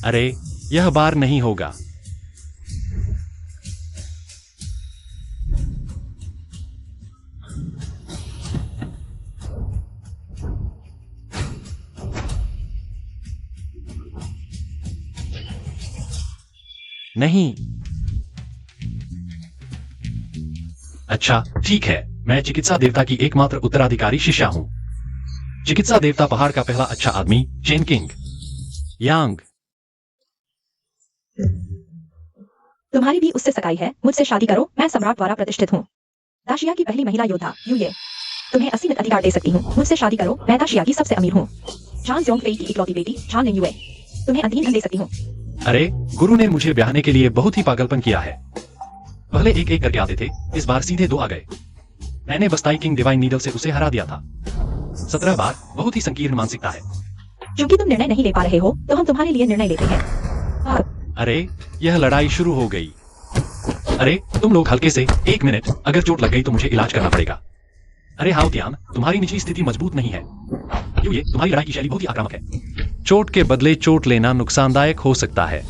अरे यह बार नहीं होगा। नहीं। अच्छा ठीक है, मैं चिकित्सा देवता की एकमात्र उत्तराधिकारी शिष्या हूं। चिकित्सा देवता पहाड़ का पहला अच्छा आदमी चेन किंग यांग। तुम्हारी भी उससे सगाई है, मुझसे शादी करो। मैं सम्राट द्वारा प्रतिष्ठित हूँ, दाशिया की पहली महिला योद्धा यूये। तुम्हें असीमित अधिकार दे सकती हूँ, मुझसे शादी करो। मैं दाशिया की सबसे अमीर हूँ, झांग जोंग फेई की इकलौती बेटी झांग यूये। तुम्हें अधीन धन दे सकती हूँ। अरे गुरु ने मुझे ब्याहने के लिए बहुत ही पागलपन किया है। पहले एक एक करके आते थे, इस बार सीधे 2 आ गए। मैंने बस ताई किंग डिवाइन नीडल से उसे हरा दिया था। 17 बार, बहुत ही संकीर्ण मानसिकता है। क्योंकि तुम निर्णय नहीं ले पा रहे हो तो हम तुम्हारे लिए निर्णय लेते हैं। अरे यह लड़ाई शुरू हो गई। अरे तुम लोग हल्के से, 1 मिनट, अगर चोट लग गई तो मुझे इलाज करना पड़ेगा। अरे हाउ तियान, तुम्हारी निजी स्थिति मजबूत नहीं है। ये तुम्हारी लड़ाई की शैली बहुत ही आक्रामक है। चोट के बदले चोट लेना नुकसानदायक हो सकता है।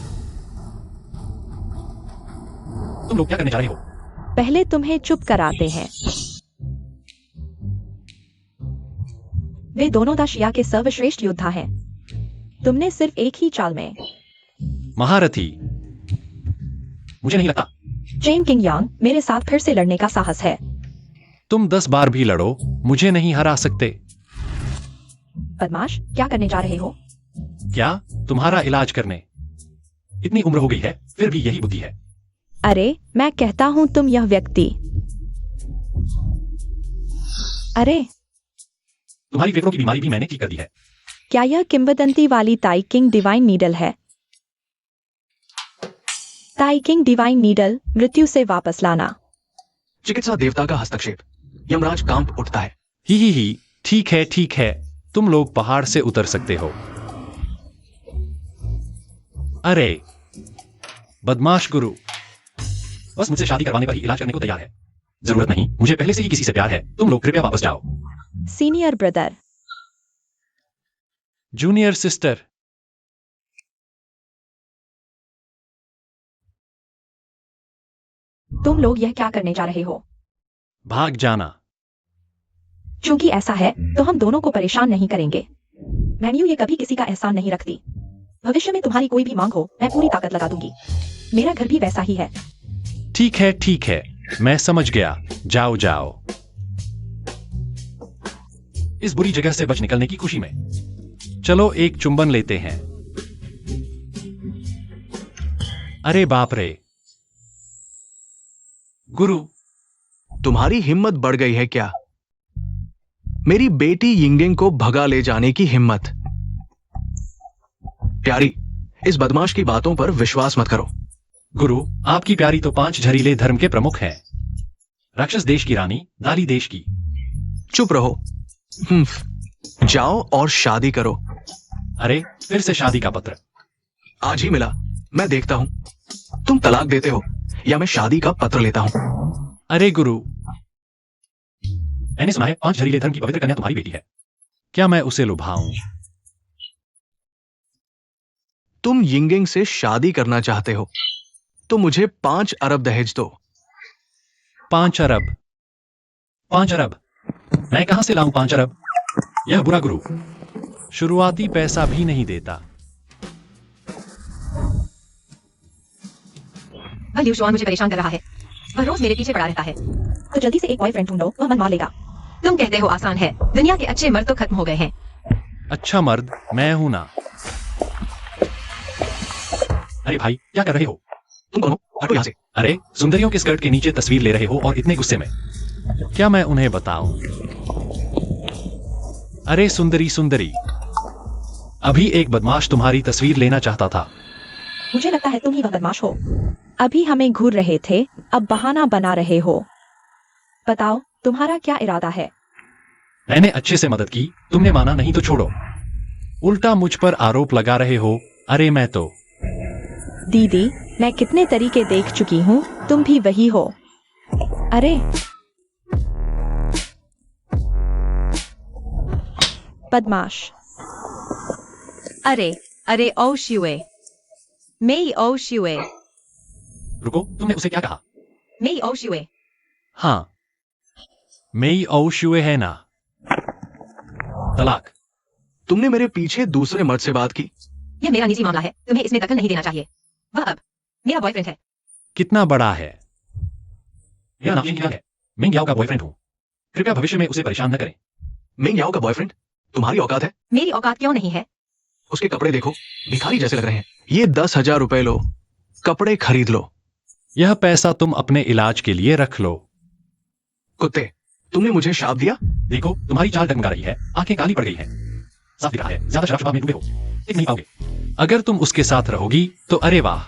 तुम लोग क्या करने जा रहे हो? पहले तुम्हें चुप कराते हैं। वे दोनों दाशिया के सर्वश्रेष्ठ योद्धा हैं। तुमने सिर्फ एक ही चाल में। महारथी, मुझे नहीं लगता। चेन किंग यांग, मेरे साथ फिर से लड़ने का साहस है। तुम 10 बार भी लड़ो, मुझे नहीं हरा सकते। बदमाश, क्या करने जा रहे हो? क्या? तुम्हारा इलाज करने। इतनी उम्र हो गई है, फिर भी यही बुद्धि है। अरे मैं कहता हूं तुम यह व्यक्ति। अरे तुम्हारी फेफड़ों की बीमारी भी मैंने ठीक कर दी है। क्या यह किंवदंती वाली ताई किंग डिवाइन नीडल है? ताई किंग डिवाइन नीडल, मृत्यु से वापस लाना। चिकित्सा देवता का हस्तक्षेप, यमराज कांप उठता है। ही, ठीक है ठीक है, तुम लोग पहाड़ से उतर सकते हो। अरे बदमाश गुरु, बस मुझसे शादी करवाने पर ही इलाज करने को तैयार है। जरूरत नहीं, मुझे पहले से ही किसी से प्यार है। तुम लोग कृपया वापस जाओ। सीनियर ब्रदर, जूनियर सिस्टर, तुम लोग यह क्या करने जा रहे हो? भाग जाना। क्योंकि ऐसा है तो हम दोनों को परेशान नहीं करेंगे। मैन्यू ये कभी किसी का एहसान नहीं रखती। भविष्य में तुम्हारी कोई भी मांग हो, मैं पूरी ताकत लगा दूंगी। मेरा घर भी वैसा ही है। ठीक है, मैं समझ गया। जाओ जाओ। इस बुरी जगह से बच निकलने की खुशी में चलो एक चुंबन लेते हैं। अरे बाप रे गुरु, तुम्हारी हिम्मत बढ़ गई है क्या? मेरी बेटी यिंगेंग को भगा ले जाने की हिम्मत। प्यारी, इस बदमाश की बातों पर विश्वास मत करो। गुरु, आपकी प्यारी तो 5 झरीले धर्म के प्रमुख हैं। राक्षस देश की रानी, दाली देश की। चुप रहो। जाओ और शादी करो। अरे फिर से शादी का पत्र। आज ही मिला, मैं देखता हूं तुम तलाक देते हो या मैं शादी का पत्र लेता हूं। अरे गुरु, मैंने सुना है 5 झरीले धर्म की पवित्र कन्या तुम्हारी बेटी है। क्या मैं उसे लुभाऊं? तुम यिंगेंग से शादी करना चाहते हो तो मुझे 5 अरब दहेज दो। 5 अरब? 5 अरब? मैं कहां से लाऊं 5 अरब? यह बुरा गुरु शुरुआती पैसा भी नहीं देता। लिu शुआन मुझे परेशान कर रहा है। वह रोज मेरे पीछे पड़ा रहता है। तो जल्दी से एक बॉयफ्रेंड ढूंढो, वह मन मार लेगा। तुम कहते हो आसान है, दुनिया के अच्छे मर्द तो खत्म हो गए हैं। अच्छा मर्द मैं हूं ना। अरे भाई क्या कर रहे हो? तुम कौन हो? हटो यहां से। अरे सुंदरियों के स्कर्ट के नीचे तस्वीर ले रहे हो और इतने गुस्से में। क्या मैं उन्हें बताऊं? अरे सुंदरी, अभी एक बदमाश तुम्हारी तस्वीर लेना चाहता था। मुझे लगता है तुम ही वह बदमाश हो। अभी हमें घूर रहे थे, अब बहाना बना रहे हो। बताओ तुम्हारा क्या इरादा है? मैंने अच्छे से मदद की, तुमने माना नहीं तो छोड़ो। उल्टा मुझ पर आरोप लगा रहे हो। अरे मैं तो। दीदी, मैं कितने तरीके देख चुकी हूँ, तुम भी वही हो। अरे बदमाश। अरे ओ शिवे, मेई ओ शुए। रुको, तुमने उसे क्या कहा? मेई ओ शुए। हाँ, मेई औशुए है ना। तलाक। तुमने मेरे पीछे दूसरे मर्द से बात की। यह मेरा निजी मामला है, तुम्हें इसमें दखल नहीं देना चाहिए। वह अब मेरा बॉयफ्रेंड है। कितना बड़ा है? यह नाम है। मिंग याओ का बॉयफ्रेंड हूं। कृपया भविष्य में उसे परेशान न करें। मिंग याओ का बॉयफ्रेंड? तुम्हारी औकात है? मेरी औकात क्यों नहीं है? उसके कपड़े देखो, भिखारी जैसे लग रहे हैं। ये 10,000 रुपए लो, कपड़े खरीद लो। यह पैसा तुम अपने इलाज के लिए रख लो। कुत्ते, तुमने मुझे शाप दिया? देखो, तुम्हारी चाल डगमगा रही है, आंखें काली पड़ गई हैं। साफ दिख रहा है, ज्यादा शराब में डूबे हो, टिक नहीं पाओगे। अगर तुम उसके साथ रहोगी तो अरे वाह।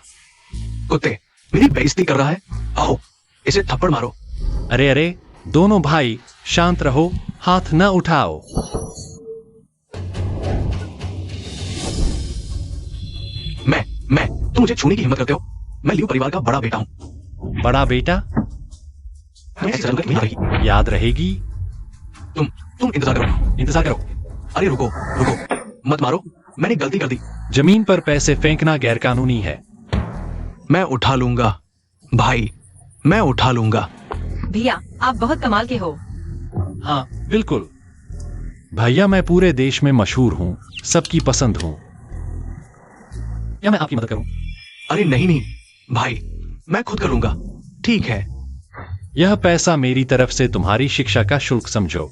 कुत्ते, मेरी बेइज्जती कर रहा है। आओ, इसे थप्पड़ मारो। अरे अरे, दोनों भाई शांत रहो, हाथ न उठाओ। तुम मुझे छूने की हिम्मत करते हो? मैं लियू परिवार का बड़ा बेटा हूं। बड़ा बेटा? मैं ऐसी जरूरत नहीं रहेगी। याद रहेगी। तुम इंतजार करो। अरे रुको, मत मारो, मैंने गलती कर दी। जमीन पर पैसे फेंकना गैरकानूनी है। मैं उठा लूंगा भाई, मैं उठा लूंगा। भैया, आप बहुत कमाल के हो। हाँ, बिल्कुल। भैया, मैं पूरे देश में मशहूर हूं, सबकी पसंद हूं। क्या मैं आपकी मदद करूं? अरे नहीं भाई, मैं खुद कर लूंगा। ठीक है। यह पैसा मेरी तरफ से तुम्हारी शिक्षा का शुल्क समझो।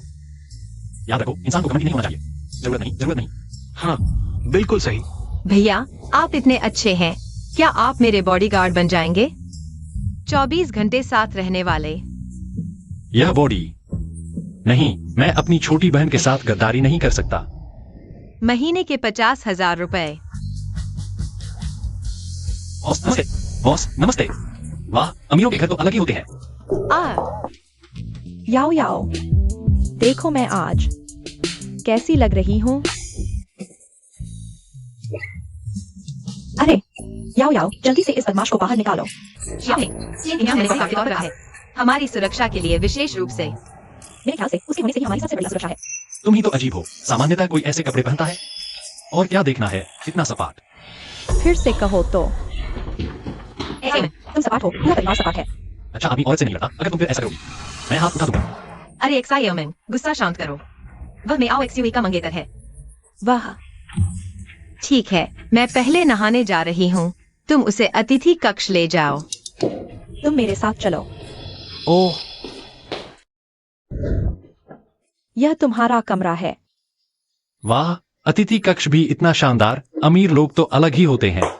याद रखो, इंसान को घमंडी नहीं होना चाहिए। जरूरत नहीं। हाँ, बिल्कुल सही। भैया, आप इतने अच्छे हैं, क्या आप मेरे बॉडीगार्ड बन जाएंगे? 24 घंटे साथ रहने वाले। यह बॉडी नहीं, मैं अपनी छोटी बहन के साथ गद्दारी नहीं कर सकता। महीने के 50,000 रुपए। बॉस नमस्ते। वाह, अमीरों के घर तो अलग ही होते हैं। याओ याओ, देखो मैं आज कैसी लग रही हूँ। अरे याओ याओ, जल्दी से इस बदमाश को बाहर निकालो। मैंने काफी दौड़ रहा है, हमारी सुरक्षा के लिए विशेष रूप से। मेरे ख्याल से उसके होने से ही हमारी सबसे बड़ी सुरक्षा है। तुम ही तो अजीब हो, सामान्यतः कोई ऐसे कपड़े पहनता है? और क्या देखना है, इतना सपाट। फिर से कहो तो। तुम सपाट हो, पूरा परिवार सपाट है। अच्छा, आदमी औरत से नहीं लड़ता, अगर तुम फिर ऐसा करोगी मैं हाथ उठा दूंगा। अरे एक्साइमन, गुस्सा शांत करो। वह मेआओ एक्सयूवी का मंगेतर है। वाह, ठीक है, मैं पहले नहाने जा रही हूँ, तुम उसे अतिथि कक्ष ले जाओ। तुम मेरे साथ चलो। ओह, यह तुम्हारा कमरा है। वाह, अतिथि कक्ष भी इतना शानदार। अमीर लोग तो अलग ही होते हैं।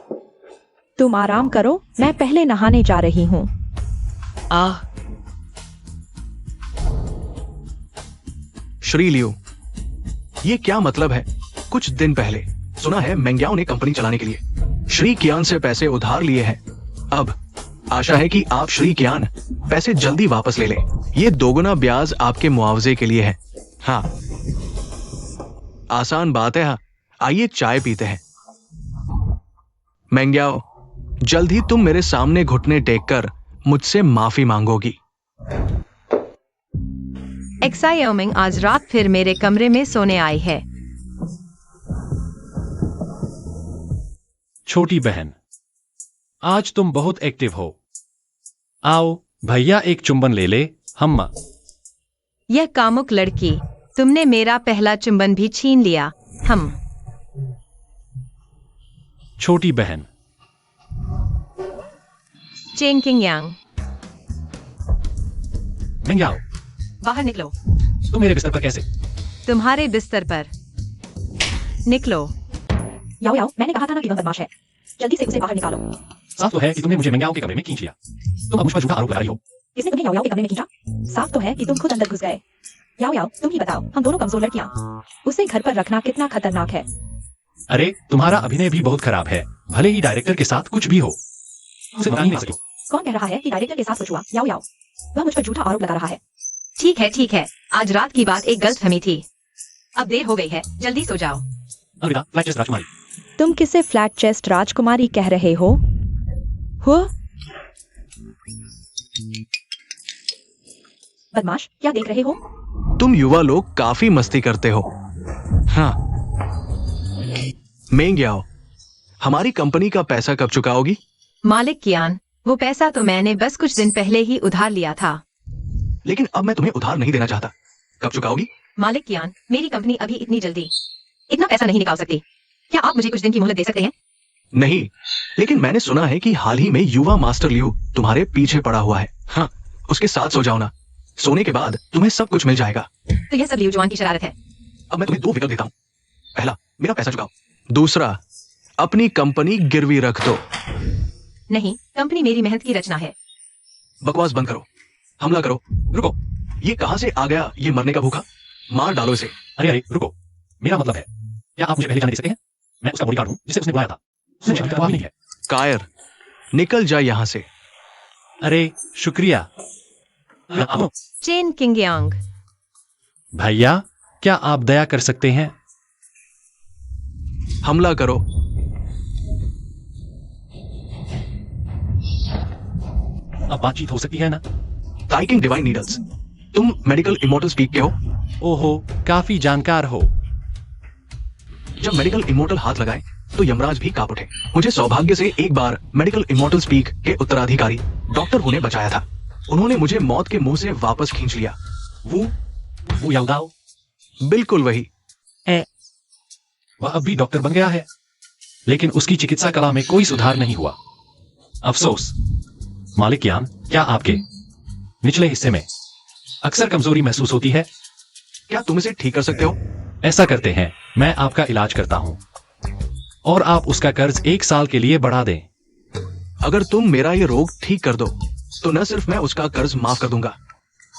तुम आराम करो, मैं पहले नहाने जा रही हूँ। आह, श्री लियू, ये क्या मतलब है? कुछ दिन पहले सुना है मेंग्याओ ने कंपनी चलाने के लिए श्री कियान से पैसे उधार लिए हैं। अब आशा है कि आप श्री कियान पैसे जल्दी वापस ले लें। ये दोगुना ब्याज आपके मुआवजे के लिए है। हाँ, आसान बात है। हाँ, आइए चाय पीते हैं। मेंग्याओ, जल्द ही तुम मेरे सामने घुटने टेककर मुझसे माफी मांगोगी। एक्साइमन आज रात फिर मेरे कमरे में सोने आई है। छोटी बहन, आज तुम बहुत एक्टिव हो। आओ, भैया एक चुंबन ले ले। हम यह कामुक लड़की, तुमने मेरा पहला चुंबन भी छीन लिया। हम छोटी बहन, चेंग किंग यांग, मेंग्याओ, बाहर निकलो। तुम मेरे बिस्तर पर कैसे? तुम्हारे बिस्तर पर। निकलो। याओ याओ, मैंने कहा था ना कि वह बदमाश है। जल्दी से उसे बाहर निकालो। साफ तो है कि तुमने मुझे मेंग्याओ के कमरे में खींच लिया। तुम अब मुझ पर झूठा आरोप लगा रही हो। किसने तुम्हें याओ याओ के कमरे में खींचा? साफ तो है कि तुम खुद अंदर घुस गए। याओ याओ, तुम ही बताओ, हम दोनों कमजोर लड़कियां, उसे घर पर रखना कितना खतरनाक है। अरे, तुम्हारा अभिनय भी बहुत खराब है, भले ही डायरेक्टर के साथ कुछ भी हो। उसे बता ही नहीं सकी। कौन कह रहा है कि डायरेक्टर के साथ कुछ हुआ? याओ याओ, वह मुझ पर झूठा आरोप लगा रहा है। ठीक है, आज रात की बात एक गलतफहमी थी। अब देर हो गई है, जल्दी सो जाओ। अलविदा फ्लैट चेस्ट राजकुमारी। तुम किसे फ्लैट चेस्ट राजकुमारी कह रहे हो? बदमाश, क्या देख रहे हो? तुम युवा लोग काफी मस्ती करते हो। हाँ, मेंग्याओ, हमारी कंपनी का पैसा कब चुकाओगी? मालिक कियान, वो पैसा तो मैंने बस कुछ दिन पहले ही उधार लिया था। लेकिन अब मैं तुम्हें उधार नहीं देना चाहता। कब चुकाओगी? मालिक कियान, मेरी कंपनी अभी इतनी जल्दी इतना पैसा नहीं निकाल सकती। क्या आप मुझे कुछ दिन की मोहलत दे सकते हैं? नहीं, लेकिन मैंने सुना है कि हाल ही में युवा मास्टर लियो तुम्हारे पीछे पड़ा हुआ है। हाँ, उसके साथ सो जाओ ना। सोने के बाद तुम्हें सब कुछ मिल जाएगा। तो यह सब लियो जुआन की शरारत है। अब मैं तुम्हें 2 विकल्प देता हूँ। पहला, मेरा पैसा चुकाओ। दूसरा, अपनी कंपनी गिरवी रख दो। नहीं, कंपनी मेरी मेहनत की रचना है। बकवास बंद करो, हमला करो। रुको, ये कहां से आ गया ये मरने का भूखा? मार डालो इसे। अरे अरे रुको, मेरा मतलब है, क्या आप मुझे पहले जाने दे सकते हैं? मैं उसका बॉडीगार्ड हूँ जिसे उसने बुलाया था। मुझे अभी तक परवाह नहीं है। कायर, निकल जा यहां से। अरे शुक्रिया। हाँ, चेन किंगयांग, भैया, क्या आप दया कर सकते हैं? हमला करो। अब बातचीत हो सकती है ना? टाइकिंग डिवाइन नीडल्स, तुम मेडिकल इमोर्टल स्पीक के हो? ओहो, काफी जानकार हो। जब मेडिकल इमोर्टल हाथ लगाए तो यमराज भी कांप उठे। मुझे सौभाग्य से एक बार मेडिकल इमोर्टल स्पीक के उत्तराधिकारी डॉक्टर वू ने बचाया था। उन्होंने मुझे मौत के मुंह से वापस खींच लिया। वो याउदाओ, बिल्कुल वही। वह अब भी डॉक्टर बन गया है, लेकिन उसकी चिकित्सा कला में कोई सुधार नहीं हुआ। अफसोस। मालिक कियान, क्या आपके निचले हिस्से में अक्सर कमजोरी महसूस होती है? क्या तुम इसे ठीक कर सकते हो? ऐसा करते हैं, मैं आपका इलाज करता हूं और आप उसका कर्ज 1 साल के लिए बढ़ा दें। अगर तुम मेरा ये रोग ठीक कर दो तो न सिर्फ मैं उसका कर्ज माफ कर दूंगा,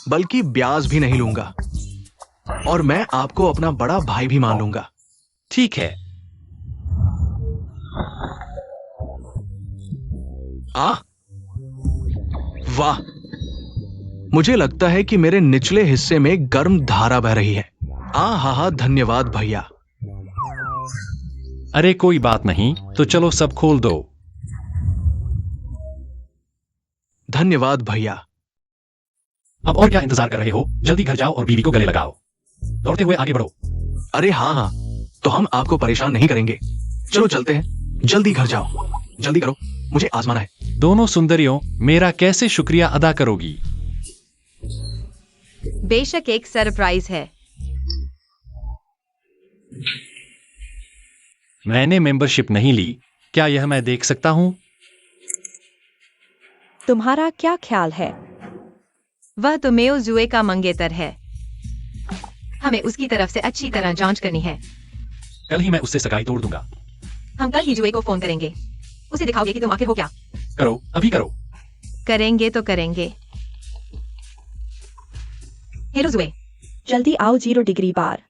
बल्कि ब्याज भी नहीं लूंगा और मैं आपको अपना बड़ा भाई भी मान लूंगा। ठीक है। वाह, मुझे लगता है कि मेरे निचले हिस्से में गर्म धारा बह रही है। हा, धन्यवाद भैया। अरे कोई बात नहीं, तो चलो सब खोल दो। धन्यवाद भैया। अब और क्या इंतजार कर रहे हो? जल्दी घर जाओ और बीवी को गले लगाओ। दौड़ते हुए आगे बढ़ो। अरे हाँ, तो हम आपको परेशान नहीं करेंगे। चलो चलते हैं, जल्दी घर जाओ। जल्दी करो, मुझे आजमाना है। दोनों सुंदरियों, मेरा कैसे शुक्रिया अदा करोगी? बेशक एक सरप्राइज है। मैंने मेंबरशिप नहीं ली, क्या यह मैं देख सकता हूं? तुम्हारा क्या ख्याल है? वह तो मेओ जुए का मंगेतर है। हमें उसकी तरफ से अच्छी तरह जांच करनी है। कल ही मैं उससे सगाई तोड़ दूंगा। हम कल ही जुए को फोन करेंगे। उसे दिखाओगे कि तुम आखिर हो क्या। करो, अभी करो। करेंगे तो करेंगे। हेलो जुए, जल्दी आओ 0 डिग्री बार।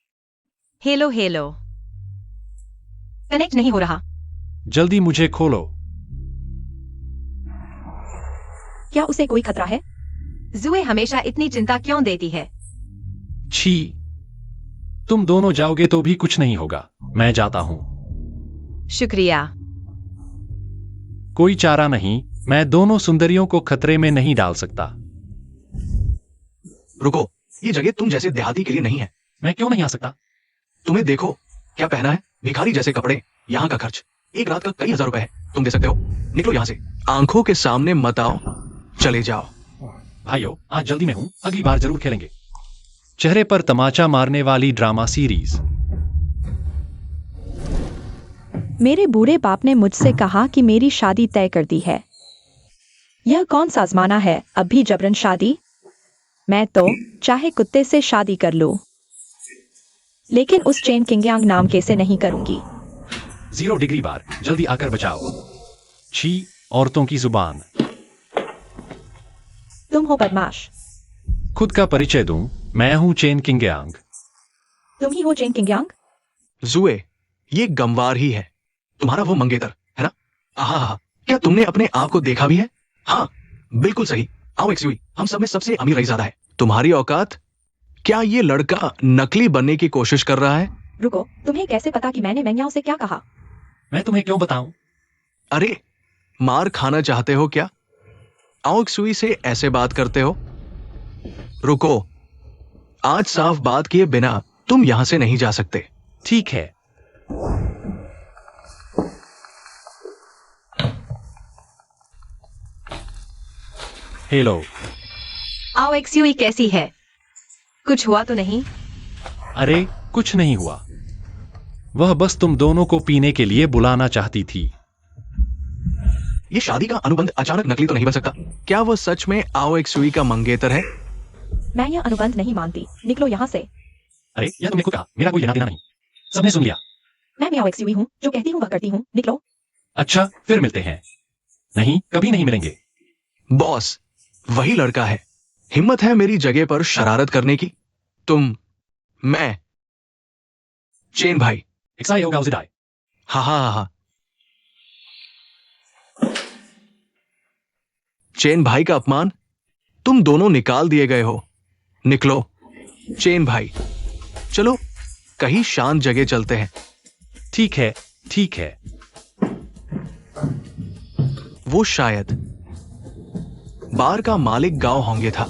हेलो हेलो, कनेक्ट नहीं हो रहा। जल्दी मुझे खोलो। क्या उसे कोई खतरा है? जुए हमेशा इतनी चिंता क्यों देती है? छी, तुम दोनों जाओगे तो भी कुछ नहीं होगा। मैं जाता हूं। शुक्रिया। कोई चारा नहीं, मैं दोनों सुंदरियों को खतरे में नहीं डाल सकता। रुको, ये जगह तुम जैसे देहाती के लिए नहीं है। मैं क्यों नहीं आ सकता? तुम्हें देखो क्या पहना है, भिखारी जैसे कपड़े। यहाँ का खर्च 1 रात का कई हजार रुपए है। तुम दे सकते हो? निकलो यहाँ से, आंखों के सामने मत आओ, चले जाओ। भाइयों, आज जल्दी में हूं, अगली बार जरूर खेलेंगे। चेहरे पर तमाचा मारने वाली ड्रामा सीरीज। मेरे बूढ़े बाप ने मुझसे कहा कि मेरी शादी तय कर दी है। यह कौन सा आजमाना है, अब भी जबरन शादी? मैं तो चाहे कुत्ते से शादी कर लूं, लेकिन उस चेन किंगयांग नाम के से नहीं करूंगी। 0 डिग्री बार, जल्दी आकर बचाओ। छी, औरतों की जुबान। तुम हो बदमाश। खुद का परिचय दूं, मैं हूं चेन किंगयांग। तुम ही हो चेन किंगयांग? जुए, ये गमवार ही है, तुम्हारा वो मंगेतर है ना? आहा, क्या तुमने अपने आप को देखा भी है? हाँ, बिल्कुल सही। आओ एक्सयूवी, हम सब में सबसे अमीर रईसज़ादा है। तुम्हारी औकात? क्या ये लड़का नकली बनने की कोशिश कर रहा है? रुको, तुम्हें कैसे पता कि मैंने मैंग्याओ से क्या कहा? मैं तुम्हें क्यों बताऊं? अरे, मार खाना चाहते हो क्या? आओ एक्सयूवी से ऐसे बात करते हो? रुको, आज साफ बात किए बिना तुम यहां से नहीं जा सकते। ठीक है। हेलो। आओ एक्सयूवी कैसी है? कुछ हुआ तो नहीं? अरे कुछ नहीं हुआ, वह बस तुम दोनों को पीने के लिए बुलाना चाहती थी। ये शादी का अनुबंध अचानक नकली तो नहीं बन सकता। क्या वो सच में आओ एक्सुई का मंगेतर है? मैं यह अनुबंध नहीं मानती, निकलो यहाँ से। अरे यह तुमने खुद कहा, मेरा कोई लेना देना नहीं, सबने सुन लिया। मैं म्याओ एक्सयूवी हूँ, जो कहती हूँ वह करती हूँ, निकलो। अच्छा फिर मिलते हैं। नहीं, कभी नहीं मिलेंगे। बॉस, वही लड़का है। हिम्मत है मेरी जगह पर शरारत करने की? मैं चेन भाई। एक्साई होगा उसे डाय। हा हा हा हा। चेन भाई का अपमान, तुम दोनों निकाल दिए गए हो। निकलो चेन भाई, चलो कहीं शांत जगह चलते हैं। ठीक है ठीक है। वो शायद बार का मालिक गांव होंगे था।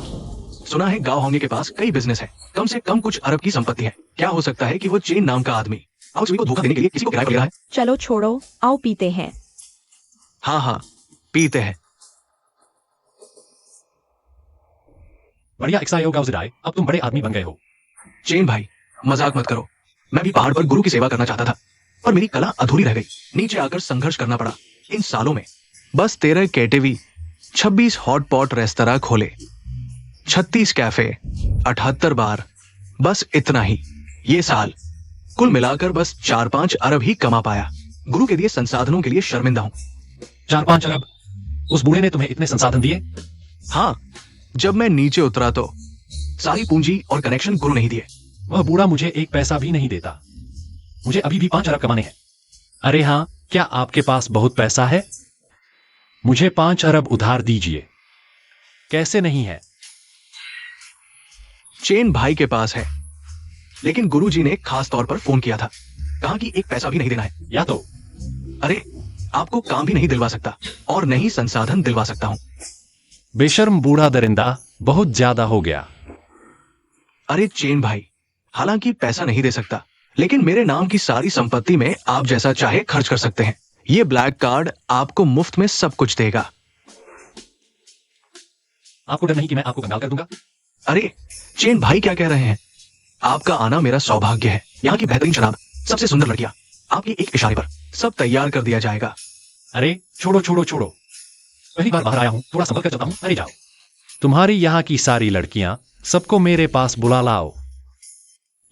सुना है गांव होंगे के पास कई बिजनेस है, कम से कम कुछ अरब की संपत्ति है। क्या हो सकता है कि वो चेन नाम का आदमी हाउस को धोखा देने के लिए किसी को किराए पर ले रहा है? चलो छोड़ो, आओ पीते हैं। हाँ हाँ, पीते हैं। बढ़िया एक्साई होगा उसे डाय, अब तुम बड़े आदमी बन गए हो। चेन भाई, मजाक मत करो। मैं भी पहाड़ पर गुरु की सेवा करना चाहता था, पर मेरी कला अधूरी रह गई। नीचे आकर संघर्ष करना पड़ा इन सालों में। बस 13 केटेवी, 26 हॉट पॉट रेस्तरा खोले, 36 कैफे, 78 बार, बस इतना ही। ये साल कुल मिलाकर बस 4-5 अरब ही कमा पाया। गुरु के दिए संसाधनों के लिए शर्मिंदा हूं। 4-5 अरब? उस बूढ़े ने तुम्हें इतने संसाधन दिए? हाँ, जब मैं नीचे उतरा तो सारी पूंजी और कनेक्शन गुरु नहीं दिए। वह बूढ़ा मुझे एक पैसा भी नहीं देता। मुझे अभी भी 5 अरब कमाने हैं। अरे हाँ, क्या आपके पास बहुत पैसा है? मुझे 5 अरब उधार दीजिए। कैसे नहीं है? चेन भाई के पास है, लेकिन गुरुजी ने खास तौर पर फोन किया था, कहा कि एक पैसा भी नहीं देना है। या तो अरे, आपको काम भी नहीं दिलवा सकता और नहीं संसाधन दिलवा सकता हूं। बेशर्म बूढ़ा दरिंदा, बहुत ज्यादा हो गया। अरे चेन भाई, हालांकि पैसा नहीं दे सकता, लेकिन मेरे नाम की सारी संपत्ति में आप जैसा चाहे खर्च कर सकते हैं। ये ब्लैक कार्ड आपको मुफ्त में सब कुछ देगा। आपको डर नहीं कि मैं आपको कंगाल कर दूंगा? अरे चेन भाई, क्या कह रहे हैं? आपका आना मेरा सौभाग्य है। यहाँ की बेहतरीन शराब, सबसे सुंदर लड़कियां, आपके एक इशारे पर सब तैयार कर दिया जाएगा। अरे छोड़ो छोड़ो छोड़ो, पहली बार बाहर आया हूं, थोड़ा संभल कर चलता हूं। अरे जाओ। तुम्हारी यहाँ की सारी लड़कियां सबको मेरे पास बुला लाओ।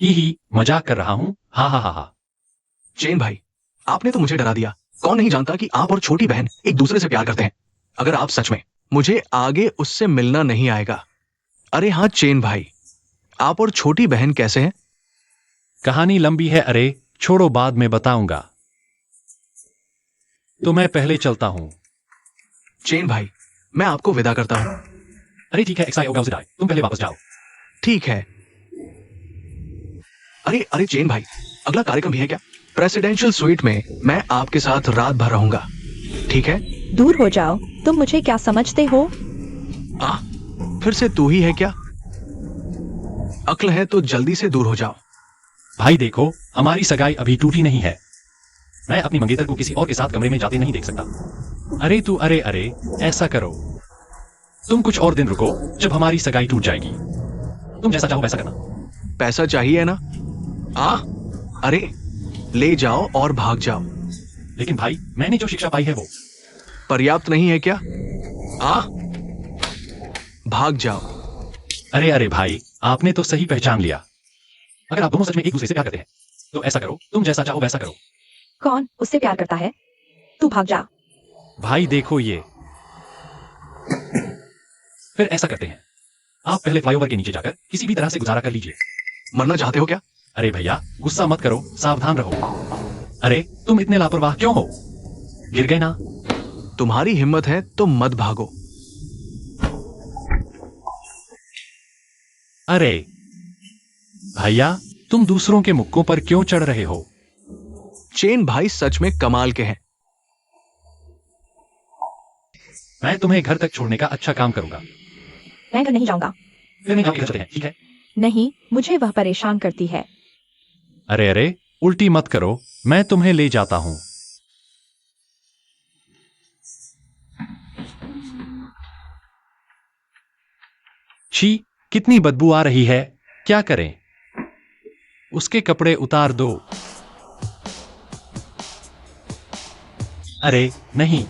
ही मजाक कर रहा हूं। हा हा हा हा। चेन भाई, आपने तो मुझे डरा दिया। कौन नहीं जानता कि आप और छोटी बहन एक दूसरे से प्यार करते हैं। अगर आप सच में, मुझे आगे उससे मिलना नहीं आएगा। अरे हाँ चेन भाई, आप और छोटी बहन कैसे हैं? कहानी लंबी है, अरे छोड़ो, बाद में बताऊंगा। तो मैं पहले चलता हूं। चेन भाई, मैं आपको विदा करता हूं। अरे ठीक है एक्साई होगा उसे डाय, तुम पहले वापस जाओ। ठीक है। अरे अरे चेन भाई, अगला कार्यक्रम भी है क्या? प्रेसिडेंशियल स्वीट में मैं आपके साथ रात भर रहूंगा, ठीक है? दूर हो जाओ, तुम मुझे क्या समझते हो? फिर से तू ही है क्या? अक्ल है तो जल्दी से दूर हो जाओ। भाई देखो, हमारी सगाई अभी टूटी नहीं है। मैं अपनी मंगेतर को किसी और के साथ कमरे में जाते नहीं देख सकता। अरे तू, अरे अरे, ऐसा करो, तुम कुछ और दिन रुको, जब हमारी सगाई टूट जाएगी तुम जैसा चाहो वैसा करना। पैसा चाहिए ना? अरे ले जाओ और भाग जाओ। लेकिन भाई, मैंने जो शिक्षा पाई है वो पर्याप्त नहीं है क्या? भाग जाओ। अरे अरे भाई, आपने तो सही पहचान लिया। अगर आप दोनों सच में एक दूसरे से प्यार करते हैं तो ऐसा करो, तुम जैसा चाहो वैसा करो। कौन उससे प्यार करता है? तू भाग जा। भाई देखो ये, फिर ऐसा करते हैं, आप पहले फ्लाईओवर के नीचे जाकर किसी भी तरह से गुजारा कर लीजिए। मरना चाहते हो क्या? अरे भैया, गुस्सा मत करो, सावधान रहो। अरे तुम इतने लापरवाह क्यों हो? गिर गए ना? तुम्हारी हिम्मत है तो मत भागो। अरे भैया, तुम दूसरों के मुक्कों पर क्यों चढ़ रहे हो? चेन भाई सच में कमाल के हैं। मैं तुम्हें घर तक छोड़ने का अच्छा काम करूंगा। मैं घर नहीं जाऊंगा। फिर मैं घर चलते हैं, ठीक है? नहीं, मुझे वह परेशान करती है। अरे अरे, उल्टी मत करो, मैं तुम्हें ले जाता हूं। छी, कितनी बदबू आ रही है। क्या करें? उसके कपड़े उतार दो। अरे नहीं,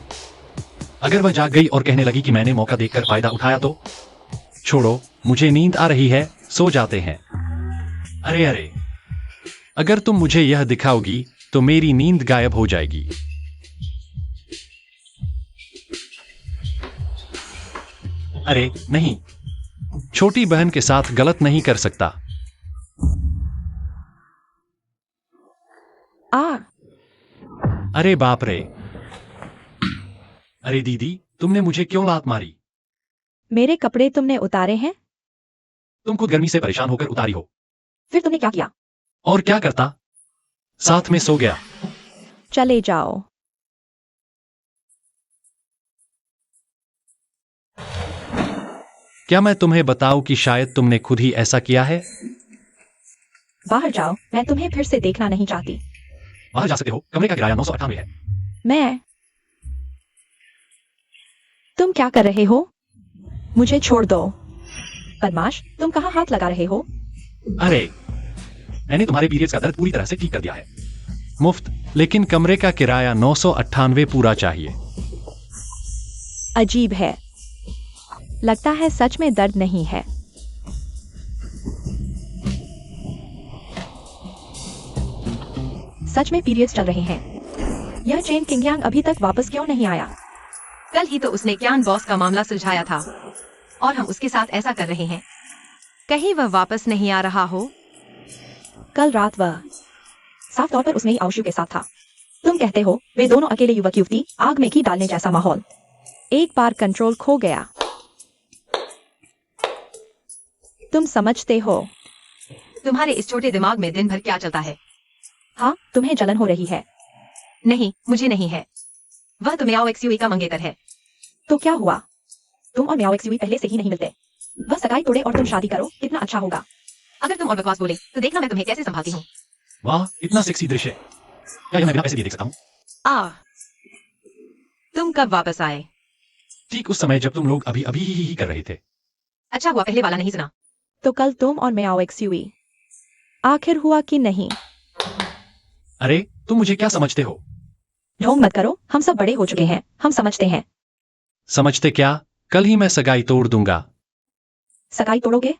अगर वह जाग गई और कहने लगी कि मैंने मौका देखकर फायदा उठाया तो? छोड़ो, मुझे नींद आ रही है, सो जाते हैं। अरे अरे, अगर तुम मुझे यह दिखाओगी तो मेरी नींद गायब हो जाएगी। अरे नहीं, छोटी बहन के साथ गलत नहीं कर सकता। आ अरे बाप रे। अरे दीदी, तुमने मुझे क्यों लात मारी? मेरे कपड़े तुमने उतारे हैं? तुम खुद गर्मी से परेशान होकर उतारी हो। फिर तुमने क्या किया? और क्या करता? साथ में सो गया। चले जाओ। क्या मैं तुम्हें बताऊं कि शायद तुमने खुद ही ऐसा किया है? बाहर जाओ, मैं तुम्हें फिर से देखना नहीं चाहती। बाहर जा सकते हो, कमरे का किराया 998 है। मैं तुम क्या कर रहे हो? मुझे छोड़ दो। बदमाश, तुम कहाँ हाथ लगा रहे हो? अरे, मैंने तुम्हारे पीरियड्स का दर्द पूरी तरह से ठीक कर दिया है। मुफ्त, लेकिन कमरे का किराया 998 पूरा चाहिए। अजीब है, लगता है सच में दर्द नहीं है। सच में पीरियड्स चल रहे हैं। यह चेन किंगयांग अभी तक वापस क्यों नहीं आया? कल ही तो उसने क्यान बॉस का मामला सुलझाया था और हम उसके साथ ऐसा कर रहे हैं। कहीं वह वापस नहीं आ रहा हो? कल रात वह साफ तौर पर उसमें ही आउशु के साथ था। तुम कहते हो वे दोनों अकेले युवक युवती, आग में घी डालने जैसा माहौल। एक बार कंट्रोल खो गया। तुम समझते हो? तुम्हारे इस छोटे दिमाग में दिन भर क्या चलता है? हाँ, तुम्हें जलन हो रही है। नहीं, मुझे नहीं है। वह तो म्याओ एक्सयूई का मंगेतर है। तो क्या हुआ? तुम और म्याओ एक्सयूई पहले से ही नहीं मिलते। वह सगाई तोड़े और तुम शादी करो, कितना अच्छा होगा। अगर तुम और बकवास बोले तो देखना मैं तुम्हें कैसे संभालती हूँ। वाह, इतना सेक्सी दृश्य। क्या यह मैं बिना पैसे दिए देख सकता हूँ? आ, तुम कब वापस आए? ठीक उस समय जब तुम लोग अभी अभी ही कर रहे थे। अच्छा हुआ पहले वाला नहीं सुना। तो कल तुम और म्याओ एक्सयूई आखिर हुआ कि नहीं? अरे, तुम मुझे क्या समझते हो? ढोंग मत करो, हम सब बड़े हो चुके हैं, हम समझते हैं। समझते क्या? कल ही मैं सगाई तोड़ दूंगा। सगाई तोड़ोगे?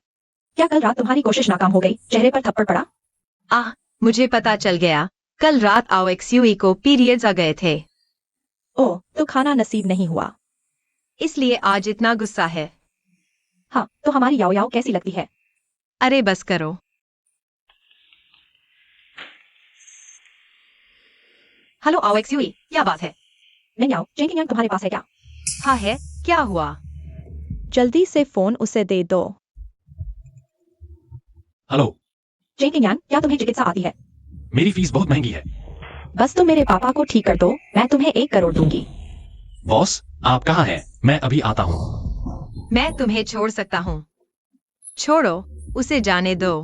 क्या कल रात तुम्हारी कोशिश नाकाम हो गई? चेहरे पर थप्पड़ पड़ा? आह, मुझे पता चल गया। कल रात आओ एक्सयूई को पीरियड्स आ गए थे, ओह, तो खाना नसीब नहीं हुआ। इसलिए आज इतना गुस्सा है। हाँ, तो हमारी याओ याओ कैसी लगती है? अरे बस करो। हेलो आओ एक्सयूई, क्या बात है? मैं याओ, चेन किंगयांग तुम्हारे पास है क्या? हाँ है, क्या हुआ? जल्दी से फोन उसे दे दो। हेलो, चेन किंगयांग, क्या तुम्हें चिकित्सा आती है? मेरी फीस बहुत महंगी है। बस तुम मेरे पापा को ठीक कर दो, मैं तुम्हें 1 करोड़ दूंगी। बॉस, आप कहाँ हैं? मैं अभी आता हूँ। मैं तुम्हें छोड़ सकता हूँ। छोड़ो, उसे जाने दो।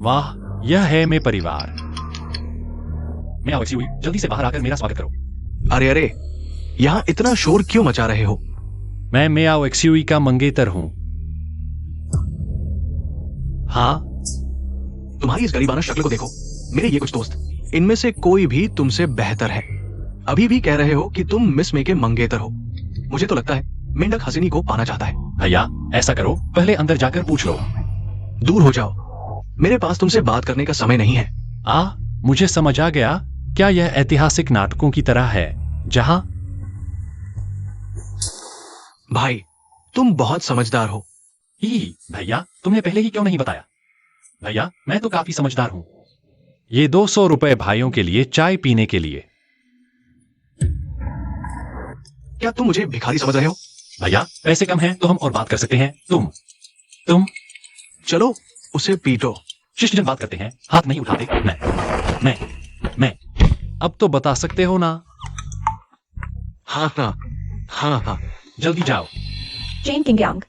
वाह, यह है मेरा परिवार। मैं आवश्यक हुई, जल्दी से बाहर आकर मेरा स्वागत करो। अरे अरे, यहाँ इतना शोर क्यों मचा रहे हो? मैं मियाओ एक्सयूई का मंगेतर हूँ। हाँ, तुम्हारी इस गरीबाना शक्ल को देखो। मेरे ये कुछ दोस्त, इनमें से कोई भी तुमसे बेहतर है। अभी भी कह रहे हो कि तुम मिस मे के मंगेतर हो। मुझे तो लगता है मेंढक हसीनी को पाना चाहता है। भैया, ऐसा करो, पहले अंदर जाकर पूछ लो। दूर हो जाओ, मेरे पास तुमसे बात करने का समय नहीं है। मुझे समझ आ गया। क्या यह ऐतिहासिक नाटकों की तरह है जहां भाई, तुम बहुत समझदार हो। ही भैया, तुमने पहले ही क्यों नहीं बताया? भैया, मैं तो काफी समझदार हूं। ये 200 रुपए भाइयों के लिए चाय पीने के लिए। क्या तुम मुझे भिखारी समझ रहे हो? भैया, पैसे कम हैं तो हम और बात कर सकते हैं। तुम चलो उसे पीटो। शिष्टजन बात करते हैं, हाथ नहीं उठाते। मैं अब तो बता सकते हो ना? हाँ हाँ हाँ हाँ, जल्दी जाओ। चेन किंगयांग,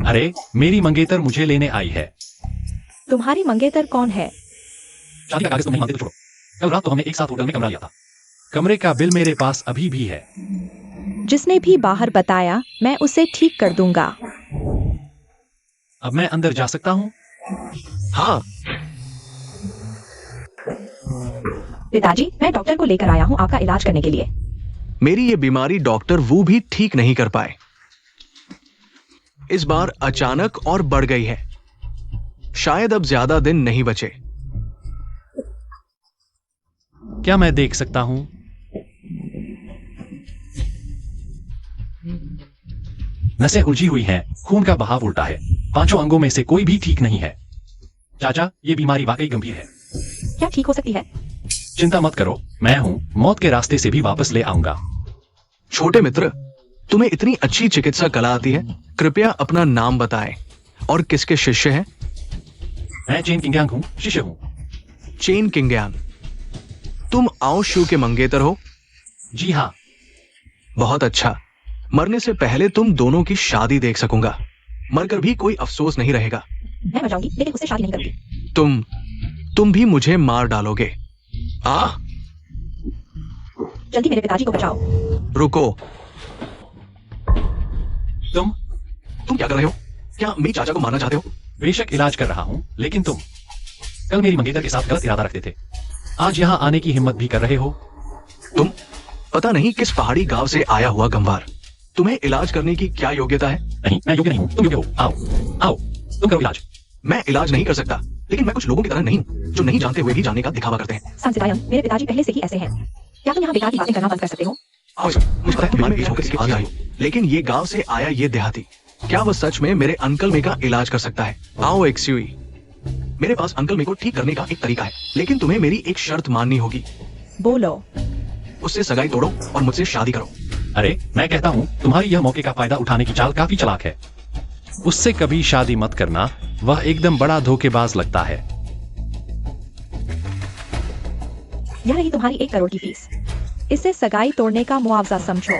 अरे, मेरी मंगेतर मुझे लेने आई है। तुम्हारी मंगेतर कौन है? शादी का कागज तुम नहीं मानते तो छोड़ो। कल रात तो हमने एक साथ होटल में कमरा लिया था। कमरे का बिल मेरे पास अभी भी है। जिसने भी बाहर बताया, मैं उसे ठीक कर दूंगा। अब मैं अंदर जा सकता हूँ? हाँ, पिताजी, मैं डॉक्टर को लेकर आया हूँ आपका इलाज करने के लिए। मेरी ये बीमारी डॉक्टर वू भी ठीक नहीं कर पाए। इस बार अचानक और बढ़ गई है। शायद अब ज्यादा दिन नहीं बचे। क्या मैं देख सकता हूँ? नसें उलझी हुई हैं, खून का बहाव उल्टा है, 5 अंगों में से कोई भी ठीक नहीं है। चाचा, ये बीमारी वाकई गंभीर है। क्या ठीक हो सकती है? चिंता मत करो, मैं हूँ, मौत के रास्ते से भी वापस ले आऊंगा। छोटे मित्र, तुम्हें इतनी अच्छी चिकित्सा कला आती है, कृपया अपना नाम बताएं और किसके शिष्य हैं? मैं चेन किंग्यांग हूँ, शिष्य हूँ। चेन किंग्यान, तुम आओ शू के मंगेतर हो? जी हाँ। बहुत अच्छा। मरने से पहले तुम दोनों की शादी देख सकूंगा। मरकर भी कोई अफसोस नहीं रहेगा। मैं मर जाऊंगी लेकिन उससे शादी नहीं करूंगी। तुम भी मुझे मार डालोगे। जल्दी मेरे पिताजी को बचाओ। रुको, तुम क्या कर रहे हो? क्या मेरी चाचा को मारना चाहते हो? बेशक इलाज कर रहा हूँ, लेकिन तुम कल मेरी मंगेतर के साथ गलत इरादा रखते थे। आज यहाँ आने की हिम्मत भी कर रहे हो। तुम पता नहीं किस पहाड़ी गांव से आया हुआ गंवार। तुम्हें इलाज करने की क्या योग्यता है? नहीं, मैं योग्य नहीं हूँ, तुम योग्य हो। आओ आओ, तुम करो इलाज। मैं इलाज नहीं कर सकता, लेकिन मैं कुछ लोगों की तरह नहीं हूँ जो नहीं जानते हुए भी जानने का दिखावा करते हैं। सांसिदायम, मेरे पिताजी पहले से ही ऐसे हैं। क्या तुम यहाँ बेकार की बातें करना बंद कर सकते हो? मुझे पता है तुम बीच होकर इसके आगे आई हो, लेकिन ये गांव से आया ये देहाती, क्या वह सच में मेरे अंकल में का इलाज कर सकता है? आओ एक्सयूई, मेरे पास अंकल में को ठीक करने का एक तरीका है, लेकिन तुम्हें मेरी एक शर्त माननी होगी। बोलो। उससे सगाई तोड़ो और मुझसे शादी करो। अरे, मैं कहता हूँ तुम्हारी यह मौके का फायदा उठाने की चाल काफी चालाक है। उससे कभी शादी मत करना, वह एकदम बड़ा धोखेबाज लगता है। यह रही तुम्हारी 1 करोड़ की फीस। इससे सगाई तोड़ने का मुआवजा समझो।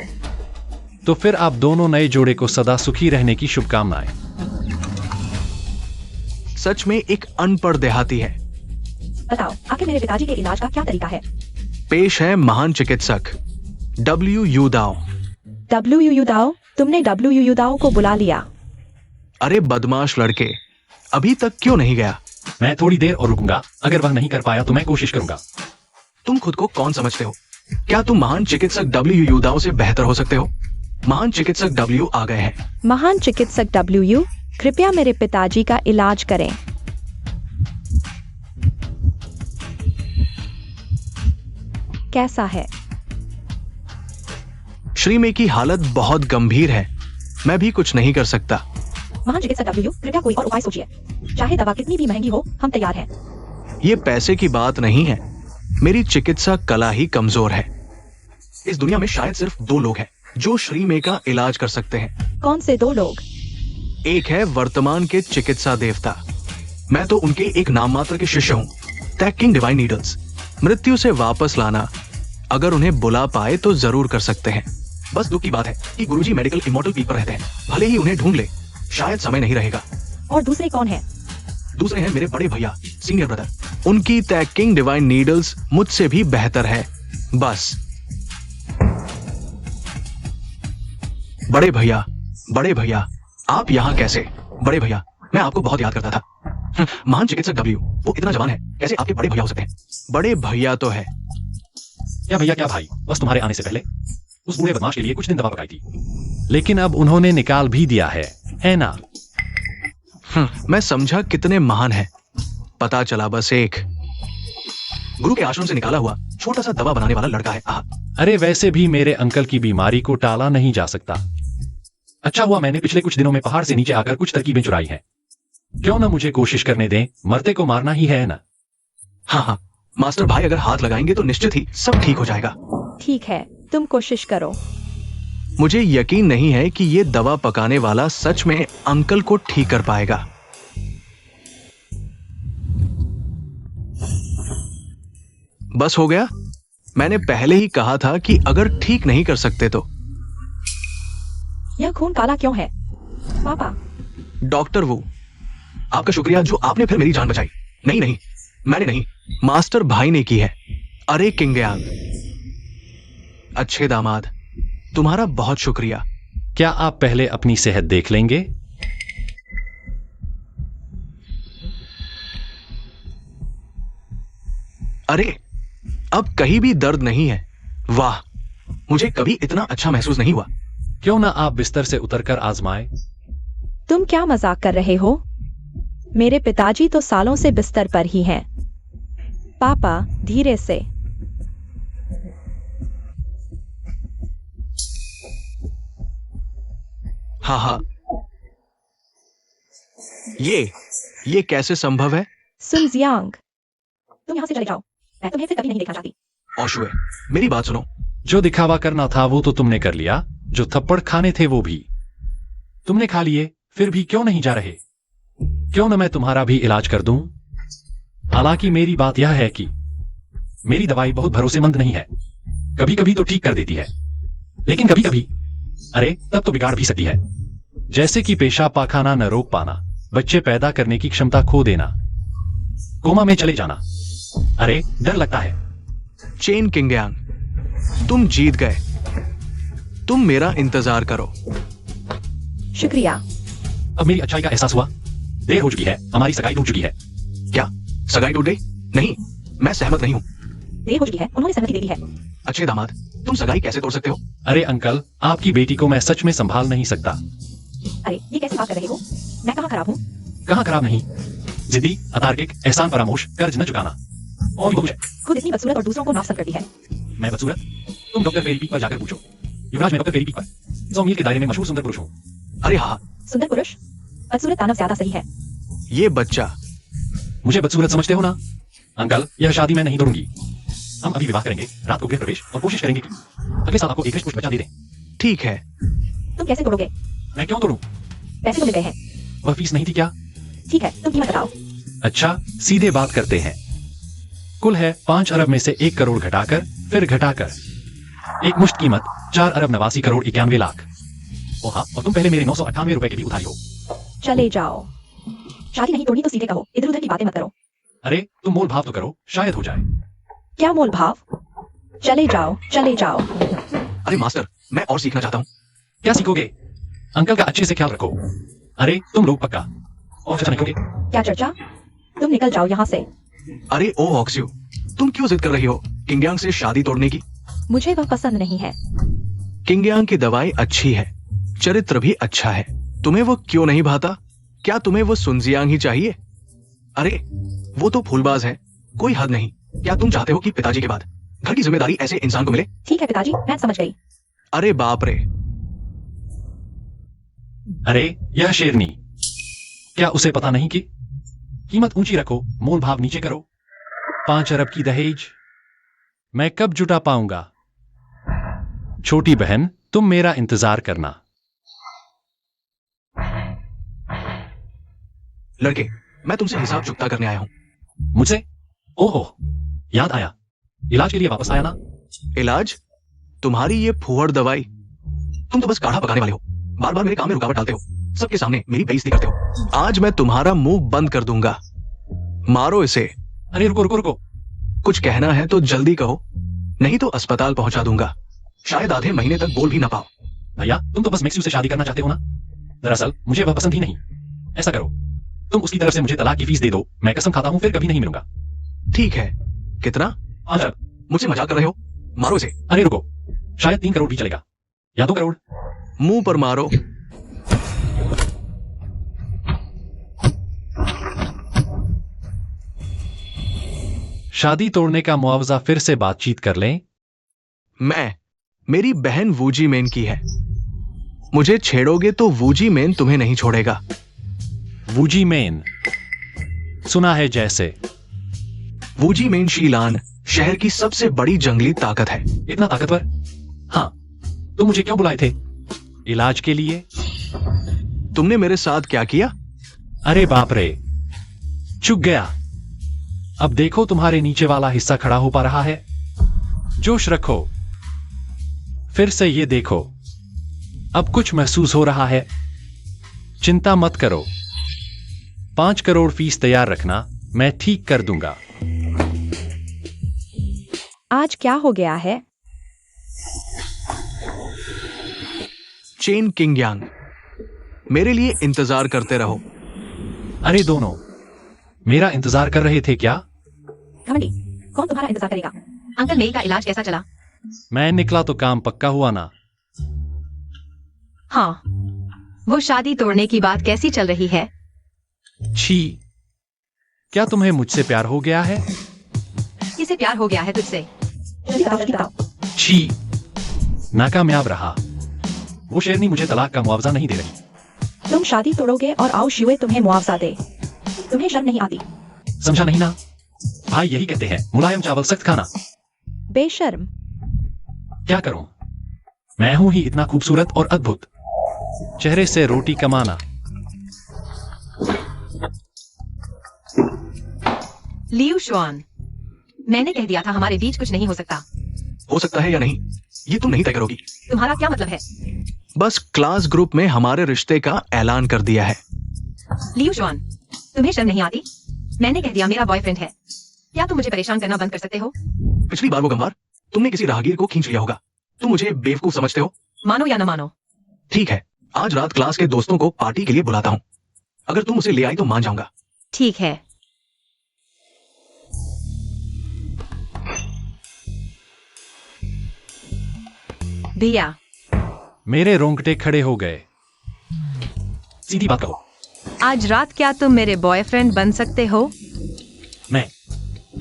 तो फिर आप दोनों नए जोड़े को सदा सुखी रहने की शुभकामनाएं। सच में एक अनपढ़ देहाती है। बताओ, आखिर मेरे पिताजी के इलाज का क्या तरीका है? पेश है महान चिकित्सक W.U. दाओ। W.U. दाओ? तुमने W.U. दाओ को बुला लिया? अरे बदमाश लड़के, अभी तक क्यों नहीं गया? मैं थोड़ी देर और रुकूंगा, अगर वह नहीं कर पाया तो मैं कोशिश करूंगा। तुम खुद को कौन समझते हो? क्या तुम महान चिकित्सक W.U. दाओ से बेहतर हो सकते हो? महान चिकित्सक W आ गए हैं। महान चिकित्सक W, कृपया मेरे पिताजी का इलाज करें। कैसा है? श्रीमे की हालत बहुत गंभीर है, मैं भी कुछ नहीं कर सकता। महान चिकित्सक W, कृपया कोई और उपाय सोचिए। चाहे दवा कितनी भी महंगी हो, हम तैयार हैं। ये पैसे की बात नहीं है, मेरी चिकित्सा कला ही कमजोर है। इस दुनिया में शायद सिर्फ 2 लोग हैं जो श्रीमे का इलाज कर सकते हैं। कौन से 2 लोग? एक है वर्तमान के चिकित्सा देवता, मैं तो उनके एक नाम मात्र के शिष्य हूँ, टैकिंग डिवाइन नीडल्स। मृत्यु से वापस लाना, अगर उन्हें बुला पाए तो जरूर कर सकते हैं। बस दुख की बात है कि गुरुजी मेडिकल इमॉर्टल पीक पर रहते हैं, भले ही उन्हें ढूंढ ले, शायद समय नहीं रहेगा। और दूसरे कौन है? दूसरे हैं मेरे बड़े भैया, सीनियर ब्रदर। उनकी टैकिंग डिवाइन नीडल्स मुझसे भी बेहतर है। बस बड़े भैया, आप यहाँ कैसे? बड़े भैया, मैं आपको बहुत याद करता था। महान चिकित्सक W, वो इतना जवान है, कैसे आपके बड़े भैया हो सकते हैं? बड़े भैया तो है। क्या भैया क्या भाई, बस तुम्हारे आने से पहले उस बूढ़े बदमाश के लिए कुछ दिन दवा पकाई थी, लेकिन अब उन्होंने निकाल भी दिया है ना? मैं समझा कितने महान हैं। पता चला बस एक गुरु के आश्रम से निकाला हुआ छोटा सा दवा बनाने वाला लड़का है। अरे वैसे भी मेरे अंकल की बीमारी को टाला नहीं जा सकता। अच्छा हुआ मैंने पिछले कुछ दिनों में पहाड़ से नीचे आकर कुछ तरकीबें चुराई हैं। क्यों ना मुझे कोशिश करने दें, मरते को मारना ही है ना? हाँ, मास्टर भाई अगर हाथ लगाएंगे तो निश्चित ही सब ठीक हो जाएगा। ठीक है, तुम कोशिश करो। मुझे यकीन नहीं है कि ये दवा पकाने वाला सच में अंकल को ठीक कर पाएगा। बस हो गया? मैंने पहले ही कहा था कि अगर ठीक नहीं कर सकते तो। यह खून काला क्यों है? पापा। डॉक्टर वो, आपका शुक्रिया जो आपने फिर मेरी जान बचाई। नहीं, मैंने नहीं, मास्टर भाई ने की है। अरे किंगयांग, अच्छे दामाद, तुम्हारा बहुत शुक्रिया। क्या आप पहले अपनी सेहत देख लेंगे? अरे अब कहीं भी दर्द नहीं है। वाह, मुझे कभी इतना अच्छा महसूस नहीं हुआ। क्यों ना आप बिस्तर से उतरकर आजमाएं? तुम क्या मजाक कर रहे हो? मेरे पिताजी तो सालों से बिस्तर पर ही हैं। पापा, धीरे से। हाँ हाँ, ये कैसे संभव है? सुन जियांग, तुम यहाँ से चले जाओ। मैं तुम्हें फिर कभी नहीं देखना चाहती। ओशुए, मेरी बात सुनो। जो दिखावा करना था वो तो तुमने कर लिया, जो थप्पड़ खाने थे वो भी तुमने खा लिए, फिर भी क्यों नहीं जा रहे? क्यों न मैं तुम्हारा भी इलाज कर दूं? हालांकि मेरी बात यह है कि मेरी दवाई बहुत भरोसेमंद नहीं है। कभी कभी तो ठीक कर देती है, लेकिन कभी कभी अरे तब तो बिगाड़ भी सकती है। जैसे कि पेशाब पाखाना न रोक पाना, बच्चे पैदा करने की क्षमता खो देना, कोमा में चले जाना। अरे डर लगता है। चेन किंगयांग, तुम जीत गए। तुम मेरा इंतजार करो। शुक्रिया। अब मेरी अच्छाई का एहसास हुआ। देर हो चुकी है, हमारी सगाई टूट चुकी है। क्या सगाई टूट गई? नहीं, मैं सहमत नहीं हूँ। देर हो चुकी है, उन्होंने सहमति दे दी है। अच्छे दामाद, तुम सगाई कैसे तोड़ सकते हो? अरे अंकल, आपकी बेटी को मैं सच में संभाल नहीं सकता। अरे ये कैसी बात कर रहे हो? मैं कहाँ खराब हूँ? कहाँ खराब नहीं, जिद्दी, अतार्किक, एहसान फरामोश, कर्ज न चुकाना और भी बहुत कुछ है। खुद इतनी बदसूरत और दूसरों को नापसंद करती है। मैं बदसूरत? तुम डॉक्टर फेरी पीक पर जाकर पूछो। युवराज, मैं डॉक्टर फेरी पीक पर 100 मील के दायरे में मशहूर सुंदर पुरुष हूँ। अरे हाँ, सुंदर पुरुष? बदसूरत दानव ज्यादा सही है। ये बच्चा। मुझे बदसूरत समझते हो ना? अंकल, यह शादी मैं नहीं तोड़ूंगी। हम अभी विवाह करेंगे, रात को गृह प्रवेश, और कोशिश करेंगे कि अगले साल आपको एक हृष्ट पुष्ट बच्चा दे दें। ठीक है। तुम कैसे तोड़ोगे? मैं क्यों तोड़ूं? पैसे तो मिल गए हैं। वह फीस नहीं थी क्या? ठीक है, तुम कीमत बताओ। अच्छा, सीधे बात करते हैं। कुल है 5 अरब में से 1 करोड़ घटाकर, फिर घटाकर एक मुश्त कीमत 4 अरब 89 करोड़ 91 लाख। ओ हाँ, और तुम पहले मेरे 998 रुपए की भी उधारी हो। चले जाओ। शादी नहीं तोड़नी तो सीधे कहो, इधर उधर की बातें मत करो। अरे तुम मोल भाव तो करो, शायद हो जाए। क्या मोल भाव? चले जाओ, चले जाओ। अरे मास्टर, मैं और सीखना चाहता हूँ। क्या सीखोगे? अंकल का अच्छे से ख्याल रखो। अरे तुम लोग पक्का और चर्चा नहीं करोगे? क्या चर्चा? तुम निकल जाओ यहाँ से। अरे ओ ऑक्स्यू, तुम क्यों जिद कर रही हो किंगयांग से शादी तोड़ने की? मुझे वह पसंद नहीं है। किंगयांग की दवाई अच्छी है, चरित्र भी अच्छा है। तुम्हें वो क्यों नहीं भाता? क्या तुम्हें वो सुनजियांग ही चाहिए? अरे वो तो फूलबाज है, कोई हद नहीं। क्या तुम चाहते हो कि पिताजी के बाद घर की जिम्मेदारी ऐसे इंसान को मिले? ठीक है पिताजी, मैं समझ गई। अरे बाप रे। अरे यह शेरनी, क्या उसे पता नहीं कि कीमत ऊंची रखो, मोल भाव नीचे करो। 5 अरब की दहेज मैं कब जुटा पाऊंगा? छोटी बहन, तुम मेरा इंतजार करना। लड़के, मैं तुमसे हिसाब चुकता करने आया हूँ। मुझसे? ओहो, याद आया, इलाज के लिए वापस आया ना? इलाज? तुम्हारी ये फुहड़ दवाई। तुम तो बस काढ़ा पकाने वाले हो, बार बार मेरे काम में रुकावट डालते हो, सबके सामने मेरी बेइज्जती करते हो। आज मैं तुम्हारा मुंह बंद कर दूंगा। मारो इसे। अरे रुको रुको रुको। कुछ कहना है तो जल्दी कहो, नहीं तो अस्पताल पहुंचा दूंगा। शायद आधे महीने तक बोल भी ना पाओ। भैया, तुम तो बस मैक्स्यू से शादी करना चाहते हो ना? दरअसल मुझे वह पसंद ही नहीं। ऐसा करो, तुम उसकी तरफ से मुझे तलाक की फीस दे दो। मैं कसम खाता हूं फिर कभी नहीं मिलूंगा। ठीक है। कितना? 5 अरब। मुझसे मजाक कर रहे हो? मारो इसे। अरे रुको, शायद 3 करोड़ भी चलेगा, या 2 करोड़। मुंह पर मारो। शादी तोड़ने का मुआवजा फिर से बातचीत कर लें। मेरी बहन वूजी मेन की है। मुझे छेड़ोगे तो वूजी मेन तुम्हें नहीं छोड़ेगा। वूजी मेन सुना है जैसे। वूजी मेन शीलान शहर की सबसे बड़ी जंगली ताकत है। इतना ताकतवर? हाँ, तुम मुझे क्यों बुलाए थे? इलाज के लिए? तुमने मेरे साथ क्या किया? अरे बाप रे, चुक गया। अब देखो तुम्हारे नीचे वाला हिस्सा खड़ा हो पा रहा है। जोश रखो, फिर से ये देखो, अब कुछ महसूस हो रहा है। चिंता मत करो, 5 करोड़ फीस तैयार रखना, मैं ठीक कर दूंगा। आज क्या हो गया है? चेन किंगयांग, मेरे लिए इंतजार करते रहो। अरे दोनों मेरा इंतजार कर रहे थे क्या? घमंडी, कौन तुम्हारा इंतजार करेगा? अंकल मेई का इलाज कैसा चला? मैं निकला तो काम पक्का हुआ ना। हाँ, वो शादी तोड़ने की बात कैसी चल रही है? छी, क्या तुम्हें मुझसे प्यार हो गया है? किसे प्यार हो गया है तुझसे? जल्दी बताओ। छी, नाकामयाब रहा। वो शेरनी मुझे तलाक का मुआवजा नहीं दे रही। तुम शादी तोड़ोगे और आओ शिवे तुम्हें मुआवजा दे। तुम्हें शर्म नहीं आती? समझा नहीं ना? भाई यही कहते हैं, मुलायम चावल सख्त खाना। बेशर्म। क्या करूं? मैं हूं ही इतना खूबसूरत और अद्भुत। चेहरे से रोटी कमाना। लियू शुआन, मैंने कह दिया था हमारे बीच कुछ नहीं हो सकता। हो सकता है या नहीं, ये तुम नहीं तय करोगी। तुम्हारा क्या मतलब है? बस क्लास ग्रुप में हमारे रिश्ते का ऐलान कर दिया है। लियू शुआन, तुम्हें शर्म नहीं आती? मैंने कह दिया मेरा बॉयफ्रेंड है। क्या तुम मुझे परेशान करना बंद कर सकते हो? पिछली बार वो गंवार, तुमने किसी राहगीर को खींच लिया होगा। तुम मुझे बेवकूफ समझते हो? मानो या न मानो। ठीक है, आज रात क्लास के दोस्तों को पार्टी के लिए बुलाता हूँ। अगर तुम उसे ले आई तो मान जाऊंगा। ठीक है। भैया, मेरे रोंगटे खड़े हो गए। सीधी बात कहो। आज रात क्या तुम मेरे बॉयफ्रेंड बन सकते हो? मैं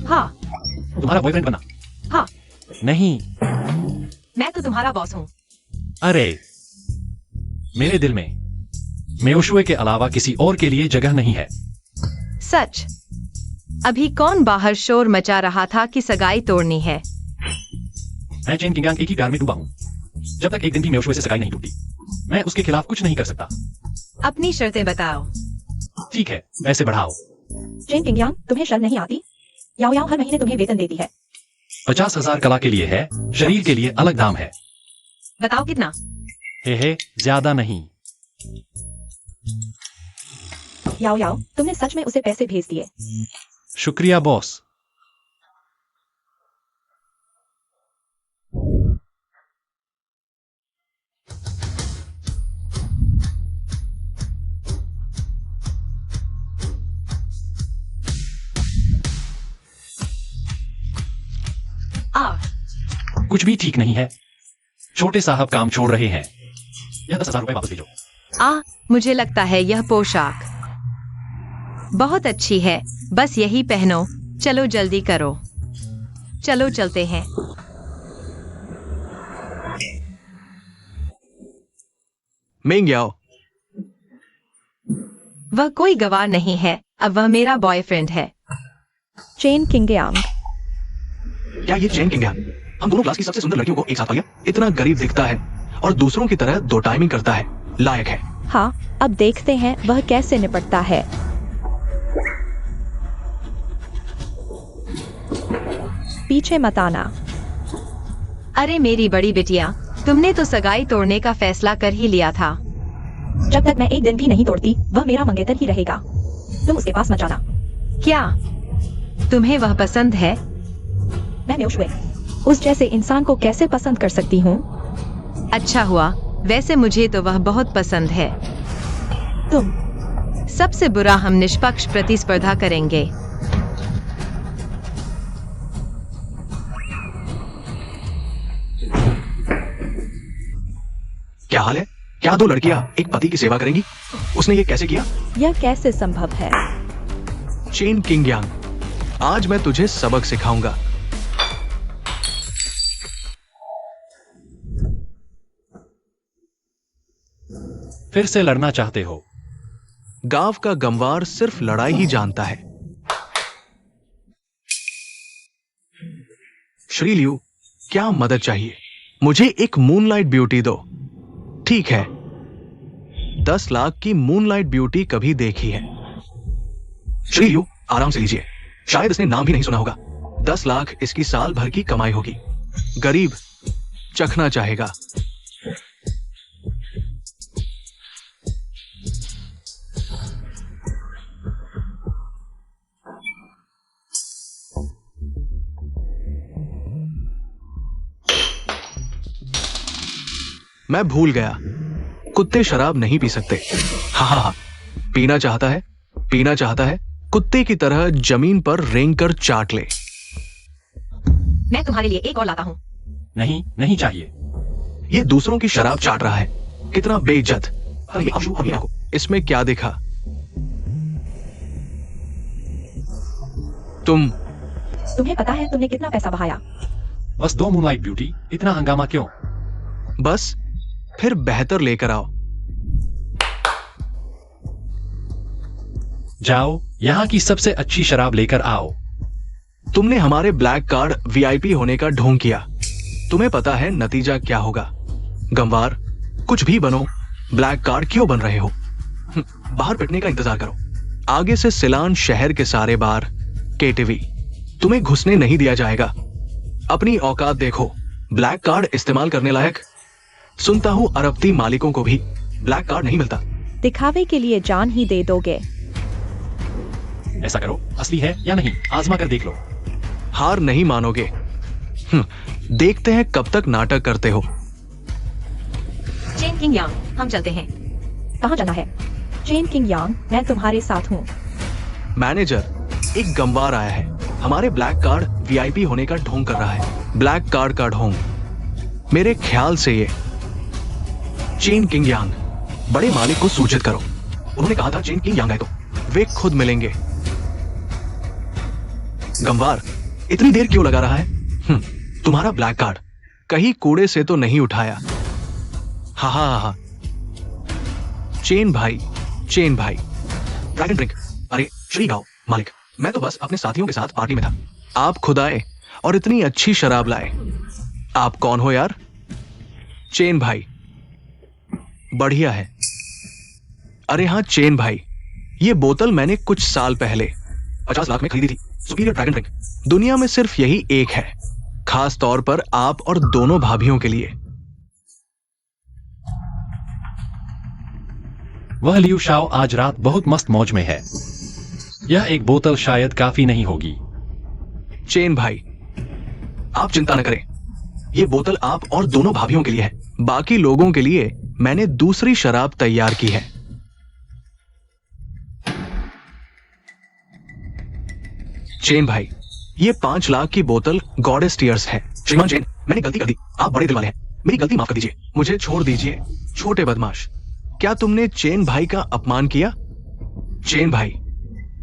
हाँ। तुम्हारा बॉयफ्रेंड बना? हाँ। नहीं। मैं तो तुम्हारा बॉस हूँ। अरे, मेरे दिल में मेयोशुए के अलावा किसी और के लिए जगह नहीं है। सच? अभी कौन बाहर शोर मचा रहा था कि सगाई तोड़नी है? मैं चेन किंगांग एक ही प्यार में डूबा हूँ। जब तक एक दिन भी मेयोशुए से सगाई नहीं टूटी, मैं उसके खिलाफ कुछ नहीं कर सकता। अपनी शर्तें बताओ। ठीक है, पैसे बढ़ाओ। चेन किंगयांग, तुम्हें शर्म नहीं आती? याओ याओ हर महीने तुम्हें वेतन देती है। 50,000 कला के लिए है, शरीर के लिए अलग दाम है। बताओ कितना? हे, ज्यादा नहीं। याओ याओ, तुमने सच में उसे पैसे भेज दिए? शुक्रिया बॉस। कुछ भी ठीक नहीं है। छोटे साहब काम छोड़ रहे हैं। यह 10,000 रुपए वापस भेजो। मुझे लगता है यह पोशाक बहुत अच्छी है। बस यही पहनो। चलो जल्दी करो। चलो चलते हैं। मेंग्याओ, वह कोई गवाह नहीं है, अब वह मेरा बॉयफ्रेंड है। चेन किंगयांग, क्या ये चेन किंग है? हम दोनों क्लास की सबसे सुंदर लड़कियों को एक साथ पा लिया। इतना गरीब दिखता है और दूसरों की तरह दो टाइमिंग करता है। लायक है। हाँ, अब देखते हैं वह कैसे निपटता है। पीछे मत आना। अरे मेरी बड़ी बिटिया, तुमने तो सगाई तोड़ने का फैसला कर ही लिया था। जब तक मैं एक दिन भी नहीं तोड़ती, वह मेरा मंगेतर ही रहेगा। तुम उसके पास मत जाना। क्या तुम्हें वह पसंद है? मैं मेयोशुए उस जैसे इंसान को कैसे पसंद कर सकती हूँ? अच्छा हुआ, वैसे मुझे तो वह बहुत पसंद है। तुम सबसे बुरा हम निष्पक्ष प्रतिस्पर्धा करेंगे। क्या हाल है? क्या दो लड़कियां एक पति की सेवा करेंगी? उसने ये कैसे किया? यह कैसे संभव है? चेन किंगयांग, आज मैं तुझे सबक सिखाऊंगा। फिर से लड़ना चाहते हो? गांव का गंवार सिर्फ लड़ाई ही जानता है। श्री लियू, क्या मदद चाहिए? मुझे एक मूनलाइट ब्यूटी दो। ठीक है, 10 लाख की मूनलाइट ब्यूटी कभी देखी है? श्री लियू, आराम से लीजिए, शायद इसने नाम भी नहीं सुना होगा। 10 लाख इसकी साल भर की कमाई होगी। गरीब चखना चाहेगा। मैं भूल गया, कुत्ते शराब नहीं पी सकते। हाँ, पीना चाहता है, पीना चाहता है, कुत्ते की तरह जमीन पर रेंग कर चाट ले। मैं तुम्हारे लिए एक और लाता हूँ। नहीं, नहीं चाहिए। ये दूसरों की शराब चाट रहा है, कितना बेइज्जत। इसमें क्या देखा? तुम्हें पता है तुमने कितना पैसा बहाया? बस 2 मूनलाइट ब्यूटी, इतना हंगामा क्यों? बस फिर बेहतर लेकर आओ। जाओ, यहाँ की सबसे अच्छी शराब लेकर आओ। तुमने हमारे ब्लैक कार्ड वीआईपी होने का ढोंग किया। तुम्हें पता है नतीजा क्या होगा? गंवार, कुछ भी बनो, ब्लैक कार्ड क्यों बन रहे हो? बाहर पिटने का इंतजार करो। आगे से सिलान शहर के सारे बार, केटीवी, तुम्हें घुसने नहीं दिया जाएगा। अपनी औकात देखो। ब्लैक कार्ड इस्तेमाल करने लायक। सुनता हूं अरबती मालिकों को भी ब्लैक कार्ड नहीं मिलता। दिखावे के लिए जान ही दे दोगे? ऐसा करो, असली है या नहीं, आजमा कर देख लो। हार नहीं मानोगे। देखते हैं कब तक नाटक करते हो। चेन किंग यांग, हम चलते हैं। कहाँ जाना है? चेन किंग यांग, मैं तुम्हारे साथ हूँ। मैनेजर, एक गंवार आया है, हमारे ब्लैक कार्ड वीआईपी होने का ढोंग कर रहा है। ब्लैक कार्ड का ढोंग। मेरे ख्याल से ये चेन किंग यांग, बड़े मालिक को सूचित करो। उन्होंने कहा था चेन किंग यांग है तो वे खुद मिलेंगे। गंवार, इतनी देर क्यों लगा रहा है? तुम्हारा ब्लैक कार्ड कहीं कूड़े से तो नहीं उठाया? हा। चेन भाई, ड्रैगन ड्रिंक। अरे श्री गाओ मालिक, मैं तो बस अपने साथियों के साथ पार्टी में था। आप खुद आए और इतनी अच्छी शराब लाए। आप कौन हो यार? चेन भाई, बढ़िया है। अरे हाँ चेन भाई, ये बोतल मैंने कुछ साल पहले 50 लाख में खरीदी थी। Superior dragon drink. दुनिया में सिर्फ यही एक है, खास तौर पर आप और दोनों भाभियों के लिए। वह लियू शाओ आज रात बहुत मस्त मौज में है। यह एक बोतल शायद काफी नहीं होगी। चेन भाई, आप चिंता न करें, ये बोतल आप और दोनों भाभियों के लिए है। बाकी लोगों के लिए मैंने दूसरी शराब तैयार की है। चेन भाई, ये 5 लाख की बोतल गॉडेस टीयर्स है। श्रीमान चेन, मैंने गलती कर दी, आप बड़े दिल वाले हैं, मेरी गलती माफ कर दीजिए, मुझे छोड़ दीजिए। छोटे बदमाश, क्या तुमने चेन भाई का अपमान किया? चेन भाई,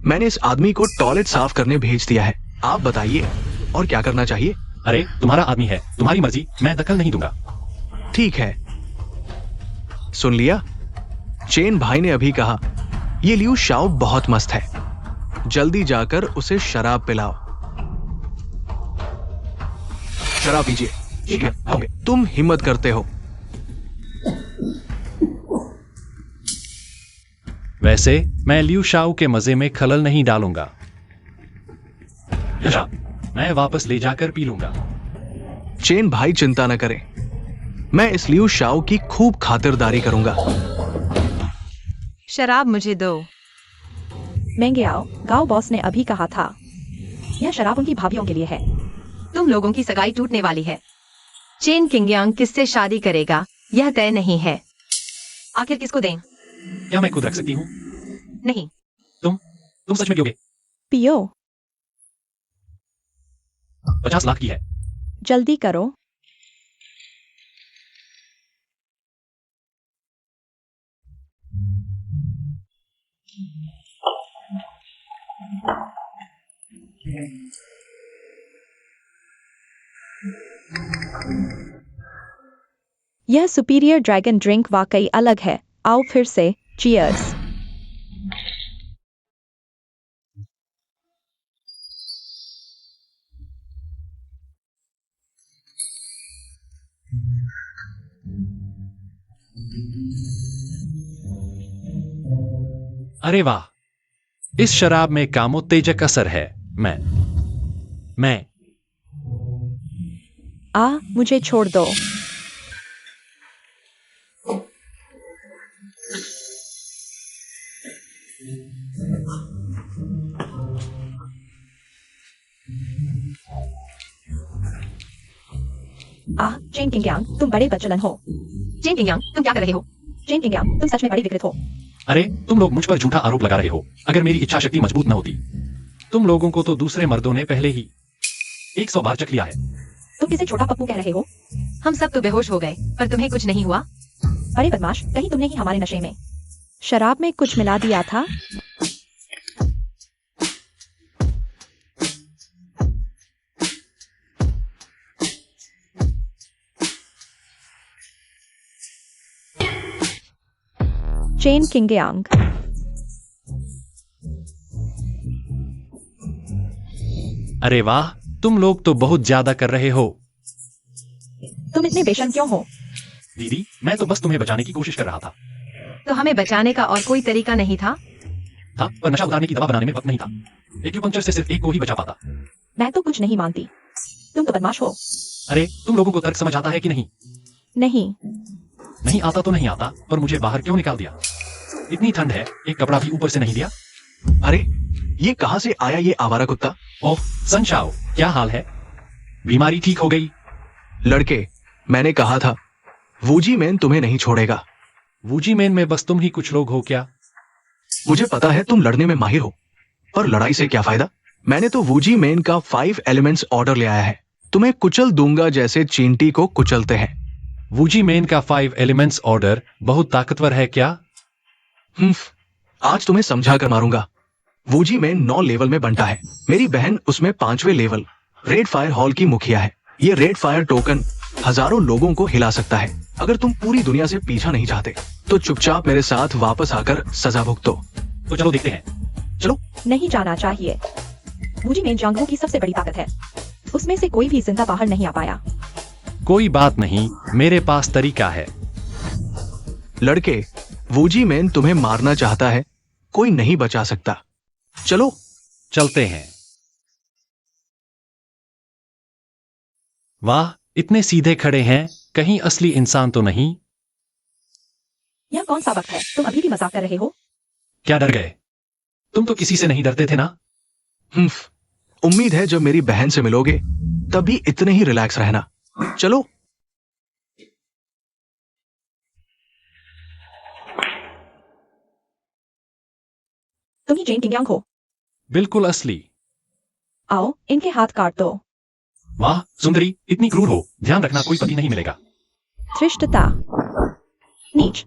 मैंने इस आदमी को टॉयलेट साफ करने भेज दिया है। आप बताइए और क्या करना चाहिए? अरे तुम्हारा आदमी है, तुम्हारी मर्जी, मैं दखल नहीं दूंगा। ठीक है, सुन लिया? चेन भाई ने अभी कहा ये लियू शाओ बहुत मस्त है, जल्दी जाकर उसे शराब पिलाओ। शराब पीजिए। ठीक है, ओके। तुम हिम्मत करते हो। वैसे मैं लियू शाओ के मजे में खलल नहीं डालूंगा। मैं वापस ले जाकर पी लूंगा। चेन भाई चिंता न करें, मैं इस लियू शाओ की खूब खातिरदारी करूंगा। शराब मुझे दो। महंगे आओ, गांव बॉस ने अभी कहा था यह शराब उनकी भाभियों के लिए है। तुम लोगों की सगाई टूटने वाली है। चेन किंग यांग किससे शादी करेगा यह तय नहीं है। आखिर किसको दें? क्या मैं खुद रख सकती हूँ? नहीं। तुम सच में पियोगे? पियो। 50 लाख की है। जल्दी करो। यह सुपीरियर ड्रैगन ड्रिंक वाकई अलग है। आओ फिर से, चीयर्स। अरे वाह, इस शराब में कामोत्तेजक असर है। मैं मुझे छोड़ दो। चेन किंग यांग, तुम बड़े बचलन हो। चेन किंग यांग, तुम क्या कर रहे हो? चेन किंग यांग, तुम सच में बड़ी विकृत हो। अरे तुम लोग मुझ पर झूठा आरोप लगा रहे हो। अगर मेरी इच्छा शक्ति मजबूत न होती, तुम लोगों को तो दूसरे मर्दों ने पहले ही 100 बार चख लिया है। तुम किसे छोटा पप्पू कह रहे हो? हम सब तो बेहोश हो गए, पर तुम्हें कुछ नहीं हुआ? अरे बदमाश, कहीं तुमने ही हमारे नशे में शराब में कुछ मिला दिया था। चेन किंगयांग। अरे वाह, तुम लोग तो बहुत ज्यादा कर रहे हो। तुम इतने बेशर्म क्यों हो? दीदी, मैं तो बस तुम्हें बचाने की कोशिश कर रहा था। तो हमें बचाने का और कोई तरीका नहीं था? पर नशा उतारने की दवा बनाने में वक्त नहीं था। एक्यूपंक्चर से सिर्फ एक को ही बचा पाता। मैं तो कुछ नहीं मानती। तुम तो बदमाश हो। अरे, तुम लोगों को तर्क समझ आता है कि नहीं? नहीं, नहीं आता तो नहीं आता, पर मुझे बाहर क्यों निकाल दिया? इतनी ठंड है, एक कपड़ा भी ऊपर से नहीं दिया। अरे, ये कहां से आया ये आवारा कुत्ता? ओह सनशाओ, क्या हाल है? बीमारी ठीक हो गई? लड़के, मैंने कहा था वूजी मैन तुम्हें नहीं छोड़ेगा। वूजी मैन में बस तुम ही कुछ लोग हो क्या? मुझे पता है तुम लड़ने में माहिर हो, पर लड़ाई से क्या फायदा? मैंने तो वूजी मैन का 5 एलिमेंट्स ऑर्डर ले आया है। तुम्हें कुचल दूंगा जैसे चींटी को कुचलते हैं। वूजी मैन का 5 एलिमेंट्स ऑर्डर बहुत ताकतवर है क्या? आज तुम्हें समझा कर मारूंगा। वूजी मैन 9 लेवल में बनता है। मेरी बहन उसमें 5वें लेवल रेड फायर हॉल की मुखिया है। ये रेड फायर टोकन हजारों लोगों को हिला सकता है। अगर तुम पूरी दुनिया से पीछा नहीं चाहते तो चुपचाप मेरे साथ वापस आकर सजा भुगतो। तो चलो देखते हैं। चलो। नहीं जाना चाहिए। वूजी मेन जंगलों की सबसे बड़ी ताकत है। उसमें से कोई भी जिंदा बाहर नहीं आ पाया। कोई बात नहीं, मेरे पास तरीका है। लड़के, वूजी मैन तुम्हें मारना चाहता है, कोई नहीं बचा सकता। चलो चलते हैं। वाह, इतने सीधे खड़े हैं, कहीं असली इंसान तो नहीं? यह कौन सा वक्त है? तुम अभी भी मजाक कर रहे हो? क्या डर गए? तुम तो किसी से नहीं डरते थे ना? उम्मीद है जब मेरी बहन से मिलोगे तब भी इतने ही रिलैक्स रहना। चलो। तुम ही चेन किंगयांग हो? बिल्कुल असली। आओ, इनके हाथ काट दो। वाह सुंदरी, इतनी क्रूर हो। ध्यान रखना कोई पति नहीं मिलेगा। धृष्टता। नीच।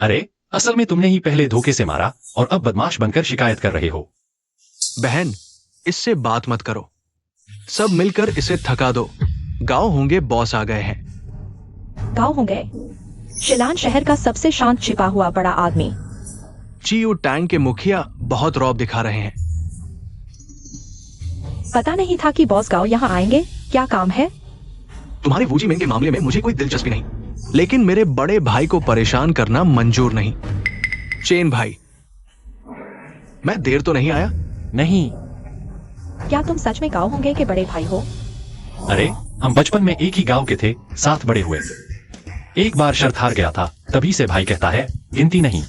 अरे, असल में तुमने ही पहले धोखे से मारा और अब बदमाश बनकर शिकायत कर रहे हो। बहन, इससे बात मत करो। सब मिलकर इसे थका दो। गांव होंगे बॉस आ गए हैं। गांव होंगे? शिलान शहर का सबसे शांत छिपा हुआ बड़ा आदमी। चीयू टैंग के मुखिया बहुत रौब दिखा रहे हैं। पता नहीं था कि बॉस गांव यहाँ आएंगे। क्या काम है? तुम्हारे वूजी मैन के मामले में मुझे कोई दिलचस्पी नहीं, लेकिन मेरे बड़े भाई को परेशान करना मंजूर नहीं। चेन भाई, मैं देर तो नहीं आया? नहीं। क्या तुम सच में गांव होंगे के बड़े भाई हो? अरे, हम बचपन में एक ही गांव के थे, साथ बड़े हुए। एक बार शर्त हार गया था, तभी से भाई कहता है, गिनती नहीं।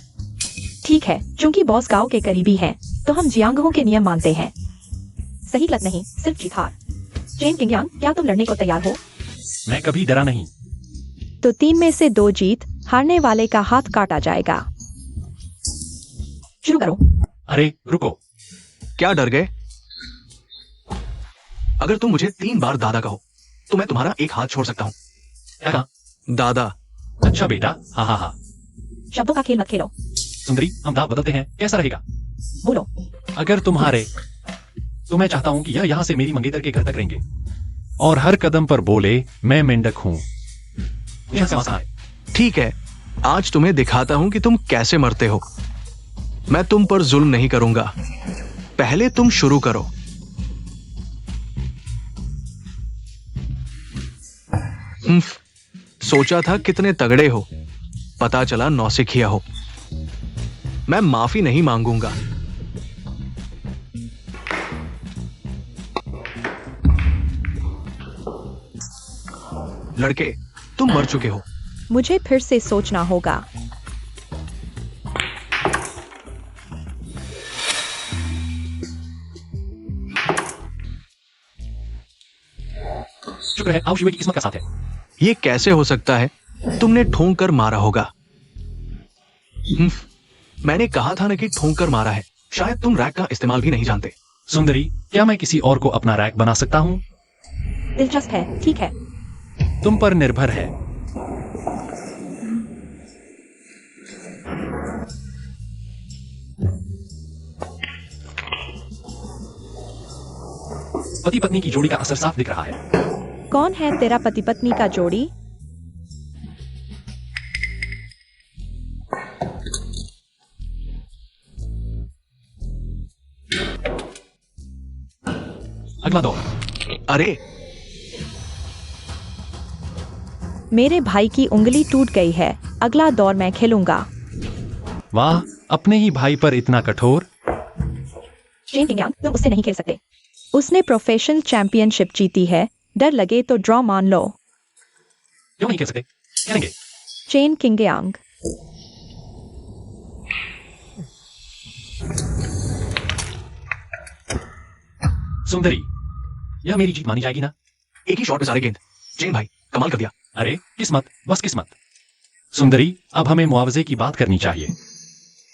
ठीक है, चूंकि बॉस गांव के करीबी हैं, तो हम जियांगहो के नियम मानते हैं। सही गलत नहीं, सिर्फ जीत हार। चेन किंगयांग, क्या तुम लड़ने को तैयार हो? मैं कभी डरा नहीं। तो 3 में से 2 जीत, हारने वाले का हाथ काटा जाएगा। शुरू करो। अरे रुको। क्या डर गए? अगर तुम मुझे 3 बार दादा कहो तो मैं तुम्हारा एक हाथ छोड़ सकता हूँ। क्या कहा? दादा। अच्छा बेटा, हाँ हाँ हाँ। शब्दों का खेल मत खेलो। सुंदरी, हम दाव बदलते हैं, कैसा रहेगा? बोलो। अगर तुम्हारे तो मैं चाहता हूं कि यह यहां से मेरी मंगेतर के घर तक रहेंगे और हर कदम पर बोले, मैं मेंढक हूं। मुझे समझ आए। ठीक है, आज तुम्हें दिखाता हूं कि तुम कैसे मरते हो। मैं तुम पर जुल्म नहीं करूंगा, पहले तुम शुरू करो। सोचा था कितने तगड़े हो, पता चला नौसिखिया हो। मैं माफी नहीं मांगूंगा। लड़के, तुम मर चुके हो। मुझे फिर से सोचना होगा। शुक्र है आओ शिवे की किस्मत का साथ है। ये कैसे हो सकता है? तुमने ठोंक कर मारा होगा। मैंने कहा था ना कि ठोंक कर मारा है। शायद तुम रैक का इस्तेमाल भी नहीं जानते। सुंदरी, क्या मैं किसी और को अपना रैक बना सकता हूं? दिलचस्प है, ठीक है। तुम पर निर्भर है। पति पत्नी की जोड़ी का असर साफ दिख रहा है। कौन है तेरा पति पत्नी का जोड़ी? अगला दौर। अरे मेरे भाई की उंगली टूट गई है। अगला दौर मैं खेलूंगा। वाह, अपने ही भाई पर इतना कठोर। चेन किंगयांग, तुम उससे नहीं खेल सकते। उसने प्रोफेशनल चैंपियनशिप जीती है। डर लगे तो ड्रॉ मान लो। क्यों नहीं खेल सकते? खेलेंगे। चेन किंगयांग। सुंदरी, यह मेरी जीत मानी जाएगी ना? एक ही शॉट में सारे गेंद। चेन भाई, कमाल कर दिया। अरे किस्मत, बस किस्मत। सुंदरी, अब हमें मुआवजे की बात करनी चाहिए।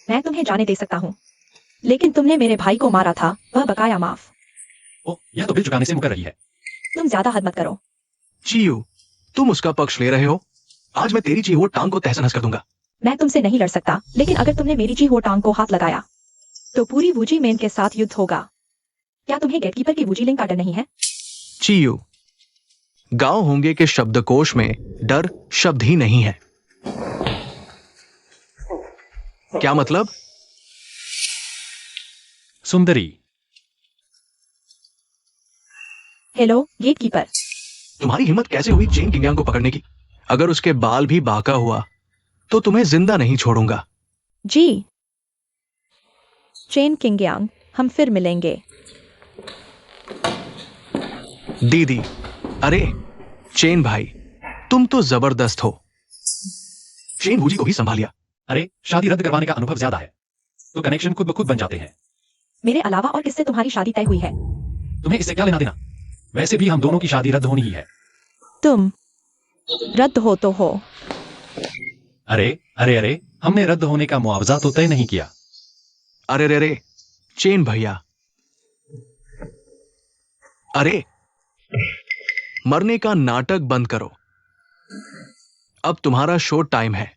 मैं तुम्हें जाने दे सकता हूँ, लेकिन तुमने मेरे भाई को मारा था, वह बकाया माफ। ओह, यह तो बिल चुकाने से मुकर रही है। तुम ज्यादा हद मत करो। चीयू, तुम उसका पक्ष ले रहे हो? आज मैं तेरी चीहू टांग को तहस नहस कर दूंगा। मैं तुमसे नहीं लड़ सकता, लेकिन अगर तुमने मेरी जी हो टांग को हाथ लगाया तो पूरी वूजी मेन के साथ युद्ध होगा। क्या तुम्हें गेटकीपर की वूजी लिंक का डर नहीं है? चीयू, गांव होंगे के शब्दकोश में डर शब्द ही नहीं है। क्या मतलब? सुंदरी, हेलो गेटकीपर। तुम्हारी हिम्मत कैसे हुई चेन किंगयांग को पकड़ने की? अगर उसके बाल भी बांका हुआ तो तुम्हें जिंदा नहीं छोड़ूंगा। जी चेन किंगयांग, हम फिर मिलेंगे। दीदी, अरे चेन भाई, तुम तो जबरदस्त हो। चेन भूजी को भी संभाल लिया। अरे शादी रद्द करवाने का अनुभव ज्यादा है, तो कनेक्शन खुद ब खुद बन जाते हैं। मेरे अलावा और किससे तुम्हारी शादी तय हुई है? तुम्हें इससे क्या लेना देना? वैसे भी हम दोनों की शादी रद्द होनी ही है। तुम रद्द हो तो हो। अरे अरे अरे, हमने रद्द होने का मुआवजा तो तय नहीं किया। अरे रे रे, चेन भैया, अरे मरने का नाटक बंद करो। अब तुम्हारा शो टाइम है।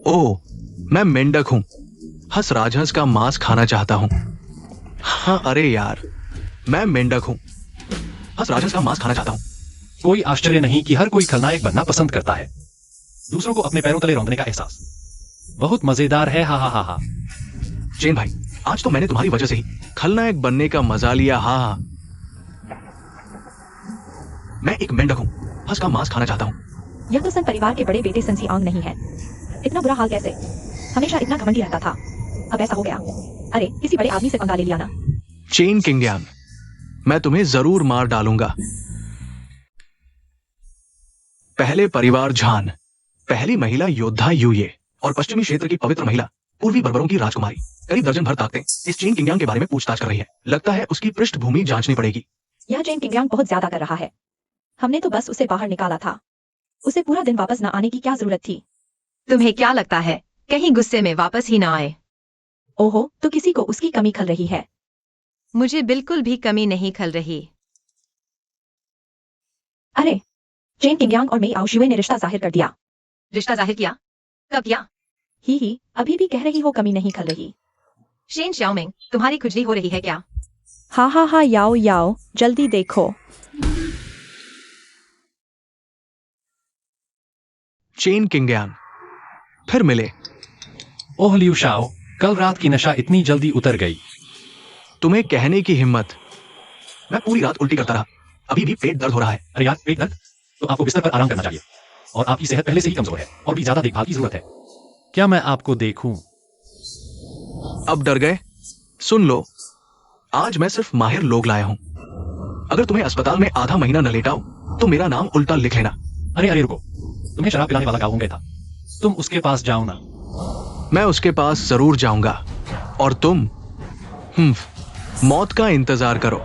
ओह, मैं मेंढक हूं, हंस राजहंस का मांस खाना चाहता हूं। हाँ अरे यार, मैं मेंढक हूं, हंस राजहंस का मांस खाना चाहता हूं। कोई आश्चर्य नहीं कि हर कोई खलनायक बनना पसंद करता है। दूसरों को अपने पैरों तले रौंदने का एहसास बहुत मजेदार है। हा हा हा हा। चेन भाई, आज तो मैंने तुम्हारी वजह से ही खलनायक बनने का मजा लिया। हाँ, मैं एक मेंढक हूं, हंस का मांस खाना चाहता हूं। यह तो सन परिवार के बड़े बेटे संसी आंग नहीं है। इतना बुरा हाल कैसे? हमेशा इतना घमंडी रहता था, अब ऐसा हो गया। अरे किसी बड़े आदमी से पंगा ले लिया ना। चेन किंगयांग, मैं तुम्हें जरूर मार डालूंगा। पहले परिवार झान, पहली महिला योद्धा यूये और पश्चिमी क्षेत्र की पवित्र महिला, पूर्वी बर्बरों की राजकुमारी, करीब दर्जन भर ताकतें इस चेन किंगयांग के बारे में पूछताछ कर रही है। लगता है उसकी पृष्ठभूमि जांचनी पड़ेगी। यह चेन किंगयांग बहुत ज्यादा कर रहा है। हमने तो बस उसे बाहर निकाला था, उसे पूरा दिन वापस न आने की क्या जरूरत थी? तुम्हें क्या लगता है कहीं गुस्से में वापस ही ना आए? ओहो, तो किसी को उसकी कमी खल रही है। मुझे बिल्कुल भी कमी नहीं खल रही। अरे चेन किंगयांग और मेई आउशिवे ने रिश्ता जाहिर कर दिया। रिश्ता जाहिर किया? कब किया? ही, अभी भी कह रही हो कमी नहीं खल रही। शेन श्याओमिंग, तुम्हारी खुजली हो रही है क्या? हा हा हा, याओ याओ, जल्दी देखो। चेन किंगयांग, फिर मिले। ओह लियू शाओ, कल रात की नशा इतनी जल्दी उतर गई। तुम्हें कहने की हिम्मत। मैं पूरी रात उल्टी करता रहा, अभी भी पेट दर्द हो रहा है। अरे यार, पेट दर्द? तो आपको बिस्तर पर आराम करना चाहिए, और आपकी सेहत पहले से ही कमजोर है और भी ज्यादा देखभाल की जरूरत है। क्या मैं आपको देखूं? अब डर गए? सुन लो, आज मैं सिर्फ माहिर लोग लाया हूं। अगर तुम्हें अस्पताल में आधा महीना न लेटाओ तो मेरा नाम उल्टा लिख लेना। अरे अरे रुको, तुम्हें शराब पिलाने वाला गाँव गया था, तुम उसके पास जाओ ना। मैं उसके पास जरूर जाऊंगा, और तुम मौत का इंतजार करो।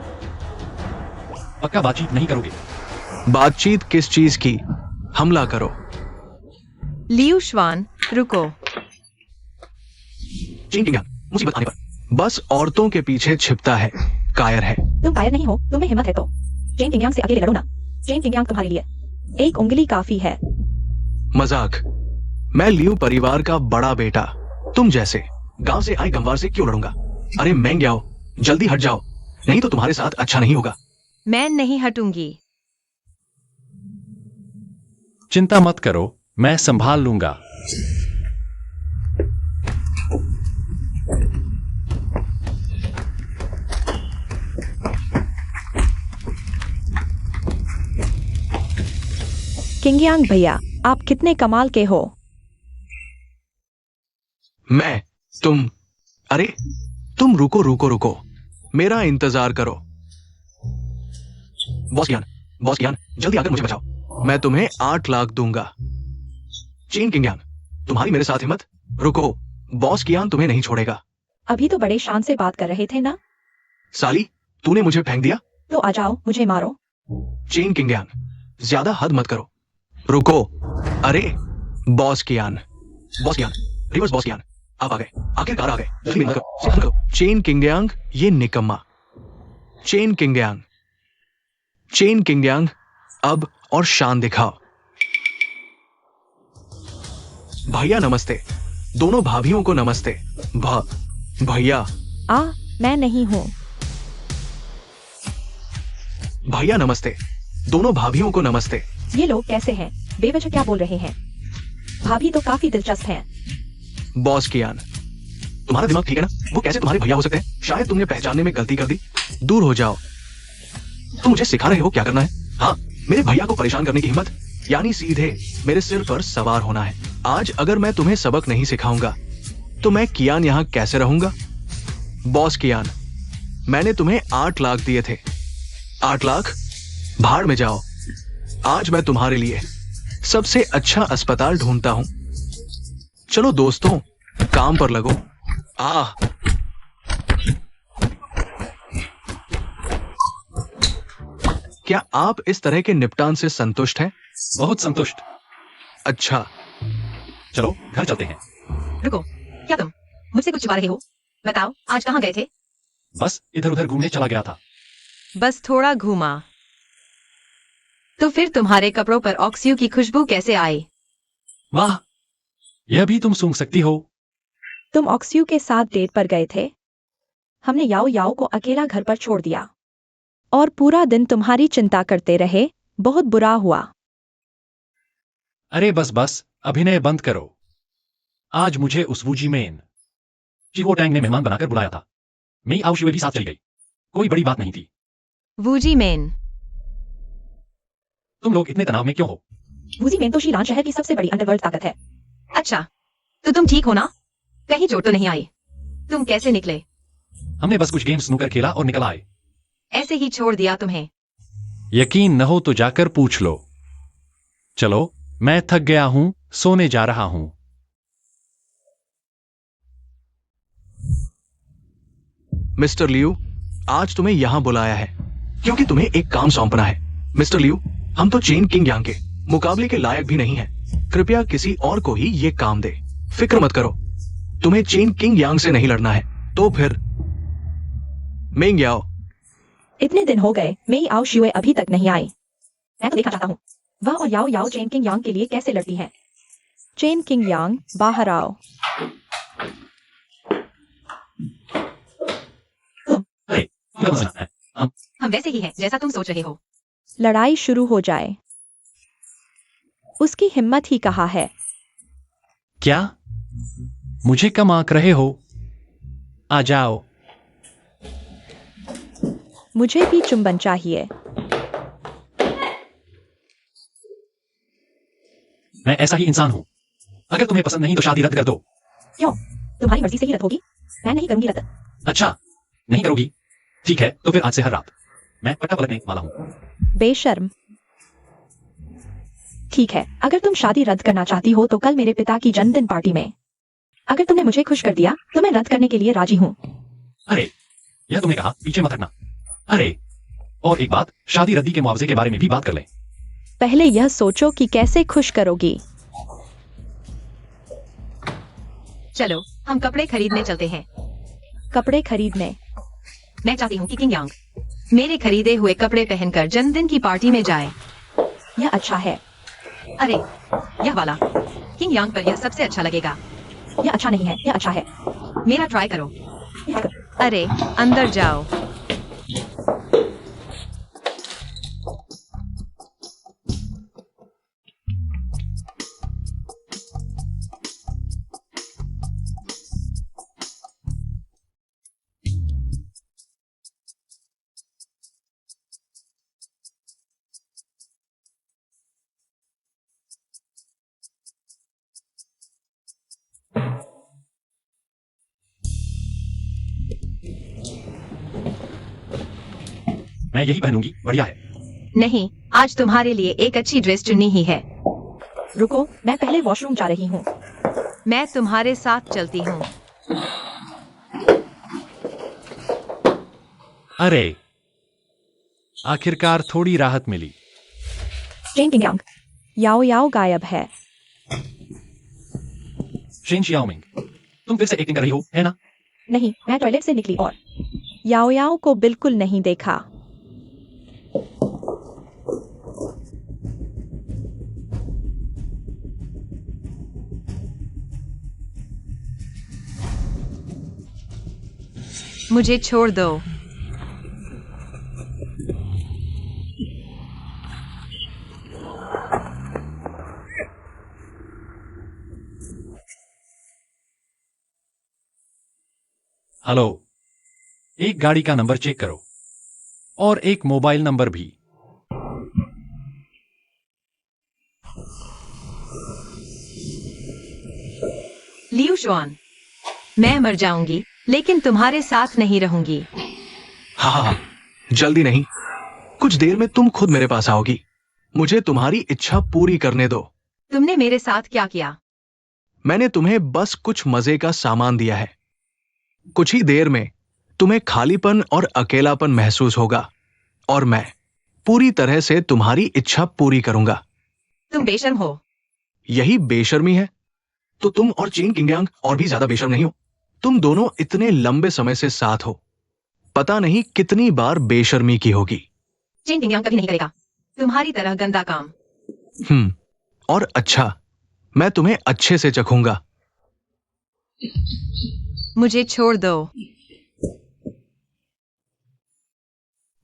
पक्का बातचीत नहीं करोगे? बातचीत किस चीज की? हमला करो। लियू श्वान, रुको। चेन किंगयांग, मुसीबत आने पर बस औरतों के पीछे छिपता है, कायर है। तुम कायर नहीं हो, तुम्हें हिम्मत है तो। चेन किंग यांग से अकेले लड़ो ना। चेन किंग यांग तुम्हारे लिए। एक उंगली काफी है। मजाक। मैं लियू परिवार का बड़ा बेटा, तुम जैसे गांव से आए गंवार से क्यों लड़ूंगा? अरे मैंग्याओ, जल्दी हट जाओ, नहीं तो तुम्हारे साथ अच्छा नहीं होगा। मैं नहीं हटूंगी। चिंता मत करो, मैं संभाल लूंगा। किंग यांग भैया, आप कितने कमाल के हो। अरे तुम रुको रुको रुको, मेरा इंतजार करो। बॉस कियान, जल्दी आकर मुझे बचाओ। मैं तुम्हें 8 लाख दूंगा। चेन किंग यांग, तुम्हारी मेरे साथ हिम्मत? रुको, बॉस कियान तुम्हें नहीं छोड़ेगा। अभी तो बड़े शान से बात कर रहे थे ना। साली, तूने मुझे फेंक दिया। तो आ जाओ, मुझे मारो। चेन किंग यांग, ज्यादा हद मत करो। रुको, अरे बॉस कियान, रिवर्स बॉस कियान, आप आ गए, आखिरकार आ गए। जल्दी मत करो, सिद्ध करो। चेन किंग यांग, ये निकम्मा। चेन किंग यांग, अब और शान दिखाओ। भैया नमस्ते, दोनों भाभियों को नमस्ते। भैया। मैं नहीं हूँ। भैया नमस्ते, दोनों भाभियों को नमस्ते। ये लोग कैसे हैं? बेवजह क्या बोल रहे हैं? भाभी तो काफी दिलचस्प हैं। बॉस कियान, तुम्हारा दिमाग ठीक है ना? वो कैसे तुम्हारे भैया हो सकते हैं? शायद तुमने पहचानने में गलती कर दी। दूर हो जाओ। तुम मुझे सिखा रहे हो क्या करना है? हाँ, मेरे भैया को परेशान करने की हिम्मत, यानी सीधे मेरे सिर पर सवार होना है। आज अगर मैं तुम्हें सबक नहीं सिखाऊंगा तो मैं कियान यहां कैसे रहूंगा? बॉस कियान, मैंने तुम्हें 8 लाख दिए थे। 8 लाख? भाड़ में जाओ। आज मैं तुम्हारे लिए सबसे अच्छा अस्पताल ढूंढता हूं। चलो दोस्तों, काम पर लगो। क्या आप इस तरह के निपटान से संतुष्ट हैं? बहुत संतुष्ट। अच्छा, चलो घर चलते हैं। रुको, क्या तुम मुझसे कुछ छुपा रहे हो? बताओ, आज कहाँ गए थे? बस इधर उधर घूमने चला गया था। बस थोड़ा घूमा। तो फिर तुम्हारे कपड़ों पर ऑक्सियो की खुशबू कैसे आई? वाह, यह भी तुम सूंघ सकती हो। तुम ऑक्सियो के साथ डेट पर गए थे। हमने याओ याओ को अकेला घर पर छोड़ दिया और पूरा दिन तुम्हारी चिंता करते रहे। बहुत बुरा हुआ। अरे बस अभिनय बंद करो। आज मुझे उस वूजी मेन चिवो टैंग ने मेहमान बनाकर बुलाया था। मेई आओ शिवे भी साथ चली गई। कोई बड़ी बात नहीं थी। वूजी मेन, तुम लोग इतने तनाव में क्यों हो? वूजी मेन तो शीलान शहर की सबसे बड़ी अंडरवर्ल्ड ताकत है। अच्छा, तो तुम ठीक हो ना? कहीं चोट तो नहीं आई? तुम कैसे निकले? हमने बस कुछ गेम स्नूकर खेला और निकल आए। ऐसे ही छोड़ दिया तुम्हें? यकीन न हो तो जाकर पूछ लो। चलो, मैं थक गया हूं, सोने जा रहा हूं। मिस्टर लियू, आज तुम्हें यहां बुलाया है क्योंकि तुम्हें एक काम सौंपना है। मिस्टर लियू, हम तो चेन किंग यांग के मुकाबले के लायक भी नहीं हैं। कृपया किसी और को ही ये काम दे। फिक्र मत करो, तुम्हें चेन किंग यांग से नहीं लड़ना है। तो फिर मेंग याओ। इतने दिन हो गए, मेई आओ शिवे अभी तक नहीं आई। मैं तो देखना चाहता हूँ वह और याओ याओ चेन किंग यांग के लिए कैसे लड़ती है। चेन किंग यांग, बाहर आओ। अरे हम वैसे ही हैं जैसा तुम सोच रहे हो। लड़ाई शुरू हो जाए। उसकी हिम्मत ही कहा है। क्या मुझे कम आंक रहे हो? आ जाओ। मुझे भी चुंबन चाहिए। मैं ऐसा ही इंसान हूं। अगर तुम्हें पसंद नहीं तो शादी रद्द कर दो। क्यों? तुम्हारी मर्जी से ही रद्द होगी। मैं नहीं करूंगी रद्द। अच्छा, नहीं करोगी? ठीक है, तो फिर आज से हर रात मैं पट्टा पलटने वाला हूं। बेशर्म। ठीक है, अगर तुम शादी रद्द करना चाहती हो तो कल मेरे पिता की जन्मदिन पार्टी में। अगर तुमने मुझे खुश कर दिया तो मैं रद्द करने के लिए राजी हूँ। अरे, यह तुमने कहा, पीछे मत हटना। अरे, और एक बात, शादी रद्दी के मुआवजे के बारे में भी बात कर लें। पहले यह सोचो कि कैसे खुश करोगी। चलो, हम कपड़े खरीदने चलते हैं। कपड़े खरीदने? मैं चाहती हूँ कि किंग यांग मेरे खरीदे हुए कपड़े पहनकर जन्मदिन की पार्टी में जाए। यह अच्छा है। अरे यह वाला किंग यांग पर यह सबसे अच्छा लगेगा। यह अच्छा नहीं है, यह अच्छा है। मेरा ट्राई करो। यह कर- अरे अंदर जाओ। मैं यही पहनूंगी, बढ़िया है। नहीं, आज तुम्हारे लिए एक अच्छी ड्रेस चुनी ही है। रुको, मैं पहले वॉशरूम जा रही हूँ। मैं तुम्हारे साथ चलती हूँ। अरे आखिरकार थोड़ी राहत मिली। चेन किंग यांग, याओ याओ गायब है। शेन शियाओमिंग, तुम फिर से एक्टिंग कर रही हो, है ना? नहीं, मैं टॉयलेट से निकली और याओ याओ को बिल्कुल नहीं देखा। मुझे छोड़ दो। हेलो, एक गाड़ी का नंबर चेक करो और एक मोबाइल नंबर भी। लियू शुआन, मैं मर जाऊंगी लेकिन तुम्हारे साथ नहीं रहूंगी। हाँ, जल्दी नहीं, कुछ देर में तुम खुद मेरे पास आओगी। मुझे तुम्हारी इच्छा पूरी करने दो। तुमने मेरे साथ क्या किया? मैंने तुम्हें बस कुछ मजे का सामान दिया है। कुछ ही देर में तुम्हें खालीपन और अकेलापन महसूस होगा और मैं पूरी तरह से तुम्हारी इच्छा पूरी करूंगा। तुम बेशर्म हो। यही बेशर्मी है? तो तुम और चेन किंगयांग और भी ज्यादा बेशर्म नहीं हो? तुम दोनों इतने लंबे समय से साथ हो, पता नहीं कितनी बार बेशर्मी की होगी। चेन किंग यांग कभी नहीं करेगा तुम्हारी तरह गंदा काम। और अच्छा, मैं तुम्हें अच्छे से चखूंगा। मुझे छोड़ दो।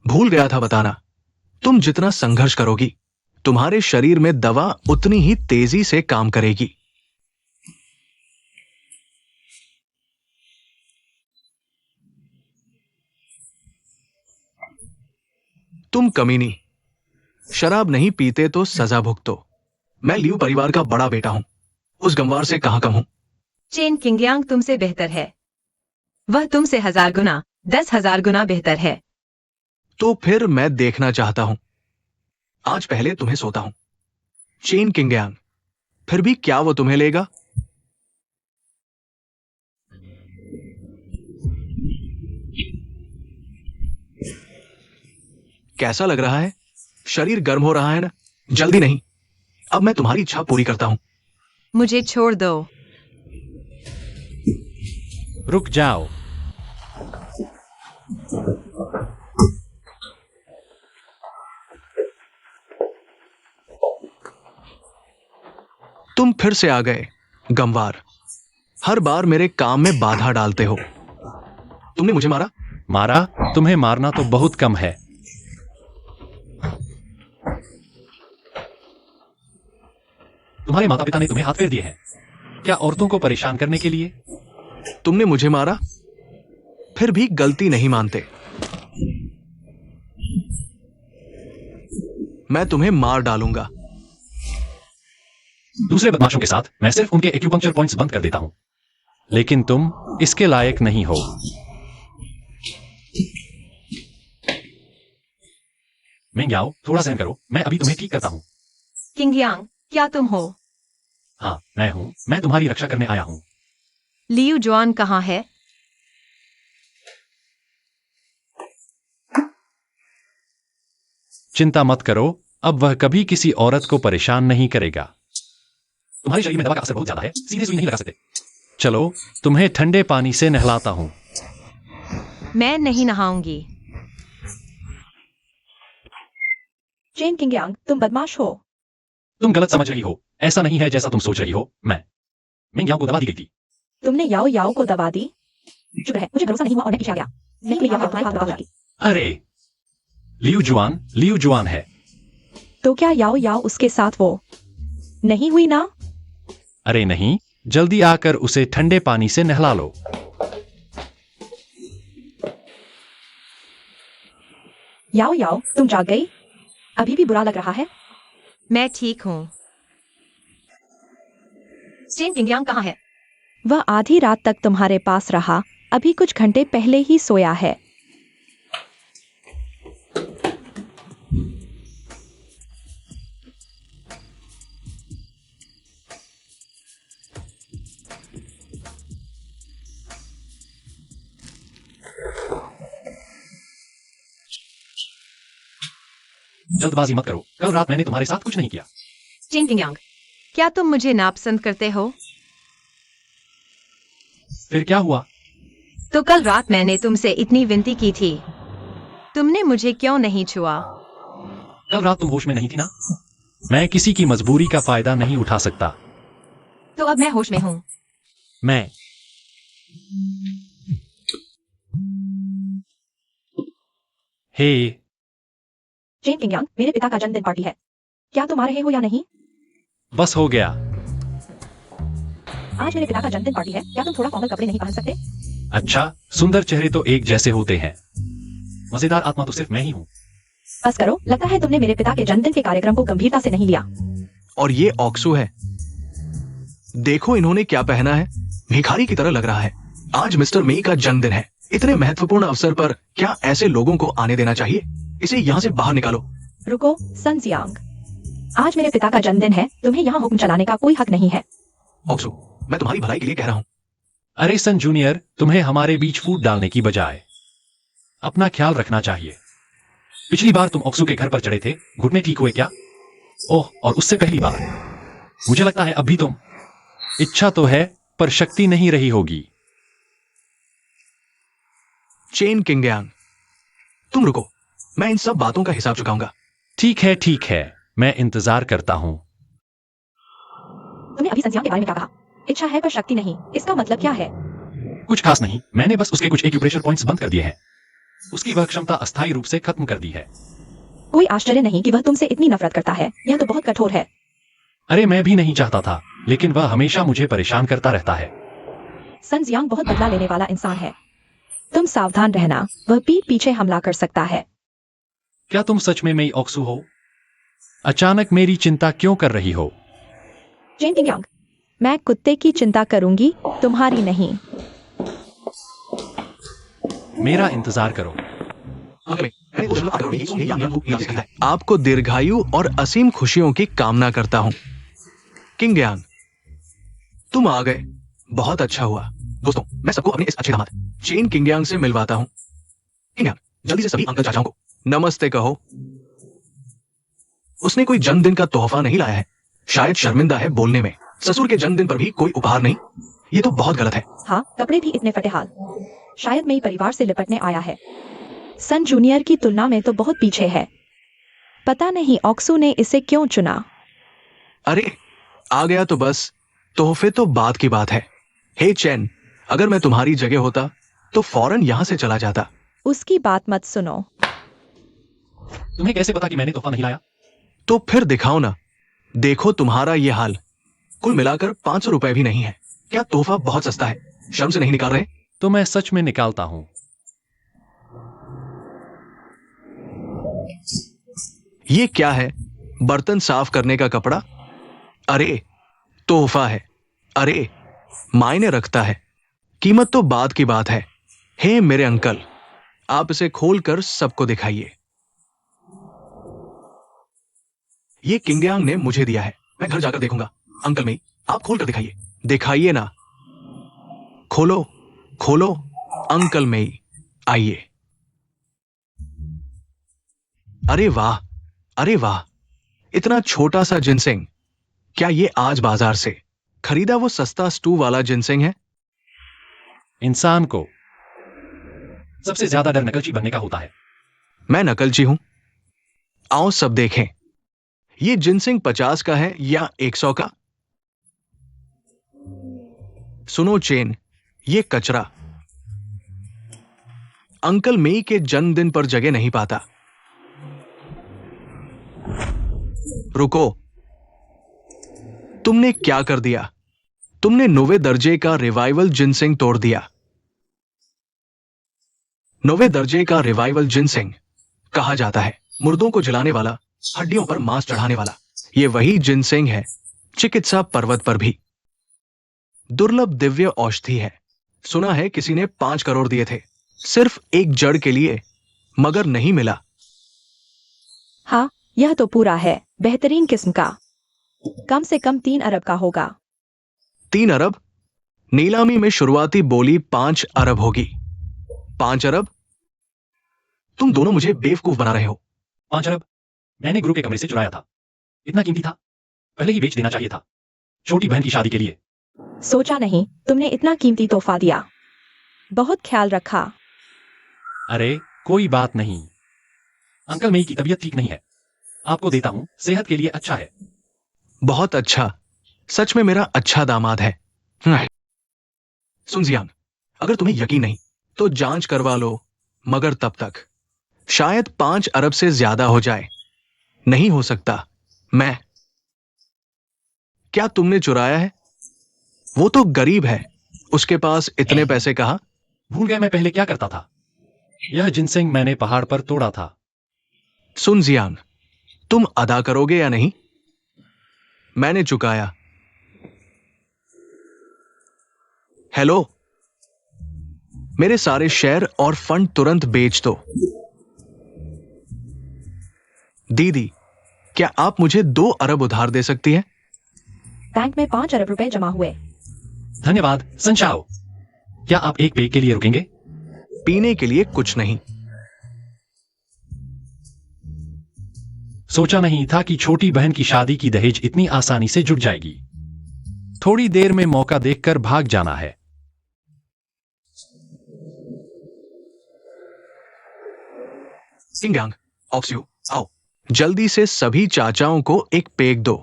भूल गया था बताना, तुम जितना संघर्ष करोगी, तुम्हारे शरीर में दवा उतनी ही तेजी से काम करेगी। तुम कमीनी, शराब नहीं पीते तो सजा भुगतो। मैं लियू परिवार का बड़ा बेटा हूं, उस गंवार से कहां कम हूं। चेन किंग यांग तुमसे बेहतर है। वह तुमसे 1000 गुना, 10,000 गुना बेहतर है। तो फिर मैं देखना चाहता हूं। आज पहले तुम्हें सोता हूं। चेन किंगयांग, फिर भी क्या वो तुम्हें लेगा? कैसा लग रहा है? शरीर गर्म हो रहा है ना? जल्दी नहीं, अब मैं तुम्हारी इच्छा पूरी करता हूं। मुझे छोड़ दो। रुक जाओ। तुम फिर से आ गए, गंवार। हर बार मेरे काम में बाधा डालते हो। तुमने मुझे मारा? मारा? तुम्हें मारना तो बहुत कम है। तुम्हारे माता पिता ने तुम्हें हाथ फेर दिए हैं, क्या औरतों को परेशान करने के लिए? तुमने मुझे मारा, फिर भी गलती नहीं मानते। मैं तुम्हें मार डालूंगा। दूसरे बदमाशों के साथ मैं सिर्फ उनके एक्यूपंक्चर पॉइंट्स बंद कर देता हूं, लेकिन तुम इसके लायक नहीं हो। मिंग्याओ, थोड़ा सहन करो, मैं अभी तुम्हें ठीक करता हूं। किंग यांग, क्या तुम हो? हाँ, मैं हूं। मैं तुम्हारी रक्षा करने आया हूं। लियू जुआन कहाँ है? चिंता मत करो, अब वह कभी किसी औरत को परेशान नहीं करेगा। तुम्हारे शरीर में दवा का असर बहुत ज्यादा है, सीधे सुई नहीं लगा सकते। चलो, तुम्हें ठंडे पानी से नहलाता हूं। मैं नहीं नहाऊंगी। चेन किंगयांग, तुम बदमाश हो। तुम गलत समझ रही हो, ऐसा नहीं है जैसा तुम सोच रही हो। मैं मिंग याओ को दबा दी गई थी। तुमने याओ याओ को दबा दी? शुक्र है, मुझे भरोसा नहीं हुआ और मैं पीछे आ गया। मैं तुम्हें याओ तुम्हारे हाथ दबा दूंगी। अरे लियू जुआन है। तो क्या याओ याओ उसके साथ वो नहीं हुई ना? अरे नहीं, जल्दी आकर उसे ठंडे पानी से नहला लो। याओ याओ, तुम जाग गई? अभी भी बुरा लग रहा है? मैं ठीक हूँ। चेन किंगयांग कहाँ है? वह आधी रात तक तुम्हारे पास रहा, अभी कुछ घंटे पहले ही सोया है। जल्दबाजी मत करो, कल रात मैंने तुम्हारे साथ कुछ नहीं किया। चेन किंगयांग, क्या तुम मुझे नापसंद करते हो? फिर क्या हुआ? तो कल रात मैंने तुमसे इतनी विनती की थी, तुमने मुझे क्यों नहीं छुआ? कल रात तुम होश में नहीं थी ना? मैं किसी की मजबूरी का फायदा नहीं उठा सकता। तो अब मैं होश में हूँ। मैं हे चेन किंगयांग, मेरे पिता का जन्मदिन पार्टी है। क्या तुम आ रहे हो या नहीं? बस हो गया। आज मेरे पिता का जन्मदिन पार्टी है, क्या तुम थोड़ा फॉर्मल कपड़े नहीं पहन सकते? अच्छा, सुंदर चेहरे तो एक जैसे होते हैं, मजेदार आत्मा तो सिर्फ मैं ही हूँ। बस करो, लगता है तुमने मेरे पिता के जन्मदिन के कार्यक्रम को गंभीरता से नहीं लिया। और ये ऑक्सू है। देखो इन्होंने क्या पहना है, भिखारी की तरह लग रहा है। आज मिस्टर मेई का जन्मदिन है। इतने महत्वपूर्ण अवसर पर क्या ऐसे लोगों को आने देना चाहिए? इसे यहाँ से बाहर निकालो। रुको, सन जियांग, आज मेरे पिता का जन्मदिन है, तुम्हें यहाँ हुक्म चलाने का कोई हक नहीं है। ऑक्सू, मैं तुम्हारी भलाई के लिए कह रहा हूँ। अरे सन जूनियर, तुम्हें हमारे बीच फूट डालने की बजाय अपना ख्याल रखना चाहिए। पिछली बार तुम ऑक्सू के घर पर चढ़े थे, घुटने ठीक हुए क्या? ओह, और उससे पहली बार। मुझे लगता है अब भी तुम इच्छा तो है पर शक्ति नहीं रही होगी। चेन किंगयांग, तुम रुको, मैं इन सब बातों का हिसाब चुकाऊंगा। ठीक है, मैं इंतजार करता हूँ। तुमने अभी सन जियांग के बारे में क्या कहा? इच्छा है पर शक्ति नहीं, इसका मतलब क्या है? कुछ खास नहीं, मैंने बस उसके कुछ एक्यूप्रेशर पॉइंट्स बंद कर दिए हैं। उसकी वह क्षमता अस्थायी रूप से खत्म कर दी है। कोई आश्चर्य नहीं कि वह तुमसे इतनी नफरत करता है, यह तो बहुत कठोर है। अरे मैं भी नहीं चाहता था, लेकिन वह हमेशा मुझे परेशान करता रहता है। सन जियांग बहुत बदला लेने वाला इंसान है। तुम सावधान रहना, वह पीठ पीछे हमला कर सकता है। क्या तुम सच में मेई ऑक्सू हो? अचानक मेरी चिंता क्यों कर रही हो? चेन किंगयांग, मैं कुत्ते की चिंता करूंगी, तुम्हारी नहीं। मेरा इंतजार करो। आपको दीर्घायु और असीम खुशियों की कामना करता हूं। किंगयांग, तुम आ गए, बहुत अच्छा हुआ। दोस्तों, मैं सबको अपने इस अच्छे दामाद चेन किंगयांग से मिलवाता हूं। किंगयांग, जल्दी से सभी अंकल चाचाओं को नमस्ते कहो। उसने कोई जन्मदिन का तोहफा नहीं लाया है, शायद शर्मिंदा है बोलने में। ससुर के जन्मदिन पर भी कोई उपहार नहीं, ये तो बहुत गलत है। हाँ, कपड़े भी इतने फटेहाल। शायद मेरी परिवार से लिपटने आया है। सन जूनियर की तुलना में तो बहुत पीछे है। पता नहीं ऑक्सू ने इसे क्यों चुना। अरे आ गया तो बस, तोहफे तो बात की बात है। हे चैन, अगर मैं तुम्हारी जगह होता तो फौरन यहां से चला जाता। उसकी बात मत सुनो। तुम्हें कैसे पता कि मैंने तोहफा नहीं लाया? तो फिर दिखाओ ना। देखो तुम्हारा ये हाल, कुल मिलाकर 500 रुपए भी नहीं है। क्या तोहफा बहुत सस्ता है? शर्म से नहीं निकाल रहे? तो मैं सच में निकालता हूँ। ये क्या है? बर्तन साफ करने का कपड़ा? अरे तोहफा है। अरे मायने रखता है। कीमत तो बात की बात है। हे मेरे अंकल, आप इसे खोलकर सबको दिखाइए। ये किंगयांग ने मुझे दिया है, मैं घर जाकर देखूंगा। अंकल मेई, आप खोल कर दिखाइए। दिखाइए ना। खोलो खोलो अंकल मेई, आइए। अरे वाह, अरे वाह, इतना छोटा सा जिनसेंग। क्या ये आज बाजार से खरीदा वो सस्ता स्टू वाला जिनसेंग है? इंसान को सबसे ज्यादा डर नकलची बनने का होता है। मैं नकलची हूं? आओ सब देखें, ये जिनसिंग 50 का है या 100 का। सुनो चेन, ये कचरा अंकल मेई के जन्मदिन पर जगह नहीं पाता। रुको, तुमने क्या कर दिया? तुमने 9वें दर्जे का रिवाइवल जिनसिंग तोड़ दिया। 9वें दर्जे का रिवाइवल जिनसिंग कहा जाता है मुर्दों को जलाने वाला, हड्डियों पर मांस चढ़ाने वाला। ये वही जिनसिंग है चिकित्सा पर्वत पर भी दुर्लभ दिव्य औषधि है। सुना है किसी ने 5 करोड़ दिए थे सिर्फ एक जड़ के लिए, मगर नहीं मिला। हाँ, यह तो पूरा है, बेहतरीन किस्म का। कम से कम 3 अरब का होगा। 3 अरब? नीलामी में शुरुआती बोली 5 अरब होगी। 5 अरब? तुम दोनों मुझे बेवकूफ बना रहे हो। 5 अरब मैंने गुरु के कमरे से चुराया था। इतना कीमती था, पहले ही बेच देना चाहिए था, छोटी बहन की शादी के लिए। सोचा नहीं तुमने इतना कीमती तोहफा दिया। बहुत ख्याल रखा। अरे कोई बात नहीं, अंकल मेई की तबीयत ठीक नहीं है, आपको देता हूं, सेहत के लिए अच्छा है। बहुत अच्छा, सच में मेरा अच्छा दामाद है। सुन जियान, अगर तुम्हें यकीन नहीं तो जांच करवा लो, मगर तब तक शायद 5 अरब से ज्यादा हो जाए। नहीं हो सकता। मैं क्या तुमने चुराया है? वो तो गरीब है, उसके पास इतने पैसे कहाँ? भूल गए मैं पहले क्या करता था। यह जिनसिंग मैंने पहाड़ पर तोड़ा था। सुन जियान, तुम अदा करोगे या नहीं? मैंने चुकाया। हेलो, मेरे सारे शेयर और फंड तुरंत बेच दो। दीदी, क्या आप मुझे 2 अरब उधार दे सकती हैं? बैंक में 5 अरब रुपए जमा हुए। धन्यवाद संचाओ। क्या आप एक पेय के लिए रुकेंगे? पीने के लिए कुछ नहीं। सोचा नहीं था कि छोटी बहन की शादी की दहेज इतनी आसानी से जुट जाएगी। थोड़ी देर में मौका देखकर भाग जाना है। सिंगांग, ऑक्सियो, आओ, जल्दी से सभी चाचाओं को एक पेग दो।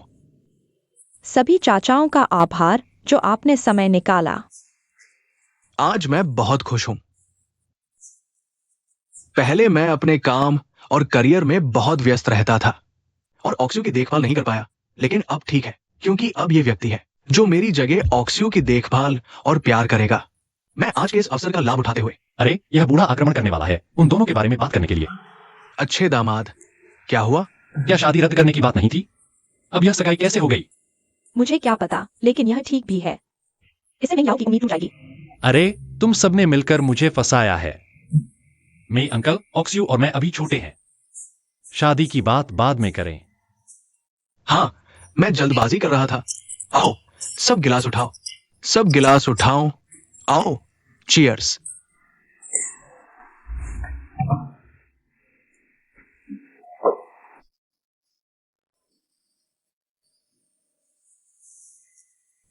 सभी चाचाओं का आभार जो आपने समय निकाला। आज मैं बहुत खुश हूं। पहले मैं अपने काम और करियर में बहुत व्यस्त रहता था और ऑक्सियो की देखभाल नहीं कर पाया, लेकिन अब ठीक है, क्योंकि अब यह व्यक्ति है जो मेरी जगह ऑक्सियो की देखभाल और प्यार करेगा। मैं आज के इस अवसर का लाभ उठाते हुए अरे यह बूढ़ा आक्रमण करने वाला है उन दोनों के बारे में बात करने के लिए। अच्छे दामाद, क्या हुआ? क्या शादी रद्द करने की बात नहीं थी? अब यह सगाई कैसे हो गई? मुझे क्या पता, लेकिन यह ठीक भी है। इससे मेंगयाओ की उम्मीद टूट जाएगी। अरे तुम सबने मिलकर मुझे फंसाया है। मैं अंकल, ऑक्सियो और मैं अभी छोटे हैं। शादी की बात बाद में करें। हाँ, मैं जल्दबाजी कर रहा था। आओ, सब गिलास उठाओ, सब गिलास उठाओ। आओ, चीयर्स।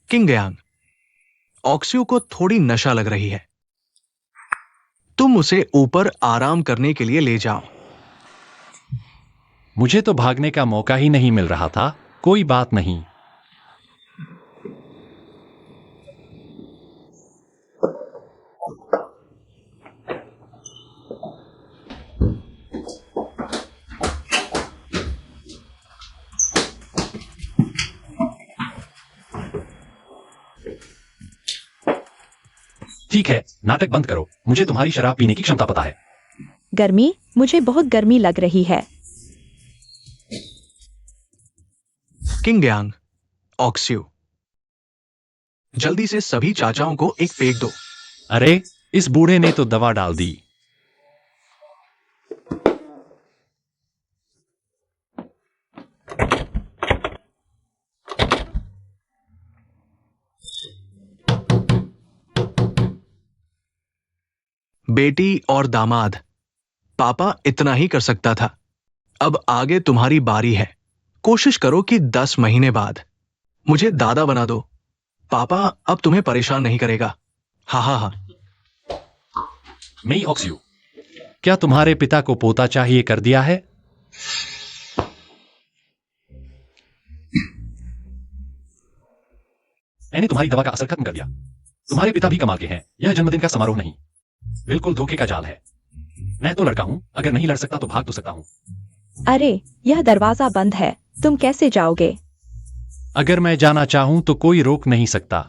किंग गयांग, ऑक्सियो को थोड़ी नशा लग रही है। तुम उसे ऊपर आराम करने के लिए ले जाओ। मुझे तो भागने का मौका ही नहीं मिल रहा था। कोई बात नहीं। ठीक है, नाटक बंद करो। मुझे तुम्हारी शराब पीने की क्षमता पता है। गर्मी, मुझे बहुत गर्मी लग रही है। किंग गयांग, ऑक्सियो, जल्दी से सभी चाचाओं को एक पेग दो। अरे इस बूढ़े ने तो दवा डाल दी। बेटी और दामाद, पापा इतना ही कर सकता था। अब आगे तुम्हारी बारी है। कोशिश करो कि 10 महीने बाद मुझे दादा बना दो। पापा अब तुम्हें परेशान नहीं करेगा। हा हा हा। मैं ऑक्सियो, क्या तुम्हारे पिता को पोता चाहिए कर दिया है? मैंने तुम्हारी दवा का असर खत्म कर दिया। तुम्हारे पिता भी कमाल के हैं। यह जन्मदिन का समारोह नहीं, बिल्कुल धोखे का जाल है। मैं तो लड़का हूं, अगर नहीं लड़ सकता तो भाग तो सकता हूं। अरे यह दरवाजा बंद है, तुम कैसे जाओगे? अगर मैं जाना चाहूं तो कोई रोक नहीं सकता।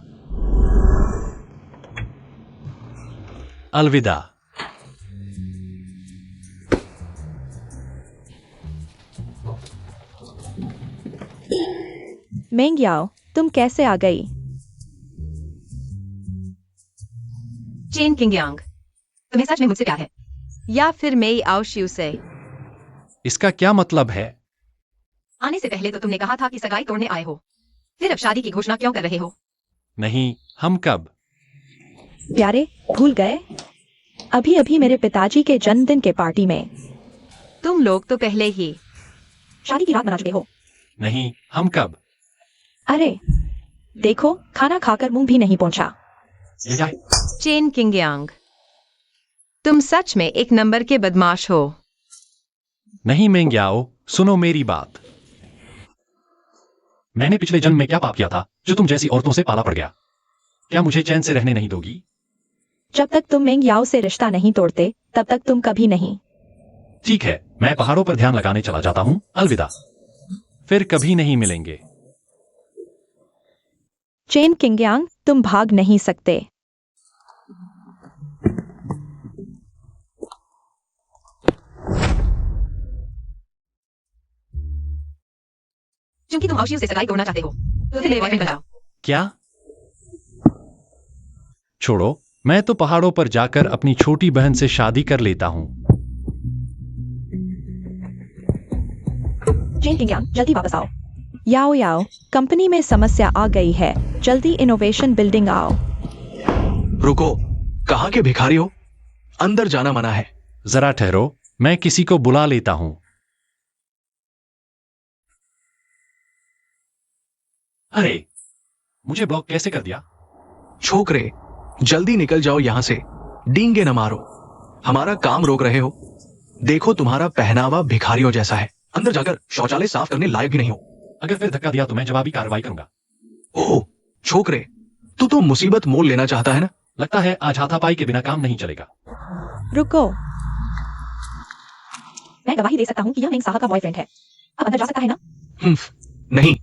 अलविदा। मेंग याओ, तुम कैसे आ गई? चेन किंगयांग, तुम्हें सच में मुझसे प्यार है? या फिर मेई आओ शिव से? इसका क्या मतलब है? आने से पहले तो तुमने कहा था कि सगाई तोड़ने आए हो, फिर अब शादी की घोषणा क्यों कर रहे हो? नहीं, हम कब? प्यारे, भूल गए? अभी अभी मेरे पिताजी के जन्मदिन के पार्टी में। तुम लोग तो पहले ही। शादी की रात मना चुके हो। नहीं, हम कब? अरे देखो, खाना खाकर मुंह भी नहीं पहुंचा। ये जाए। चेन किंगयांग, तुम सच में एक नंबर के बदमाश हो। नहीं मेंग्याओ, सुनो मेरी बात। मैंने पिछले जन्म में क्या पाप किया था जो तुम जैसी औरतों से पाला पड़ गया? क्या मुझे चैन से रहने नहीं दोगी? जब तक तुम मेंग याओ से रिश्ता नहीं तोड़ते तब तक तुम कभी नहीं। ठीक है, मैं पहाड़ों पर ध्यान लगाने चला जाता हूं। अलविदा। फिर कभी नहीं मिलेंगे। चेन किंगयांग, तुम भाग नहीं सकते। क्योंकि तुम औशियों से सगाई तोड़ना चाहते हो, तो फिर मेरे बॉयफ्रेंड बन जाओ। क्या? छोड़ो, मैं तो पहाड़ों पर जाकर अपनी छोटी बहन से शादी कर लेता हूं। चेन किंगयांग, जल्दी वापस आओ। याओ याओ, कंपनी में समस्या आ गई है, जल्दी इनोवेशन बिल्डिंग आओ। रुको, कहाँ के भिखारी हो? अंदर जाना मना है। जरा ठहरो, मैं किसी को बुला लेता हूं। अरे, मुझे ब्लॉक कैसे कर दिया? छोकरे, जल्दी निकल जाओ यहां से, डींगे न मारो। हमारा काम रोक रहे हो। देखो तुम्हारा पहनावा भिखारियों जैसा है। अंदर जाकर शौचालय साफ करने लायक भी नहीं हो। अगर फिर धक्का दिया तो मैं जवाबी कार्रवाई करूंगा। ओह छोकरे, तू तो मुसीबत मोल लेना चाहता है ना? लगता है आज हाथापाई के बिना काम नहीं चलेगा। रुको, मैं गवाही दे सकता हूँ कि यह मेंग साहब का बॉयफ्रेंड है। अब अंदर जा सकता है ना? नहीं,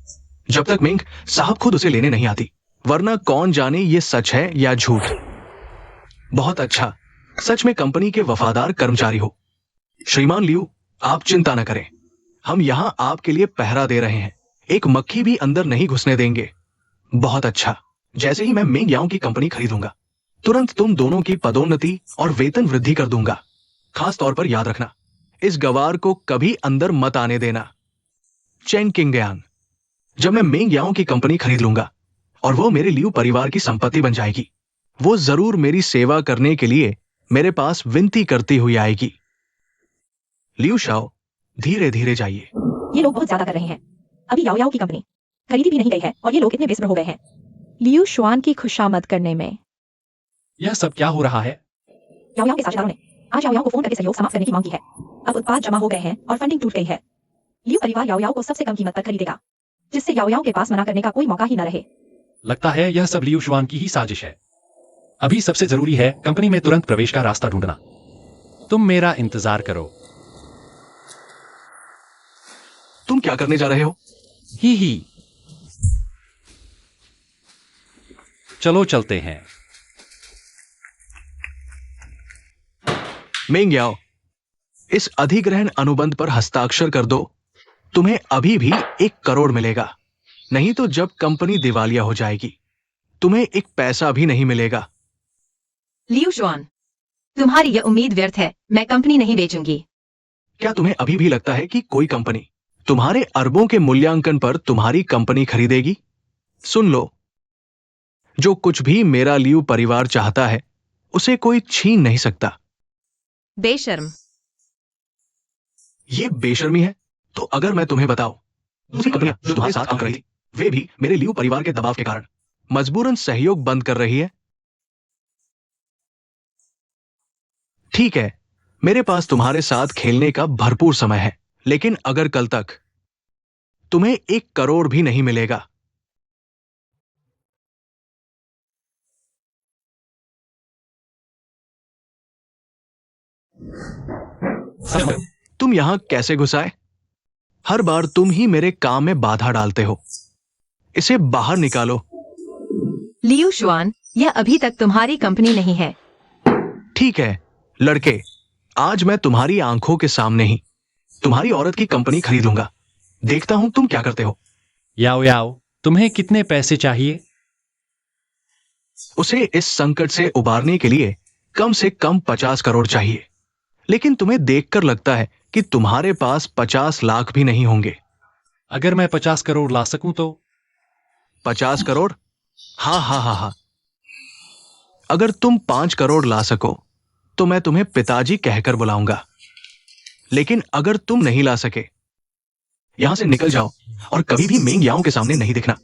जब तक मिंग साहब खुद उसे लेने नहीं आती, वरना कौन जाने ये सच है या झूठ। बहुत अच्छा, सच में कंपनी के वफादार कर्मचारी हो। श्रीमान लियू, आप चिंता न करें, हम यहां आपके लिए पहरा दे रहे हैं। एक मक्खी भी अंदर नहीं घुसने देंगे। बहुत अच्छा, जैसे ही मैं मेंग याओ की कंपनी खरीदूंगा, तुरंत तुम दोनों की पदोन्नति और वेतन वृद्धि कर दूंगा। खास तौर पर याद रखना, इस गवार को कभी अंदर मत आने देना। चेन किंगयांग, जब मैं मेंग याओ की कंपनी खरीद लूंगा और वो मेरे लियू परिवार की संपत्ति बन जाएगी, वो जरूर मेरी सेवा करने के लिए मेरे पास विनती करती हुई आएगी। लियू शाओ, धीरे धीरे जाइए। ये लोग बहुत ज्यादा कर रहे हैं। अभी याओ याओ की कंपनी खरीदी भी नहीं गई है और ये लोग इतने बेसब्र हो गए हैं। लियू शुआन की खुशामद करने में। यह सब क्या हो रहा है? याओ याओ के साझेदारों ने आज याओ याओ को फोन करके सहयोग समाप्त करने की मांग की है। अब उत्पाद जमा हो गए हैं और फंडिंग टूट गई है। लियू परिवार याओ याओ को सबसे कम कीमत पर खरीदेगा, जिससे याओ याओ के पास मना करने का कोई मौका ही न रहे। लगता है यह सब लियू शुआन की ही साजिश है। अभी सबसे जरूरी है कंपनी में तुरंत प्रवेश का रास्ता ढूंढना। तुम मेरा इंतजार करो। तुम क्या करने जा रहे हो? ही चलो चलते हैं। मेंग याओ, इस अधिग्रहण अनुबंध पर हस्ताक्षर कर दो। तुम्हें अभी भी 1 करोड़ मिलेगा। नहीं तो जब कंपनी दिवालिया हो जाएगी, तुम्हें एक पैसा भी नहीं मिलेगा। लियू शुआन, तुम्हारी यह उम्मीद व्यर्थ है। मैं कंपनी नहीं बेचूंगी। क्या तुम्हें अभी भी लगता है कि कोई कंपनी तुम्हारे अरबों के मूल्यांकन पर तुम्हारी कंपनी खरीदेगी? सुन लो, जो कुछ भी मेरा लियू परिवार चाहता है, उसे कोई छीन नहीं सकता। बेशर्म। ये बेशर्मी है? तो अगर मैं तुम्हें बताऊं, दूसरी कंपनियां जो तुम्हारे साथ काम कर रही थी, वे भी मेरे लियू परिवार के दबाव के कारण मजबूरन सहयोग बंद कर रही है। ठीक है, मेरे पास तुम्हारे साथ खेलने का भरपूर समय है, लेकिन अगर कल तक तुम्हें 1 करोड़ भी नहीं मिलेगा, तुम यहाँ कैसे घुस आए? हर बार तुम ही मेरे काम में बाधा डालते हो। इसे बाहर निकालो। लियू शुआन, यह अभी तक तुम्हारी कंपनी नहीं है। ठीक है लड़के, आज मैं तुम्हारी आंखों के सामने ही तुम्हारी औरत की कंपनी खरीदूंगा। देखता हूं तुम क्या करते हो। याओ याओ, तुम्हें कितने पैसे चाहिए? उसे इस संकट से उबारने के लिए कम से कम 50 करोड़ चाहिए, लेकिन तुम्हें देखकर लगता है कि तुम्हारे पास 50 लाख भी नहीं होंगे। अगर मैं 50 करोड़ ला सकूं तो? 50 करोड़? हाँ हाँ हाँ हाँ। अगर तुम 5 करोड़ ला सको तो मैं तुम्हें पिताजी कहकर बुलाऊंगा, लेकिन अगर तुम नहीं ला सके, यहां से निकल जाओ और कभी भी मेंग याओ के सामने नहीं दिखना।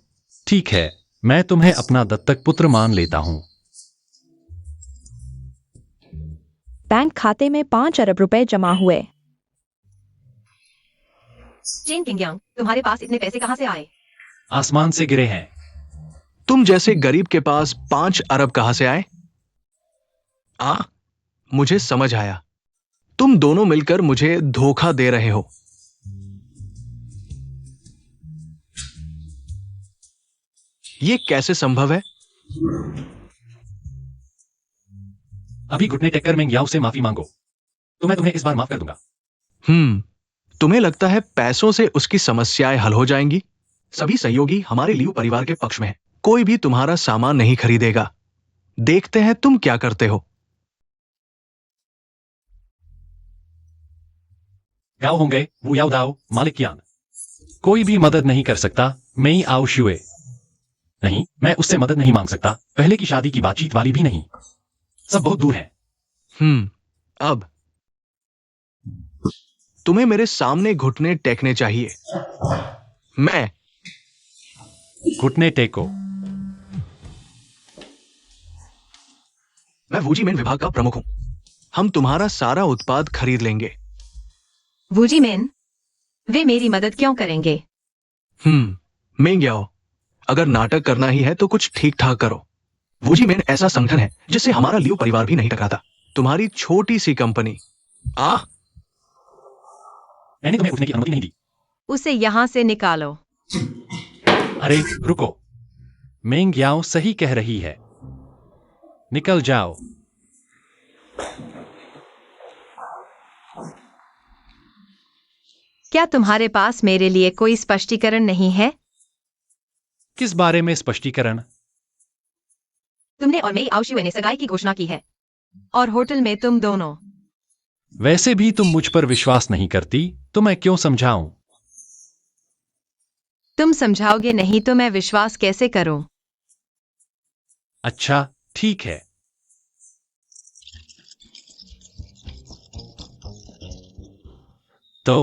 ठीक है, मैं तुम्हें अपना दत्तक पुत्र मान लेता हूं। बैंक खाते में 5 अरब रुपए जमा हुए। चेन किंगयांग, तुम्हारे पास इतने पैसे कहां से आए? आसमान से गिरे हैं। तुम जैसे गरीब के पास 5 अरब कहां से आए? मुझे समझ आया। तुम दोनों मिलकर मुझे धोखा दे रहे हो। यह कैसे संभव है? अभी घुटने टेककर मेंग याओ से माफी मांगो, तो मैं तुम्हें इस बार माफ कर दूंगा। तुम्हें लगता है पैसों से उसकी समस्याएं हल हो जाएंगी? सभी सहयोगी हमारे लियू परिवार के पक्ष में हैं। कोई भी तुम्हारा सामान नहीं खरीदेगा। देखते हैं तुम क्या करते हो। याओ होंगे वो याओ दाओ मालिक यान। कोई भी मदद नहीं कर सकता। मैं आओ शुए। नहीं, मैं उससे मदद नहीं मांग सकता। पहले की शादी की बातचीत वाली भी नहीं। सब बहुत दूर है। अब तुम्हें मेरे सामने घुटने टेकने चाहिए। मैं घुटने टेको। मैं वूजी मेन विभाग का प्रमुख हूं। हम तुम्हारा सारा उत्पाद खरीद लेंगे। वूजी मैन, वे मेरी मदद क्यों करेंगे? मेंग याओ, अगर नाटक करना ही है तो कुछ ठीक ठाक करो। वूजी मेन ऐसा संगठन है जिससे हमारा लियू परिवार भी नहीं टकराता। तुम्हारी छोटी सी कंपनी। मैंने तुम्हें उठने की अनुमति नहीं दी। उसे यहां से निकालो। अरे रुको, मेंग याओ सही कह रही है। निकल जाओ। क्या तुम्हारे पास मेरे लिए कोई स्पष्टीकरण नहीं है? किस बारे में स्पष्टीकरण? तुमने और मेई आउशुए ने सगाई की घोषणा की है। और होटल में तुम दोनों। वैसे भी तुम मुझ पर विश्वास नहीं करती, तो मैं क्यों समझाऊं? तुम समझाओगे नहीं तो मैं विश्वास कैसे करूं? अच्छा ठीक है। तो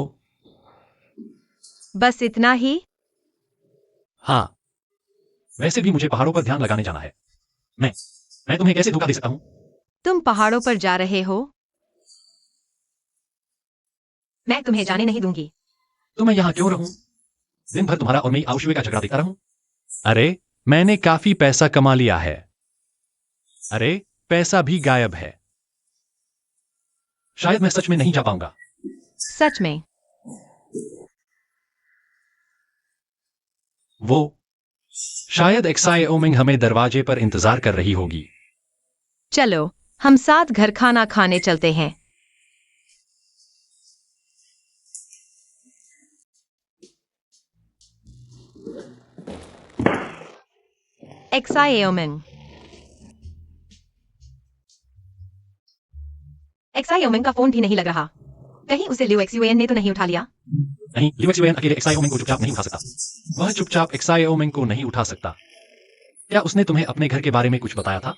बस इतना ही? हाँ, वैसे भी मुझे पहाड़ों पर ध्यान लगाने जाना है। मैं तुम्हें कैसे धोखा दे सकता हूं? तुम पहाड़ों पर जा रहे हो? मैं तुम्हें जाने नहीं दूंगी। तो मैं यहां क्यों रहूं? दिन भर तुम्हारा और मेरी आउशुए का झगड़ा देखता रहूं? अरे, मैंने काफी पैसा कमा लिया है। अरे, पैसा भी गायब है। शायद मैं सच में नहीं जा पाऊंगा। सच में? वो शायद एक्साई ओमिंग हमें दरवाजे पर इंतजार कर रही होगी। चलो, हम साथ घर खाना खाने चलते हैं। एक्साइओमिंग। एक्साई ओमिंग का फोन भी नहीं लग रहा। कहीं उसे लियो एक्सयूएन ने तो नहीं उठा लिया? नहीं, लियो एक्सयूएन अकेले एक्साई ओमिंग को चुपचाप नहीं उठा सकता। वह चुपचाप एक्साई ओमिंग को नहीं उठा सकता। क्या उसने तुम्हें अपने घर के बारे में कुछ बताया था?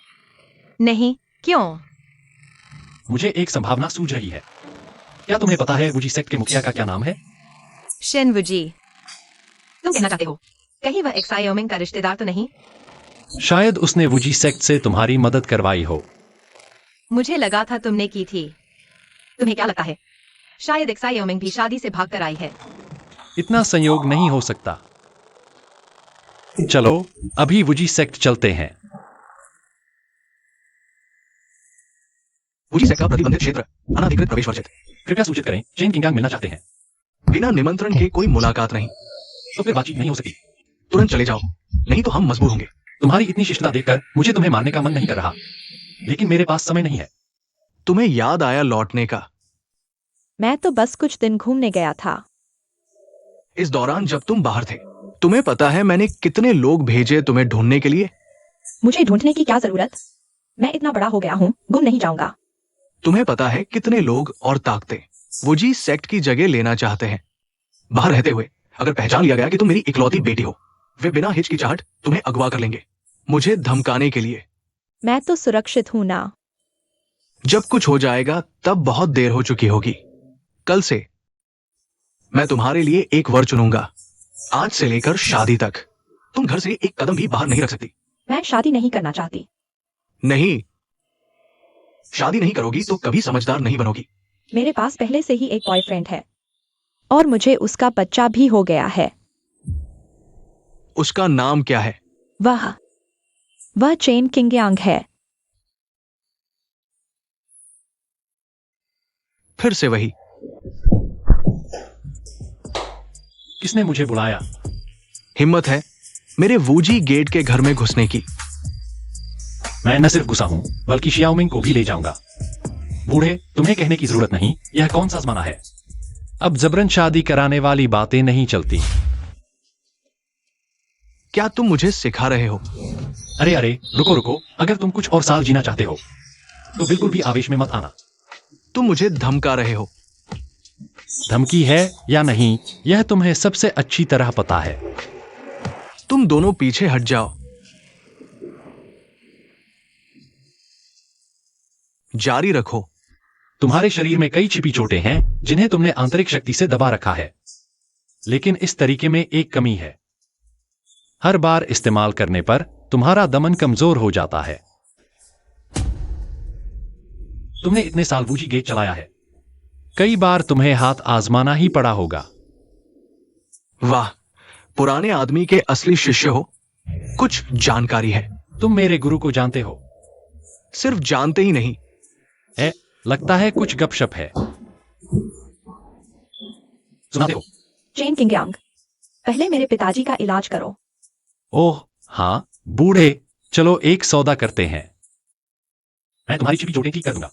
नहीं, क्यों? मुझे एक संभावना सूझ रही है। क्या तुम्हें पता है वुजी सेक्ट के मुखिया का क्या नाम है? शिनवुजी। तुम कहना चाहते हो कहीं वह एक्साई ओमिंग का रिश्तेदार तो नहीं? शायद उसने वुजी सेक्ट से तुम्हारी मदद करवाई हो। मुझे लगा था तुमने की थी। तुम्हें क्या लगता है शायद एक्साई ओमिंग भी शादी से भागकर आई है? इतना संयोग नहीं हो सकता। चलो अभी वुजी सेक्ट चलते हैं। फूजी सेक्टर प्रतिबंधित क्षेत्र, अनाधिकृत प्रवेश वर्जित। कृपया सूचित करें, चेन किंगांग मिलना चाहते हैं। बिना निमंत्रण के कोई मुलाकात नहीं। तो फिर बातचीत नहीं हो सकी। तुरंत चले जाओ, नहीं तो हम मजबूर होंगे। तुम्हारी इतनी शिष्टता देखकर मुझे तुम्हें मारने का मन नहीं कर रहा, लेकिन मेरे पास समय नहीं है। तुम्हें याद आया लौटने का? मैं तो बस कुछ दिन घूमने गया था। इस दौरान जब तुम बाहर थे, तुम्हें पता है मैंने कितने लोग भेजे तुम्हें ढूंढने के लिए? मुझे ढूंढने की क्या जरूरत? मैं इतना बड़ा हो गया हूँ, गुम नहीं जाऊंगा। तुम्हें पता है कितने लोग और ताकतें वो जी सेक्ट की जगह लेना चाहते हैं। बाहर रहते हुए अगर पहचान लिया गया कि तुम मेरी इकलौती बेटी हो, वे बिना हिचकिचाहट तुम्हें अगवा कर लेंगे, मुझे धमकाने के लिए। मैं तो सुरक्षित हूं ना। जब कुछ हो जाएगा तब बहुत देर हो चुकी होगी। कल से मैं तुम्हारे लिए एक वर चुनूंगा, आज से लेकर शादी तक। तुम घर से एक कदम भी बाहर नहीं रख सकती। मैं शादी नहीं करना चाहती। नहीं, शादी नहीं करोगी तो कभी समझदार नहीं बनोगी। मेरे पास पहले से ही एक बॉयफ्रेंड है। और मुझे उसका बच्चा भी हो गया है। उसका नाम क्या है? वह चेन किंगांग है। फिर से वही। किसने मुझे बुलाया? हिम्मत है मेरे वूजी गेट के घर में घुसने की। मैं न सिर्फ घुसा हूं, बल्कि शियाओमिंग को भी ले जाऊंगा। बूढ़े, तुम्हें कहने की जरूरत नहीं, यह कौन सा जमाना है। अब जबरन शादी कराने वाली बातें नहीं चलती। क्या तुम मुझे सिखा रहे हो? अरे अरे, रुको रुको, अगर तुम कुछ और साल जीना चाहते हो तो बिल्कुल भी आवेश में मत आना। तुम मुझे धमका रहे हो। धमकी है या नहीं, यह तुम्हें सबसे अच्छी तरह पता है। तुम दोनों पीछे हट जाओ। जारी रखो। तुम्हारे शरीर में कई छिपी चोटें हैं जिन्हें तुमने आंतरिक शक्ति से दबा रखा है, लेकिन इस तरीके में एक कमी है। हर बार इस्तेमाल करने पर तुम्हारा दमन कमजोर हो जाता है। तुमने इतने साल वूजी गेट चलाया है, कई बार तुम्हें हाथ आजमाना ही पड़ा होगा। वाह, पुराने आदमी के असली शिष्य हो। कुछ जानकारी है। तुम मेरे गुरु को जानते हो? सिर्फ जानते ही नहीं। लगता है कुछ गपशप है। सुनाते हो? चेन किंगांग, पहले मेरे पिताजी का इलाज करो। ओह हाँ बूढ़े, चलो एक सौदा करते हैं। मैं तुम्हारी छिपी चोटें ठीक कर दूंगा।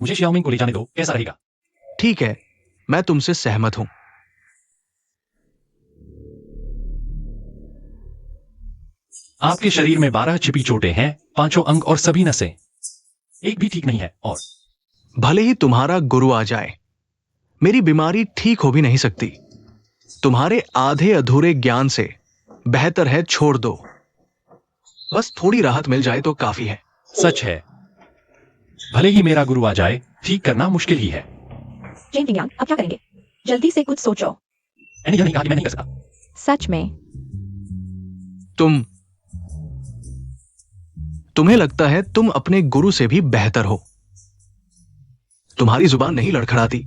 मुझे शियाओमिंग को ले जाने दो, कैसा रहेगा? ठीक है, मैं तुमसे सहमत हूं। आपके शरीर में 12 छिपी चोटें हैं, 5 अंग और सभी नसें। एक भी ठीक नहीं है। और भले ही तुम्हारा गुरु आ जाए, मेरी बीमारी ठीक हो भी नहीं सकती। तुम्हारे आधे अधूरे ज्ञान से बेहतर है छोड़ दो। बस थोड़ी राहत मिल जाए तो काफी है। सच है, भले ही मेरा गुरु आ जाए, ठीक करना मुश्किल ही है। चेन किंगांग, अब क्या करेंगे? जल्दी से कुछ सोचो। मैंने यह नहीं कहा कि मैं नहीं कर सकता। सच में तुम्हें लगता है तुम अपने गुरु से भी बेहतर हो। तुम्हारी जुबान नहीं लड़खड़ाती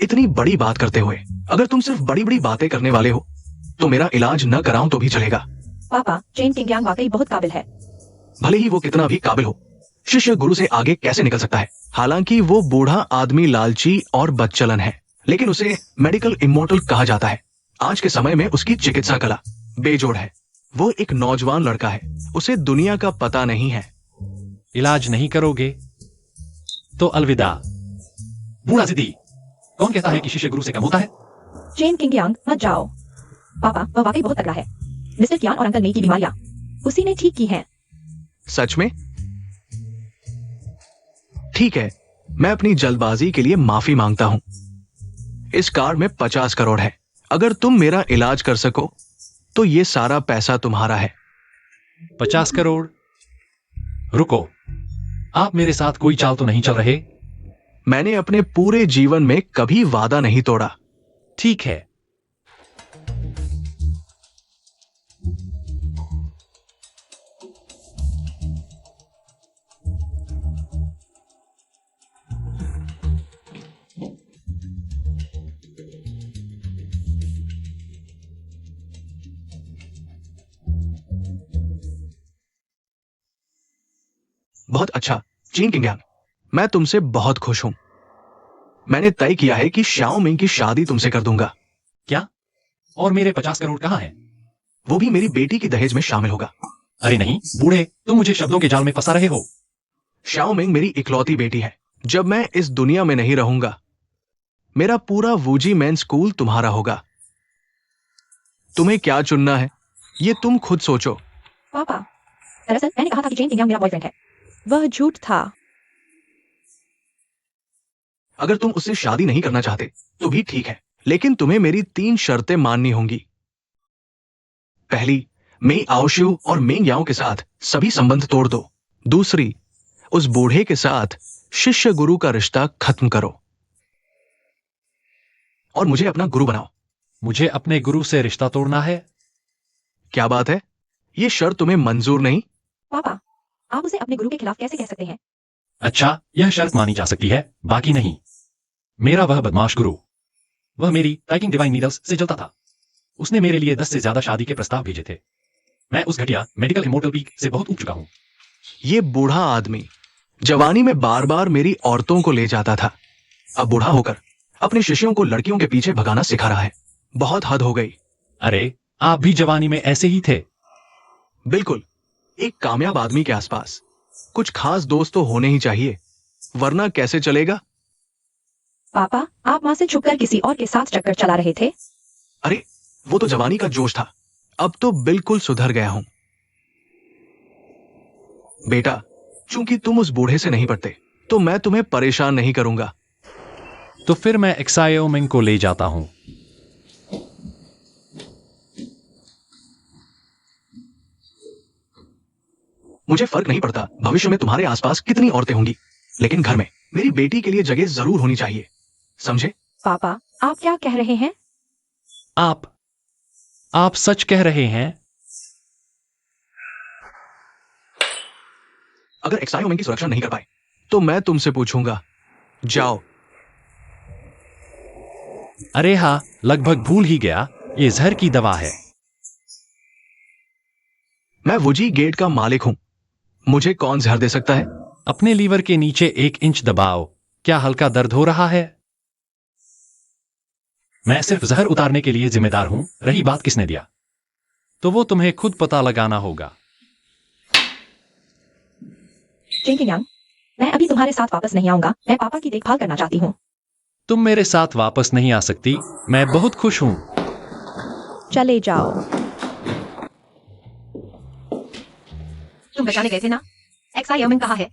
इतनी बड़ी बात करते हुए। अगर तुम सिर्फ बड़ी बड़ी बातें करने वाले हो तो मेरा इलाज न कराऊं तो भी चलेगा। पापा, चेन किंगांग वाकई बहुत काबिल है। भले ही वो कितना भी काबिल हो, शिष्य गुरु से आगे कैसे निकल सकता है? हालांकि वो बूढ़ा आदमी लालची और बदचलन है, लेकिन उसे मेडिकल इमोर्टल कहा जाता है। आज के समय में उसकी चिकित्सा कला बेजोड़ है। वो एक नौजवान लड़का है, उसे दुनिया का पता नहीं है। इलाज नहीं करोगे तो अलविदा। बूढ़ा जिद्दी, कौन कहता है कि शिष्य गुरु से कम होता है? चेन किंगांग, मत जाओ। पापा, वह वाकई बहुत तगड़ा है। मिस्टर कियान और अंकल मे की बीमारियां उसी ने ठीक की हैं। सच में? ठीक है, मैं अपनी जल्दबाजी के लिए माफी मांगता हूं। इस कार में 50 करोड़ है। अगर तुम मेरा इलाज कर सको तो ये सारा पैसा तुम्हारा है। 50 करोड़? रुको, आप मेरे साथ कोई चाल तो नहीं चल रहे? मैंने अपने पूरे जीवन में कभी वादा नहीं तोड़ा। ठीक है। बहुत अच्छा चेन किंगांग, मैं तुमसे बहुत खुश हूं। मैंने तय किया है कि श्याओ मिंग की शादी तुमसे कर दूंगा। क्या? और मेरे 50 करोड़ कहाँ हैं? वो भी मेरी बेटी की दहेज में शामिल होगा। अरे नहीं बूढ़े, तुम मुझे शब्दों के जाल में फंसा रहे हो। श्याओ मिंग मेरी इकलौती बेटी है। जब मैं इस दुनिया में नहीं रहूंगा, मेरा पूरा वूजी मैन स्कूल तुम्हारा होगा। तुम्हें क्या चुनना है, ये तुम खुद सोचो। पापा, दरअसल मैंने कहा था कि चेन किंग यांग मेरा बॉयफ्रेंड है। वह झूठ था। अगर तुम उससे शादी नहीं करना चाहते तो भी ठीक है, लेकिन तुम्हें मेरी 3 शर्तें माननी होंगी। पहली, मेई आओशु और मेंग याओ के साथ सभी संबंध तोड़ दो। दूसरी, उस बूढ़े के साथ शिष्य गुरु का रिश्ता खत्म करो और मुझे अपना गुरु बनाओ। मुझे अपने गुरु से रिश्ता तोड़ना है? क्या बात है, ये शर्त तुम्हें मंजूर नहीं? पापा, आप उसे अपने गुरु के खिलाफ कैसे कह सकते हैं? अच्छा, यह शर्त मानी जा सकती है, बाकी नहीं। मेरा वह बदमाश गुरु, वह मेरी टाइकिंग डिवाइन नीडल्स से जलता था। उसने मेरे लिए 10 से ज्यादा शादी के प्रस्ताव भेजे थे। मैं उस घटिया मेडिकल इमोर्टल पीक से बहुत ऊब चुका हूं। ये बूढ़ा आदमी जवानी में बार बार मेरी औरतों को ले जाता था। अब बूढ़ा होकर अपने शिष्यों को लड़कियों के पीछे भगाना सिखा रहा है। बहुत हद हो गई। अरे, आप भी जवानी में ऐसे ही थे। बिल्कुल, एक कामयाब आदमी के आसपास कुछ खास दोस्त तो होने ही चाहिए, वरना कैसे चलेगा? पापा, आप माँ से छुपकर किसी और के साथ चक्कर चला रहे थे। अरे, वो तो जवानी का जोश था, अब तो बिल्कुल सुधर गया हूं। बेटा, चूंकि तुम उस बूढ़े से नहीं पड़ते, तो मैं तुम्हें परेशान नहीं करूंगा। तो फिर मैं एक्सायो मिंग को ले जाता हूं। मुझे फर्क नहीं पड़ता भविष्य में तुम्हारे आसपास कितनी औरतें होंगी, लेकिन घर में मेरी बेटी के लिए जगह जरूर होनी चाहिए, समझे? पापा, आप क्या कह रहे हैं? आप सच कह रहे हैं? अगर एक्सायो मिंग की सुरक्षा नहीं कर पाए, तो मैं तुमसे पूछूंगा। जाओ। अरे हाँ, लगभग भूल ही गया, ये जहर की दवा है। मैं वुजी गेट का मालिक हूं, मुझे कौन जहर दे सकता है? अपने लीवर के नीचे 1 इंच दबाओ। क्या हल्का दर्द हो रहा है? मैं सिर्फ जहर उतारने के लिए जिम्मेदार हूं, रही बात किसने दिया, तो वो तुम्हें खुद पता लगाना होगा। चेन किंग यांग, मैं अभी तुम्हारे साथ वापस नहीं आऊंगा। मैं पापा की देखभाल करना चाहती हूँ। तुम मेरे साथ वापस नहीं आ सकती, मैं बहुत खुश हूं। चले जाओ। तुम बचाने गए थे ना? एक्सायो मिंग कहाँ है?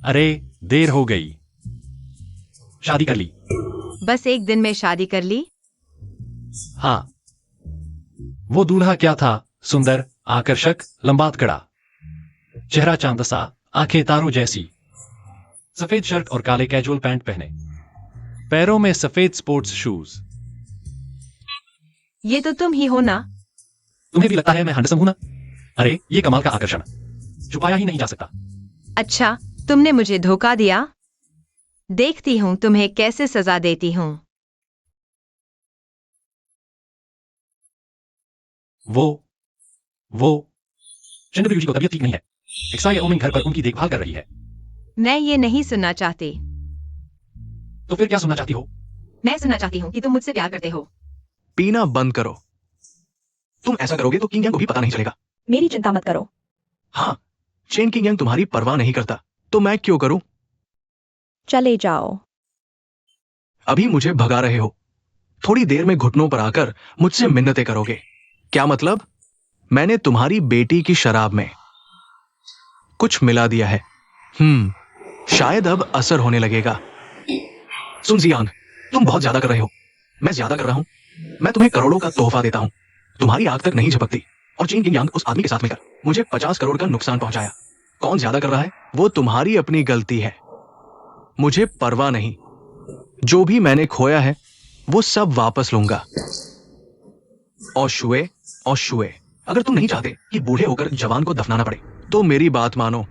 अरे, देर हो गई। शादी कर ली। बस एक दिन में शादी कर ली? हाँ। वो दूल्हा क्या था? सुंदर, आकर्षक, लंबा कड़ा, चेहरा चांद सा, आंखें तारों जैसी, सफेद शर्ट और काले कैजुअल पैंट पहने, पैरों में सफेद स्पोर्ट्स शूज। ये तो तुम ही हो ना? तुम्हें भी लगता है मैं हैंडसम हूं ना? अरे, ये कमाल का आकर्षण, छुपाया ही नहीं जा सकता। अच्छा, तुमने मुझे धोखा दिया। देखती हूँ तुम्हें कैसे सजा देती हूँ। वो चंद्रदेव जी को तबीयत ठीक नहीं है। एक्सायो मिंग घर पर उनकी देखभाल कर रही है। मैं ये नहीं सुनना चाहती। तो फिर क्या सुनना चाहती हो? मैं सुनना चाहती हूँ कि तुम मुझसे प्यार करते हो। पीना बंद करो। तुम ऐसा करोगे तो किंग यांग को भी पता नहीं चलेगा। मेरी चिंता मत करो। हाँ, चेन किंग यांग तुम्हारी परवाह नहीं करता, तो मैं क्यों करूं? चले जाओ। अभी मुझे भगा रहे हो, थोड़ी देर में घुटनों पर आकर मुझसे मिन्नतें करोगे। क्या मतलब? मैंने तुम्हारी बेटी की शराब में कुछ मिला दिया है। शायद अब असर होने लगेगा। सुन जियांग, तुम बहुत ज्यादा कर रहे हो। मैं ज्यादा कर रहा हूं। मैं तुम्हें करोड़ों का तोहफा देता हूं, तुम्हारी आग तक नहीं झपकती। और चेन किंग यांग उस आदमी के साथ मिलकर मुझे 50 करोड़ का नुकसान पहुंचाया। कौन ज्यादा कर रहा है? वो तुम्हारी अपनी गलती है। मुझे परवाह नहीं, जो भी मैंने खोया है वो सब वापस लूंगा। और शुए, अगर तुम नहीं चाहते कि बूढ़े होकर जवान को दफनाना पड़े, तो मेरी बात मानो।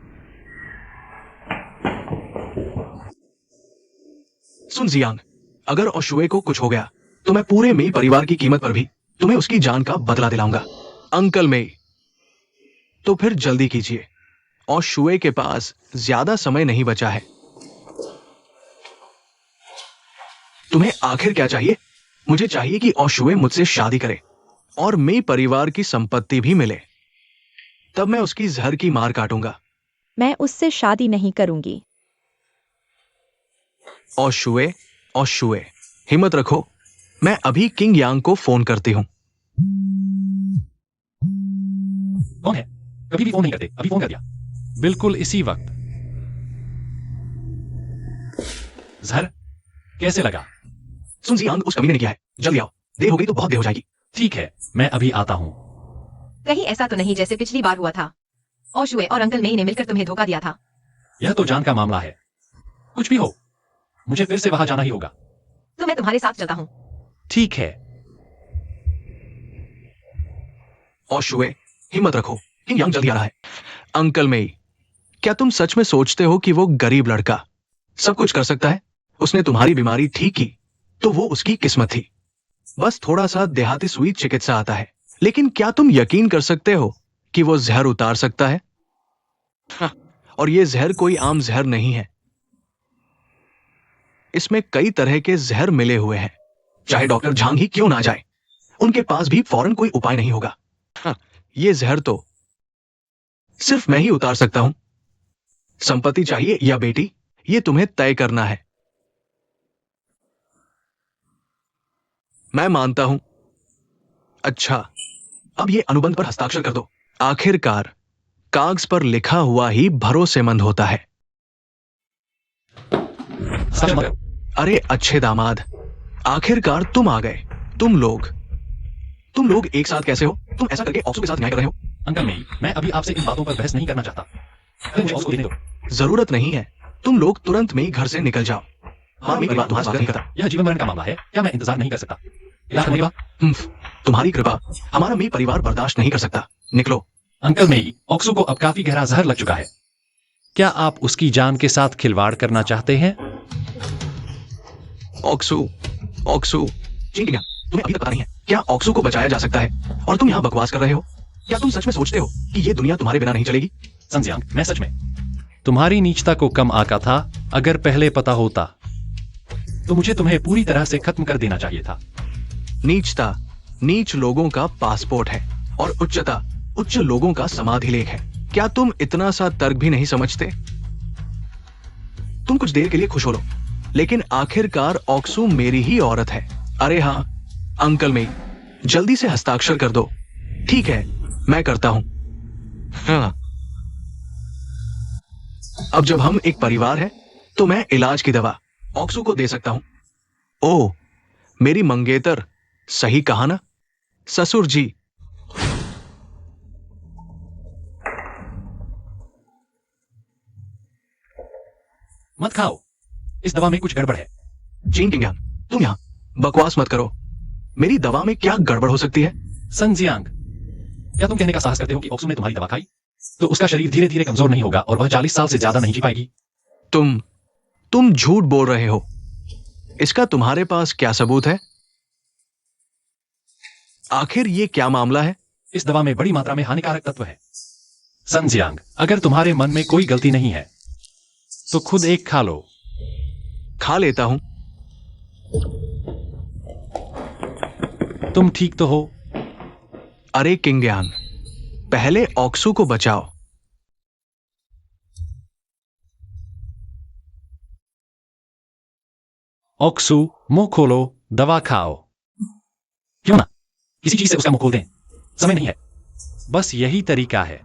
सुन जियांग, अगर ओशुए को कुछ हो गया तो मैं पूरे मेई परिवार की कीमत पर भी तुम्हें उसकी जान का बदला दिलाऊंगा। अंकल मेई, तो फिर जल्दी कीजिए, ओशुए के पास ज्यादा समय नहीं बचा है। तुम्हें आखिर क्या चाहिए? मुझे चाहिए कि ओशुए मुझसे शादी करे और मेरे परिवार की संपत्ति भी मिले। तब मैं उसकी जहर की मार काटूंगा। मैं उससे शादी नहीं करूंगी। ओशुए, ओशुए, हिम्मत रखो। मैं अभी किंग यांग को फोन करती हूँ। कौन है? कभी भी फोन नहीं करते, अभी फोन कर दिया। बिल्कुल इसी वक्त। जहर कैसे लगा? सुन जियांग उस कमीने ने किया है। जल्दी आओ, देर हो गई तो बहुत देर हो जाएगी। ठीक है, मैं अभी आता हूं। कहीं ऐसा तो नहीं जैसे पिछली बार हुआ था। ओशुए और अंकल मेई ने मिलकर तुम्हें धोखा दिया था। यह तो जान का मामला है। कुछ भी हो, मुझे फिर से वहां जाना ही होगा। तो मैं तुम्हारे साथ चलता हूँ। ठीक है। ओशुए, हिम्मत रखो, किंग यांग जल्दी आ रहा है। अंकल मेई, क्या तुम सच में सोचते हो कि वो गरीब लड़का सब कुछ कर सकता है? उसने तुम्हारी बीमारी ठीक की तो वो उसकी किस्मत थी। बस थोड़ा सा देहाती सुई चिकित्सा आता है। लेकिन क्या तुम यकीन कर सकते हो कि वो जहर उतार सकता है? हाँ, और ये जहर कोई आम जहर नहीं है। इसमें कई तरह के जहर मिले हुए हैं। चाहे डॉक्टर झांग ही क्यों ना जाए, उनके पास भी फौरन कोई उपाय नहीं होगा। हाँ, ये जहर तो सिर्फ मैं ही उतार सकता हूं। संपत्ति चाहिए या बेटी, ये तुम्हें तय करना है। मैं मानता हूं। अच्छा, अब ये अनुबंध पर हस्ताक्षर कर दो। आखिरकार कागज पर लिखा हुआ ही भरोसेमंद होता है। हस्ताक्षर मत करो। अरे अच्छे दामाद, आखिरकार तुम आ गए। तुम लोग एक साथ कैसे हो? तुम ऐसा करके ऑक्सो के साथ न्याय कर रहे हो? अंकल मेई, मैं अभी आपसे इन बातों पर बहस नहीं करना चाहता। अरे मुझे उसको देने दो। जरूरत नहीं है। तुम लोग तुरंत में ही घर से निकल जाओ। हाँ, मेरी बात तुम्हारा स्वागत नहीं करता। यह जीवन मरण का मामला है। क्या मैं इंतजार नहीं कर सकता? इलाज करने के बाद? तुम्हारी कृपा हमारा मी परिवार बर्दाश्त नहीं कर सकता। निकलो। अंकल मेई, ऑक्सो को अब काफी गहरा जहर लग चुका है। क्या आप उसकी जान के साथ खिलवाड़ करना चाहते हैं? ऑक्सू, चिंकिया, तुम्हें अभी तक पता नहीं है क्या ऑक्सू को बचाया जा सकता है और तुम यहाँ बकवास कर रहे हो? क्या तुम सच में सोचते हो कि ये दुनिया तुम्हारे बिना नहीं चलेगी? संजियांग, मैं सच में तुम्हारी नीचता को कम आका था। अगर पहले पता होता तो मुझे तुम्हें पूरी तरह से खत्म कर देना चाहिए था। नीचता नीच लोगों का पासपोर्ट है और उच्चता उच्च लोगों का समाधि लेख है। क्या तुम इतना सा तर्क भी नहीं समझते? तुम कुछ देर के लिए खुश हो लो, लेकिन आखिरकार ऑक्सू मेरी ही औरत है। अरे हाँ अंकल मेई, जल्दी से हस्ताक्षर कर दो। ठीक है, मैं करता हूं। हाँ, अब जब हम एक परिवार है तो मैं इलाज की दवा ऑक्सू को दे सकता हूं। ओ मेरी मंगेतर, सही कहा ना ससुर जी? मत खाओ, इस दवा में कुछ गड़बड़ है। चीन किंग, तुम यहां बकवास मत करो। मेरी दवा में क्या गड़बड़ हो सकती है? संजियांग, क्या तुम कहने का साहस करते हो कि ऑक्सू ने तुम्हारी दवा खाई तो उसका शरीर धीरे धीरे कमजोर नहीं होगा और वह 40 साल से ज्यादा नहीं जी पाएगी? तुम झूठ बोल रहे हो। इसका तुम्हारे पास क्या सबूत है? आखिर ये क्या मामला है? इस दवा में बड़ी मात्रा में हानिकारक तत्व है। संजियांग, अगर तुम्हारे मन में कोई गलती नहीं है तो खुद एक खा लो। खा लेता हूं। तुम ठीक तो हो? अरे किंग्यान, पहले ऑक्सू को बचाओ। ऑक्सू, मुंह खोलो, दवा खाओ। क्यों ना किसी चीज से उसका मुंह खोल दें? समय नहीं है। बस यही तरीका है।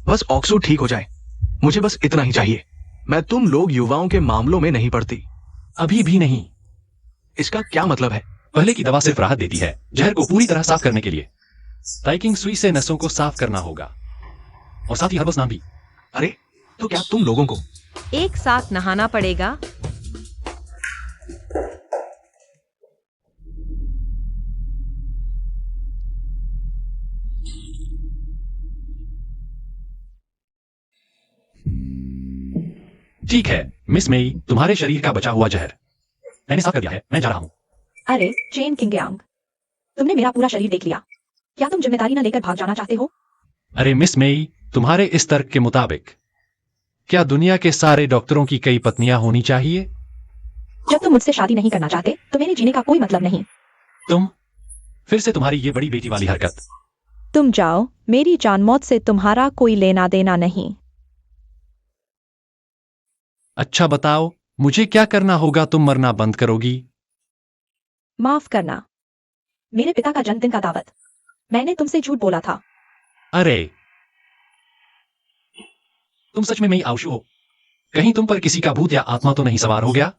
बस ऑक्सू ठीक हो जाए, मुझे बस इतना ही चाहिए। मैं तुम लोग युवाओं के मामलों में नहीं पड़ती। अभी भी नहीं। इसका क्या मतलब है? पहले की दवा सिर्फ राहत देती है, जहर को पूरी तरह साफ करने के लिए ताइकिंग सुई से नसों को साफ करना होगा और साथ ही हर्बल स्नान भी। अरे तो क्या तुम लोगों को एक साथ नहाना पड़ेगा? ठीक है मिस मेई, तुम्हारे शरीर का बचा हुआ जहर मैंने साफ कर दिया है। मैं जा रहा हूं। अरे चेन किंग्यांग, तुमने मेरा पूरा शरीर देख लिया। क्या तुम जिम्मेदारी न लेकर भाग जाना चाहते हो? अरे मिस मेई, तुम्हारे इस तर्क के मुताबिक क्या दुनिया के सारे डॉक्टरों की कई पत्नियां होनी चाहिए? जब तुम मुझसे शादी नहीं करना चाहते तो मेरे जीने का कोई मतलब नहीं। तुम फिर से तुम्हारी ये बड़ी बेटी वाली हरकत। तुम जाओ, मेरी जान मौत से तुम्हारा कोई लेना देना नहीं। अच्छा बताओ, मुझे क्या करना होगा? तुम मरना बंद करोगी? माफ करना। मेरे पिता का जन्मदिन का दावत। मैंने तुमसे झूठ बोला था। अरे तुम सच में मेई आउशु हो? कहीं तुम पर किसी का भूत या आत्मा तो नहीं सवार हो गया?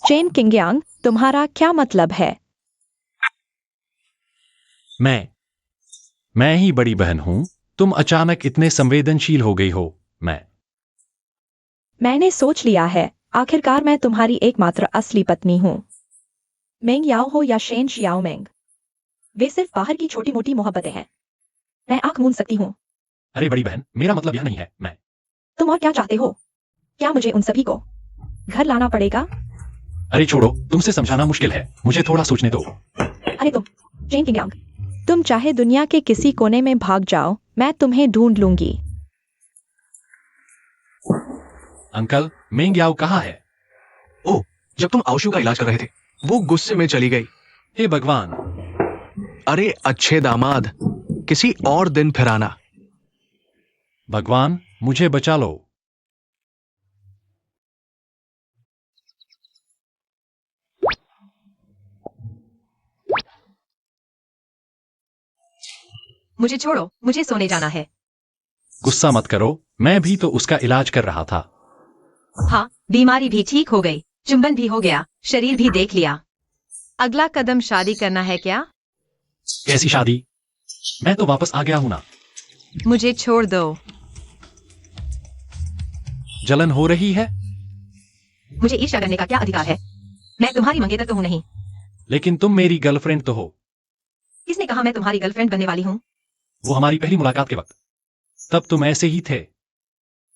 चेन किंगयांग, तुम्हारा क्या मतलब है? मैं ही बड़ी बहन हूं। तुम अचानक इतने संवेदनशील हो गई हो। मैंने सोच लिया है, आखिरकार मैं तुम्हारी एकमात्र असली पत्नी हूँ। मेंग याओ हो या शेन शियाओ मेंग, वे सिर्फ बाहर की छोटी मोटी मोहब्बतें हैं। मैं आंख मूंद सकती हूँ। अरे बड़ी बहन, मेरा मतलब यह नहीं है। तुम और क्या चाहते हो? क्या मुझे उन सभी को घर लाना पड़ेगा? अरे छोड़ो, तुमसे समझाना मुश्किल है, मुझे थोड़ा सोचने दो। अरे तुम चेन किंगयांग, तुम चाहे दुनिया के किसी कोने में भाग जाओ, मैं तुम्हें ढूंढ लूंगी। अंकल, मेंग याओ कहाँ है? ओह, जब तुम आउशु का इलाज कर रहे थे वो गुस्से में चली गई। हे भगवान। अरे अच्छे दामाद, किसी और दिन फिर आना। भगवान, मुझे बचा लो। मुझे छोड़ो, मुझे सोने जाना है। गुस्सा मत करो, मैं भी तो उसका इलाज कर रहा था। हाँ, बीमारी भी ठीक हो गई, चुंबन भी हो गया, शरीर भी देख लिया। अगला कदम शादी करना है क्या? कैसी शादी? मैं तो वापस आ गया हूं ना। मुझे छोड़ दो। जलन हो रही है? मुझे ईर्ष्या करने का क्या अधिकार है? मैं तुम्हारी मंगेतर तो हूं नहीं। लेकिन तुम मेरी गर्लफ्रेंड तो हो। किसने कहा मैं तुम्हारी गर्लफ्रेंड बनने वाली हूँ? वो हमारी पहली मुलाकात के वक्त, तब तुम ऐसे ही थे।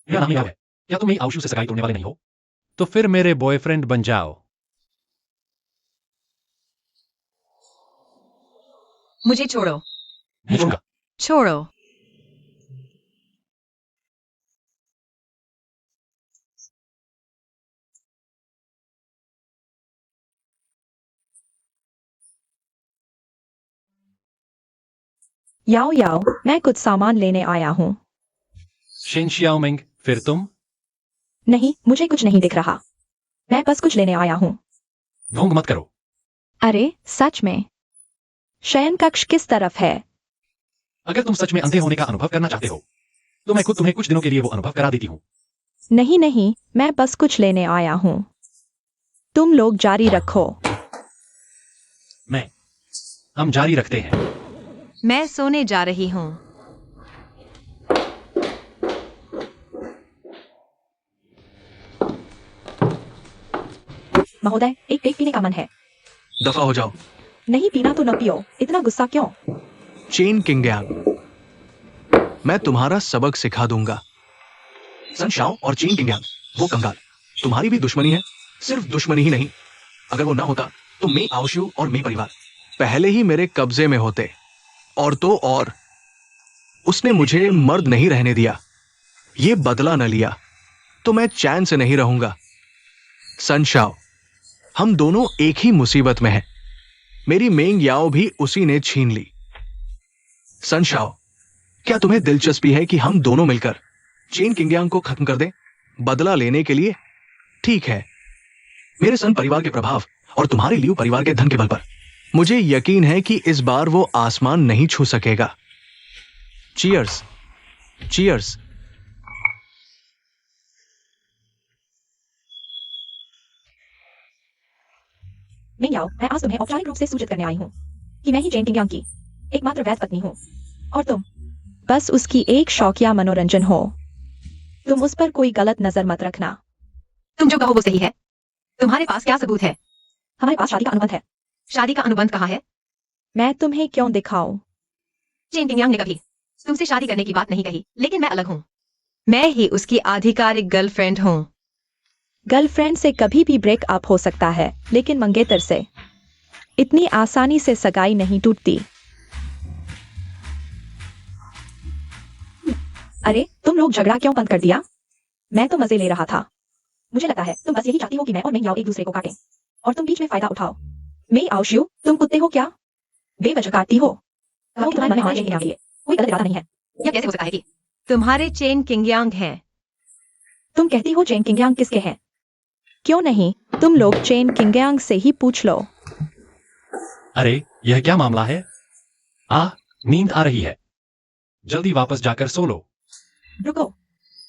मेरा नाम याद है। क्या तुम मेरी आउशु से सगाई तोड़ने वाले नहीं हो? तो फिर मेरे बॉयफ्रेंड बन जाओ। मुझे छोड़ो। नहीं छोड़ूंगा। छोड़ो। याओ याओ, मैं कुछ सामान लेने आया हूँ। शेन शियाओमिंग, फिर तुम? नहीं, मुझे कुछ नहीं दिख रहा। मैं बस कुछ लेने आया हूँ। ढोंग मत करो। अरे सच में? शयन कक्ष किस तरफ है? अगर तुम सच में अंधे होने का अनुभव करना चाहते हो तो मैं खुद तुम्हें कुछ दिनों के लिए वो अनुभव करा देती हूँ। नहीं नहीं, मैं बस कुछ लेने आया हूँ। तुम लोग जारी रखो। हम जारी रखते हैं। मैं सोने जा रही हूँ। महोदय, एक पेग पीने का मन है। दफा हो जाओ। नहीं पीना तो न पियो, इतना गुस्सा क्यों? चेन किंगयांग, मैं तुम्हारा सबक सिखा दूंगा। सन शाओ और चेन किंगयांग, वो कंगाल, तुम्हारी भी दुश्मनी है। सिर्फ दुश्मनी ही नहीं, अगर वो ना होता तो मैं आउशु और मैं परिवार पहले ही मेरे कब्जे में होते। और तो और उसने मुझे मर्द नहीं रहने दिया, ये बदला न लिया तो मैं चैन से नहीं रहूंगा। सन शाओ, हम दोनों एक ही मुसीबत में हैं। मेरी मेंग याओ भी उसी ने छीन ली। सन शाओ, क्या तुम्हें दिलचस्पी है कि हम दोनों मिलकर चेन किंगयांग को खत्म कर दें, बदला लेने के लिए? ठीक है, मेरे सन परिवार के प्रभाव और तुम्हारे लियू परिवार के धन के बल पर मुझे यकीन है कि इस बार वो आसमान नहीं छू सकेगा। Cheers, cheers. मिंग याओ, मैं आज तुम्हें औपचारिक रूप से सूचित करने आई हूँ कि मैं ही चेन किंगयांग की एकमात्र वैध पत्नी हूँ। और तुम बस उसकी एक शौकिया मनोरंजन हो। तुम उस पर कोई गलत नजर मत रखना। तुम जो कहो वो सही है। तुम्हारे पास क्या सबूत है? हमारे पास शादी का अनुबंध है। शादी का अनुबंध कहाँ है? मैं तुम्हें क्यों दिखाऊं? चेन किंगयांग ने कभी तुमसे शादी करने की बात नहीं कही, लेकिन मैं अलग हूँ। मैं ही उसकी आधिकारिक गर्लफ्रेंड हूँ। गर्लफ्रेंड से कभी भी ब्रेकअप हो सकता है, लेकिन मंगेतर से इतनी आसानी से सगाई नहीं टूटती। अरे तुम लोग झगड़ा क्यों बंद कर दिया? मैं तो मजे ले रहा था। मुझे लगता है तुम बस यही चाहती हो कि मैं और मेंग याओ एक दूसरे को काटें और तुम बीच में फायदा उठाओ। मेई आओशियो, तुम कुत्ते हो क्या? बेवजह काटती हो। कहो कि तुम्हारे मन में हमारे चेन किंग यांग है। कोई गलत इरादा नहीं है। यह कैसे हो सकता है कि तुम्हारे चेन किंग यांग हैं। तुम कहती हो चेन किंग यांग किसके हैं? क्यों नहीं, तुम लोग चेन किंगयांग से ही पूछ लो। अरे यह क्या मामला है? नींद आ रही है। जल्दी वापस जाकर सो लो। रुको,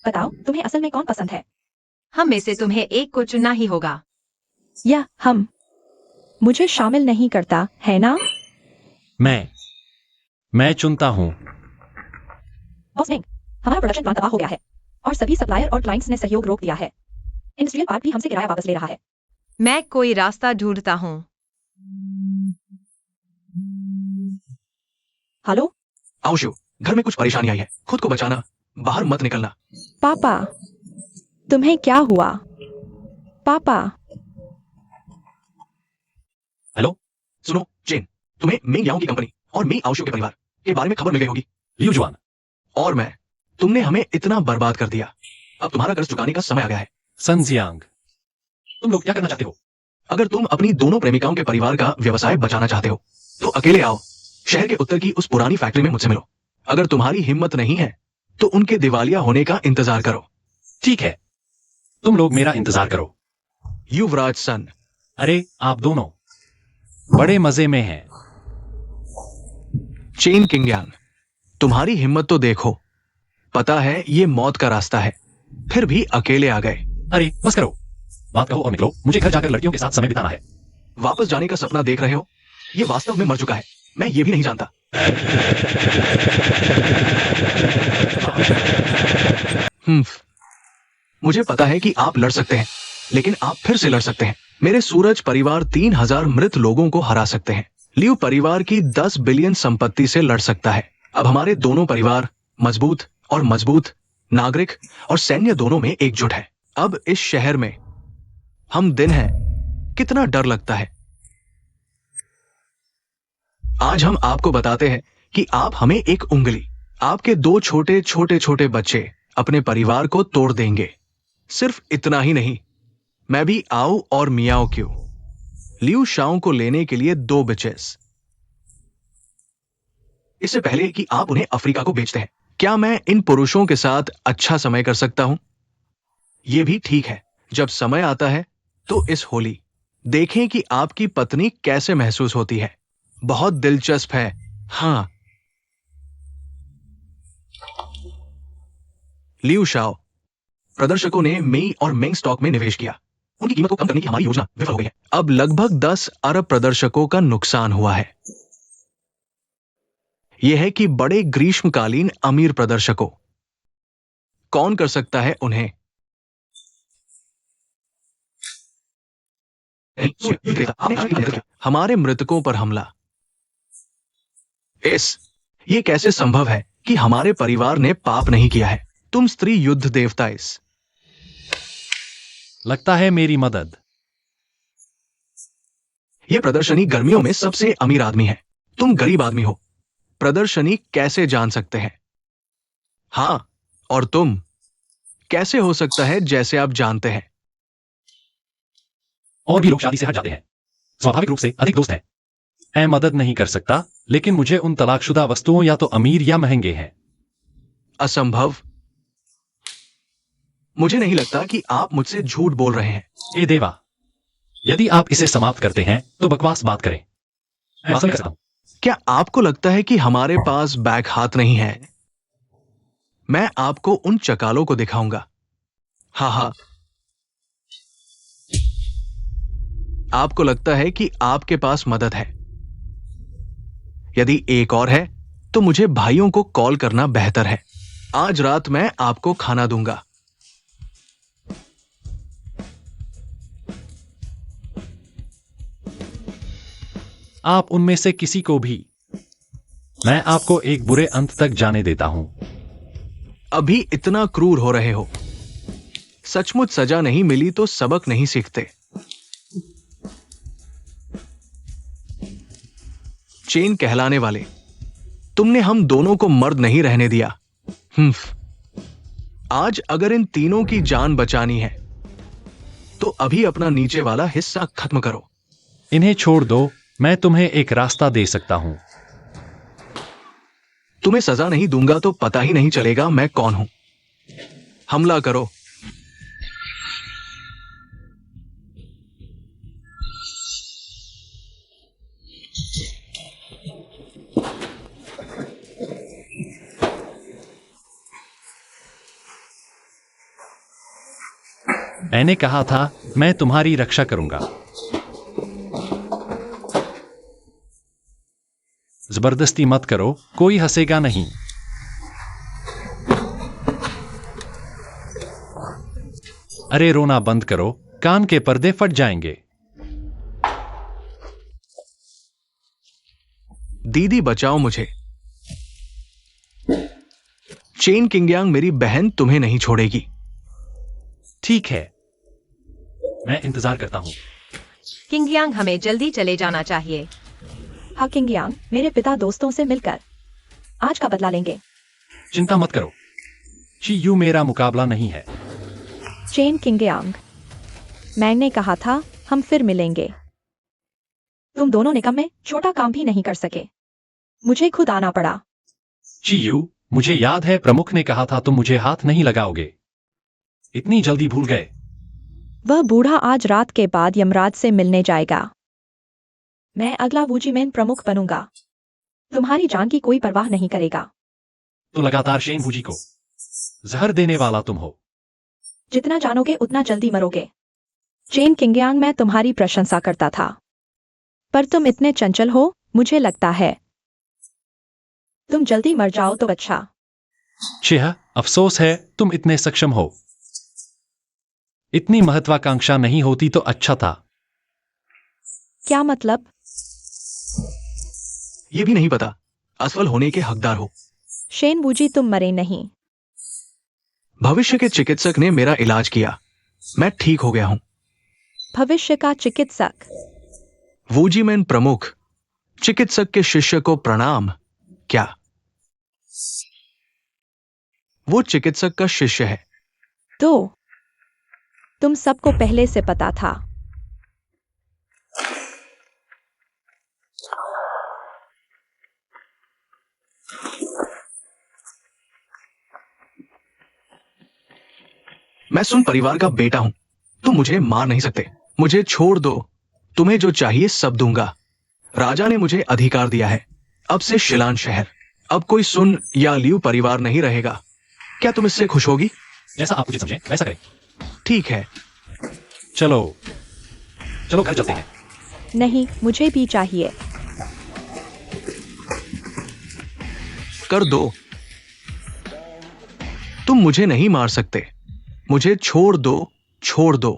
बताओ तुम्हें असल में कौन पसंद है? हम में से तुम्हें एक को चुनना ही होगा। या हम। मुझे शामिल नहीं करता है ना? मैं चुनता हूं। बॉस मेंग, हमारा प्रोडक्शन प्लान तबाह हो गया है और सभी सप्लायर और क्लाइंट्स ने सहयोग रोक दिया है। इंडस्ट्रियल पार्क भी हमसे किराया वापस ले रहा है। मैं कोई रास्ता ढूंढता हूँ। हेलो, आउशु, घर में कुछ परेशानी आई है, खुद को बचाना, बाहर मत निकलना। पापा, तुम्हें क्या हुआ? पापा, हेलो, सुनो चेन, तुम्हें मेंग याओ की कंपनी और मेई आउशु के परिवार के बारे में खबर मिल गई होगी। लियू जुआन। और मैं, तुमने हमें इतना बर्बाद कर दिया। अब तुम्हारा कर्ज चुकाने का समय आ गया है। सन जियांग, तुम लोग क्या करना चाहते हो? अगर तुम अपनी दोनों प्रेमिकाओं के परिवार का व्यवसाय बचाना चाहते हो तो अकेले आओ, शहर के उत्तर की उस पुरानी फैक्ट्री में मुझसे मिलो। अगर तुम्हारी हिम्मत नहीं है तो उनके दिवालिया होने का इंतजार करो। ठीक है, तुम लोग मेरा इंतजार करो। युवराज सन। अरे आप दोनों बड़े मजे में हैं। चेन किंगयांग, तुम्हारी हिम्मत तो देखो। पता है ये मौत का रास्ता है, फिर भी अकेले आ गए। अरे बस करो, बात कहो और निकलो। मुझे घर जाकर लड़कियों के साथ समय बिताना है। वापस जाने का सपना देख रहे हो? ये वास्तव में मर चुका है, मैं ये भी नहीं जानता। मुझे पता है कि आप लड़ सकते हैं, लेकिन आप फिर से लड़ सकते हैं। मेरे सूरज परिवार 3000 मृत लोगों को हरा सकते हैं। लियू परिवार की 10 बिलियन संपत्ति से लड़ सकता है। अब हमारे दोनों परिवार मजबूत और मजबूत नागरिक और सैन्य दोनों में एकजुट है। अब इस शहर में हम दिन हैं, कितना डर लगता है। आज हम आपको बताते हैं कि आप हमें एक उंगली, आपके 2 छोटे छोटे छोटे बच्चे अपने परिवार को तोड़ देंगे। सिर्फ इतना ही नहीं, मैं भी आओ और मियाओ क्यों लियू शाओ को लेने के लिए 2 बिचेस। इससे पहले कि आप उन्हें अफ्रीका को बेचते हैं, क्या मैं इन पुरुषों के साथ अच्छा समय कर सकता हूं? यह भी ठीक है। जब समय आता है तो इस होली देखें कि आपकी पत्नी कैसे महसूस होती है। बहुत दिलचस्प है। हाँ, लियू शाओ, प्रदर्शकों ने मेई और मेंग स्टॉक में निवेश किया। उनकी कीमत को कम करने की हमारी योजना विफल हो गई है। अब लगभग 10 अरब प्रदर्शकों का नुकसान हुआ है। यह है कि बड़े ग्रीष्मकालीन अमीर प्रदर्शकों, कौन कर सकता है उन्हें? हमारे मृतकों पर हमला। ये कैसे संभव है कि हमारे परिवार ने पाप नहीं किया है? तुम स्त्री युद्ध देवता लगता है मेरी मदद। यह प्रदर्शनी गर्मियों में सबसे अमीर आदमी है। तुम गरीब आदमी हो। प्रदर्शनी कैसे जान सकते हैं? हाँ, और तुम कैसे हो सकता है जैसे आप जानते हैं? और भी लोग शादी से हट जाते हैं, स्वाभाविक रूप से अधिक दोस्त हैं। मैं मदद नहीं कर सकता, लेकिन मुझे उन तलाकशुदा वस्तुओं या तो अमीर या महंगे हैं। असंभव। मुझे नहीं लगता कि आप मुझसे झूठ बोल रहे हैं। ए देवा, यदि आप इसे समाप्त करते हैं तो बकवास बात करें। मैं वास्तव में कर सकता हूं। क्या आपको लगता है कि हमारे पास बैक हाथ नहीं है? मैं आपको उन चकालों को दिखाऊंगा। हाँ, आपको लगता है कि आपके पास मदद है। यदि एक और है तो मुझे भाइयों को कॉल करना बेहतर है। आज रात मैं आपको खाना दूंगा। आप उनमें से किसी को भी। मैं आपको एक बुरे अंत तक जाने देता हूं। अभी इतना क्रूर हो रहे हो। सचमुच सजा नहीं मिली तो सबक नहीं सीखते। चेन कहलाने वाले, तुमने हम दोनों को मर्द नहीं रहने दिया। आज अगर इन तीनों की जान बचानी है तो अभी अपना नीचे वाला हिस्सा खत्म करो। इन्हें छोड़ दो, मैं तुम्हें एक रास्ता दे सकता हूं। तुम्हें सजा नहीं दूंगा तो पता ही नहीं चलेगा मैं कौन हूं। हमला करो। मैंने कहा था मैं तुम्हारी रक्षा करूंगा। जबरदस्ती मत करो, कोई हंसेगा नहीं। अरे रोना बंद करो, कान के पर्दे फट जाएंगे। दीदी बचाओ मुझे। चेन किंगयांग मेरी बहन तुम्हें नहीं छोड़ेगी। ठीक है, मैं इंतजार करता हूं। किंगयांग, हमें जल्दी चले जाना चाहिए। हाँ किंगयांग, मेरे पिता दोस्तों से मिलकर आज का बदला लेंगे। चिंता मत करो, ची यू मेरा मुकाबला नहीं है। चेन किंगयांग, मैंने कहा था हम फिर मिलेंगे। तुम दोनों निकम में छोटा काम भी नहीं कर सके, मुझे खुद आना पड़ा। ची यू, मुझे याद है प्रमुख ने कहा था तुम मुझे हाथ नहीं लगाओगे। इतनी जल्दी भूल गए? वह बूढ़ा आज रात के बाद यमराज से मिलने जाएगा। मैं अगला वूजीमैन प्रमुख बनूंगा, तुम्हारी जान की कोई परवाह नहीं करेगा। तो लगातार शेन भूजी को जहर देने वाला तुम हो। जितना जानोगे उतना जल्दी मरोगे। चेन किंगयांग, मैं तुम्हारी प्रशंसा करता था, पर तुम इतने चंचल हो, मुझे लगता है। तुम जल्दी मर जाओ तो अच्छा। छिह, अफसोस है तुम इतने सक्षम हो। इतनी महत्वाकांक्षा नहीं होती तो अच्छा था। क्या मतलब? ये भी नहीं पता, असफल होने के हकदार हो। शेन बूजी, तुम मरे नहीं। भविष्य के चिकित्सक ने मेरा इलाज किया, मैं ठीक हो गया हूं। भविष्य का चिकित्सक? वूजीमैन प्रमुख, चिकित्सक के शिष्य को प्रणाम। क्या वो चिकित्सक का शिष्य है? तो तुम सबको पहले से पता था। मैं सुन परिवार का बेटा हूं, तुम मुझे मार नहीं सकते। मुझे छोड़ दो, तुम्हें जो चाहिए सब दूंगा। राजा ने मुझे अधिकार दिया है, अब से शिलान शहर, अब कोई सुन या लियू परिवार नहीं रहेगा। क्या तुम इससे खुश होगी? जैसा आप मुझे समझे वैसा करें। ठीक है, चलो चलो घर चलते हैं। नहीं, मुझे भी चाहिए। कर दो। तुम मुझे नहीं मार सकते, मुझे छोड़ दो, छोड़ दो।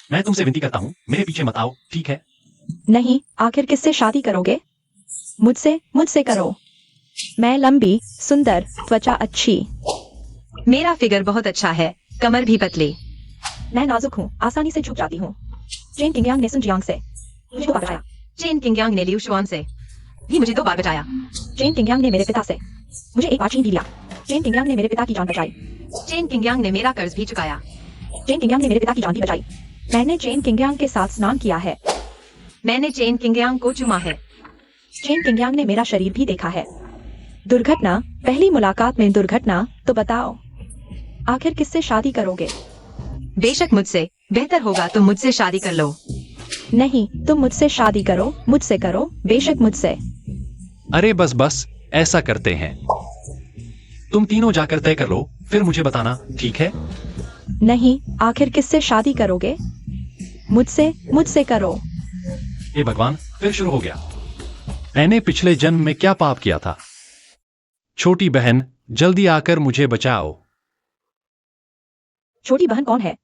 मैं तुमसे विनती करता हूं, मेरे पीछे मत आओ, ठीक है? नहीं, आखिर किससे शादी करोगे? मुझसे, मुझसे करो। मैं लंबी, सुंदर, त्वचा अच्छी। मेरा फिगर बहुत अच्छा है, कमर भी पतली। मैं नाजुक हूँ, आसानी से झुक जाती हूँ। चेन किंगयांग ने सुन जियांग से मुझे 2 बार बचाया। चेन किंगयांग ने लियू शुआन से भी मुझे 2 बार बचाया। चेन किंगयांग ने मेरे पिता से मुझे 1 बार छीन भी लिया। चेन किंगयांग ने मेरे पिता की जान बचाई। चेन किंगयांग ने मेरा कर्ज भी चुकाया। चेन किंगयांग ने मेरे पिता की जान भी बचाई। मैंने चेन किंगयांग के साथ स्नान किया है। मैंने चेन किंगयांग को चुमा है। चेन किंगयांग ने मेरा शरीर भी देखा है। दुर्घटना, पहली मुलाकात में दुर्घटना। तो बताओ, आखिर किससे शादी करोगे? बेशक मुझसे, बेहतर होगा तुम मुझसे शादी कर लो। नहीं, तुम मुझसे शादी करो, मुझसे करो, बेशक मुझसे। अरे बस बस, ऐसा करते हैं। तुम तीनों जाकर तय कर लो, फिर मुझे बताना, ठीक है? नहीं, आखिर किससे शादी करोगे? मुझसे, मुझसे करो। हे भगवान, फिर शुरू हो गया। मैंने पिछले जन्म में क्या पाप किया था? छोटी बहन, जल्दी आकर मुझे बचाओ। छोटी बहन कौन है?